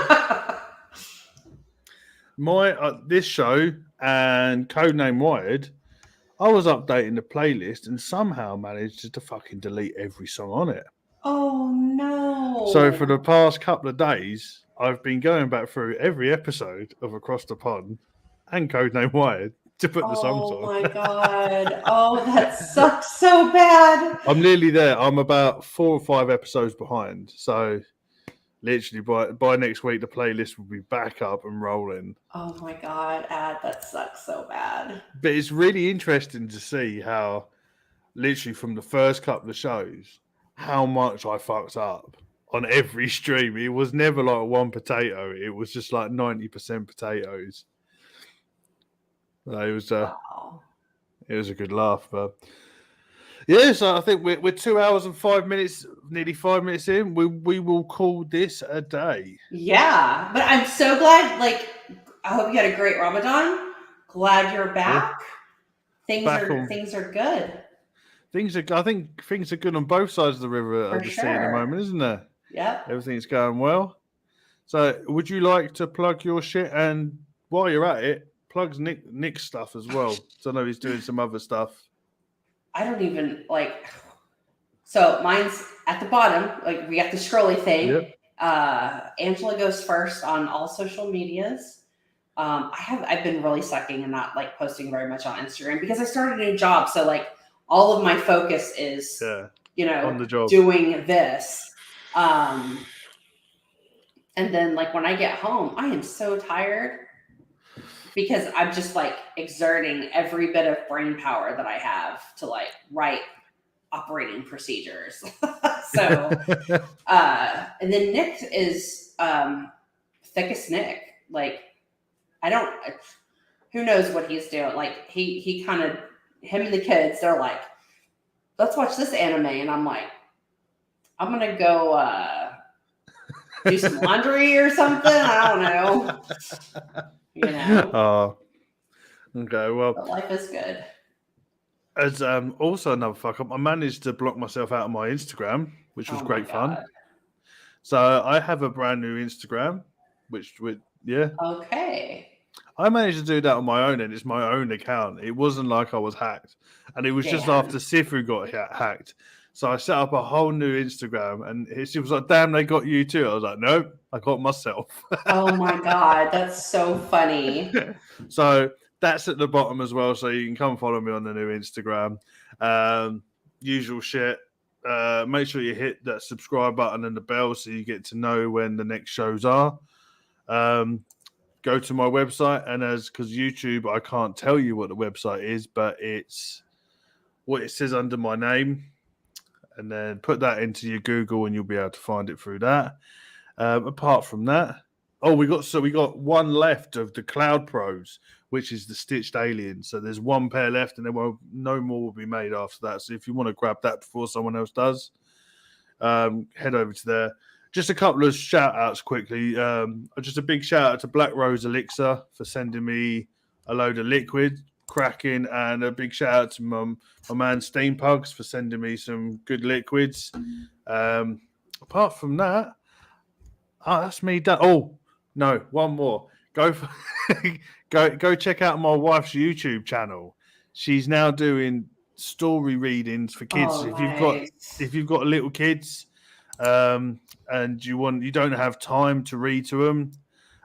this show and Codename Wired, I was updating the playlist and somehow managed to fucking delete every song on it. Oh no! So for the past couple of days, I've been going back through every episode of Across the Pond and Codename Wired to put the songs on. Oh my God! Oh, that sucks so bad. I'm nearly there. I'm about 4 or 5 episodes behind. So literally by next week, the playlist will be back up and rolling. Oh my God, Ad, that sucks so bad. But it's really interesting to see how, literally from the first couple of shows, how much I fucked up on every stream. It was never like one potato. It was just like 90% potatoes. It was Wow. It was a good laugh, but yeah. So I think we're 2 hours and 5 minutes, nearly 5 minutes in. We will call this a day. Yeah, but I'm so glad. Like, I hope you had a great Ramadan. Glad you're back. Yeah. Things are good. I think things are good on both sides of the river For of the sea at the moment, isn't there? Yep. Everything's going well. So, would you like to plug your shit? And while you're at it, plugs Nick's stuff as well. So I know he's doing some other stuff. I don't even like. So mine's at the bottom. Like, we got the scrolly thing. Yep. Angela goes first on all social medias. I've been really sucking and not like posting very much on Instagram because I started a new job. So like all of my focus is, on the job, doing this. And then like when I get home, I am so tired because I'm just like exerting every bit of brain power that I have to like write operating procedures. So, and then Nick is thickest Nick. Like, who knows what he's doing? Like, he kind of, him and the kids, they're like, let's watch this anime. And I'm like, I'm going to go do some laundry or something. I don't know. Oh, okay. Well, but life is good. As also another fuck up, I managed to block myself out of my Instagram, which was great fun. So I have a brand new Instagram, which Okay. I managed to do that on my own, and it's my own account. It wasn't like I was hacked, and it was just Damn. after Sifu got hacked. So I set up a whole new Instagram, and she was like, "Damn, they got you too." I was like, "Nope, I got myself." Oh my God, that's so funny. So that's at the bottom as well. So you can come follow me on the new Instagram. Usual shit. Make sure you hit that subscribe button and the bell so you get to know when the next shows are. Go to my website, and because YouTube, I can't tell you what the website is, but it's what it says under my name, and then put that into your Google, and you'll be able to find it through that. Apart from that, we got one left of the Cloud Pros, which is the stitched alien. So there's one pair left, and no more will be made after that. So if you want to grab that before someone else does, head over to there. Just a couple of shout outs quickly. Just a big shout out to Black Rose Elixir for sending me a load of liquid, cracking, and a big shout out to my man Steam Pugs for sending me some good liquids. Apart from that, that's me done. Oh no, one more. Go check out my wife's YouTube channel. She's now doing story readings for kids. Oh, If you've got little kids, and you don't have time to read to them,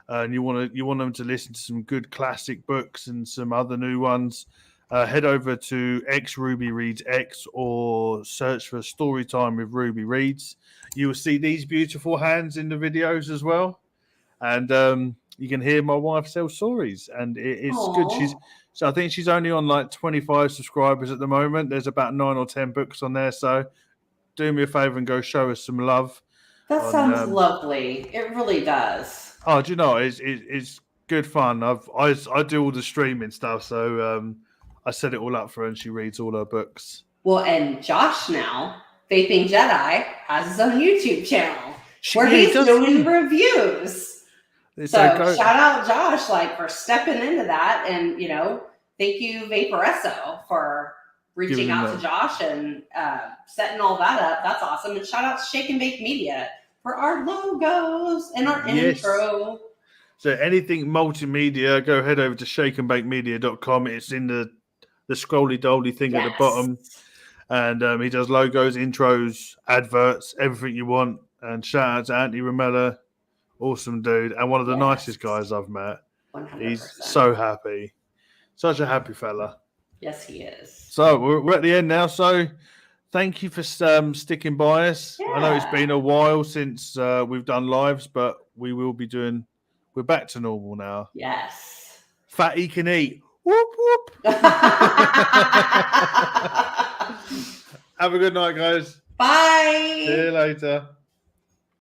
and you want them to listen to some good classic books and some other new ones, head over to X Ruby Reads X or search for Story Time with Ruby Reads. You will see these beautiful hands in the videos as well, and you can hear my wife tell stories, and it's good. So I think she's only on like 25 subscribers at the moment. There's about 9 or 10 books on there, so do me a favor and go show us some love. That sounds lovely. It really does. Oh, do you know it's good fun. I do all the streaming stuff, so I set it all up for her, and she reads all her books. Well, and Josh now, Vaping Jedi, has his own YouTube channel where he's doing reviews. So shout out Josh, for stepping into that, and thank you Vaporesso for reaching out to Josh and setting all that up. That's awesome. And shout out to Shake and Bake Media for our logos and our intro. So anything multimedia, go head over to shakeandbakemedia.com. It's in the scrolly dolly thing at the bottom. And he does logos, intros, adverts, everything you want. And shout out to Anthony Ramella. Awesome dude. And one of the nicest guys I've met. 100%. He's so happy. Such a happy fella. Yes, he is. So we're at the end now. So thank you for sticking by us. Yeah. I know it's been a while since we've done lives, but we're back to normal now. Yes. Fatty can eat. Whoop, whoop. Have a good night, guys. Bye. See you later.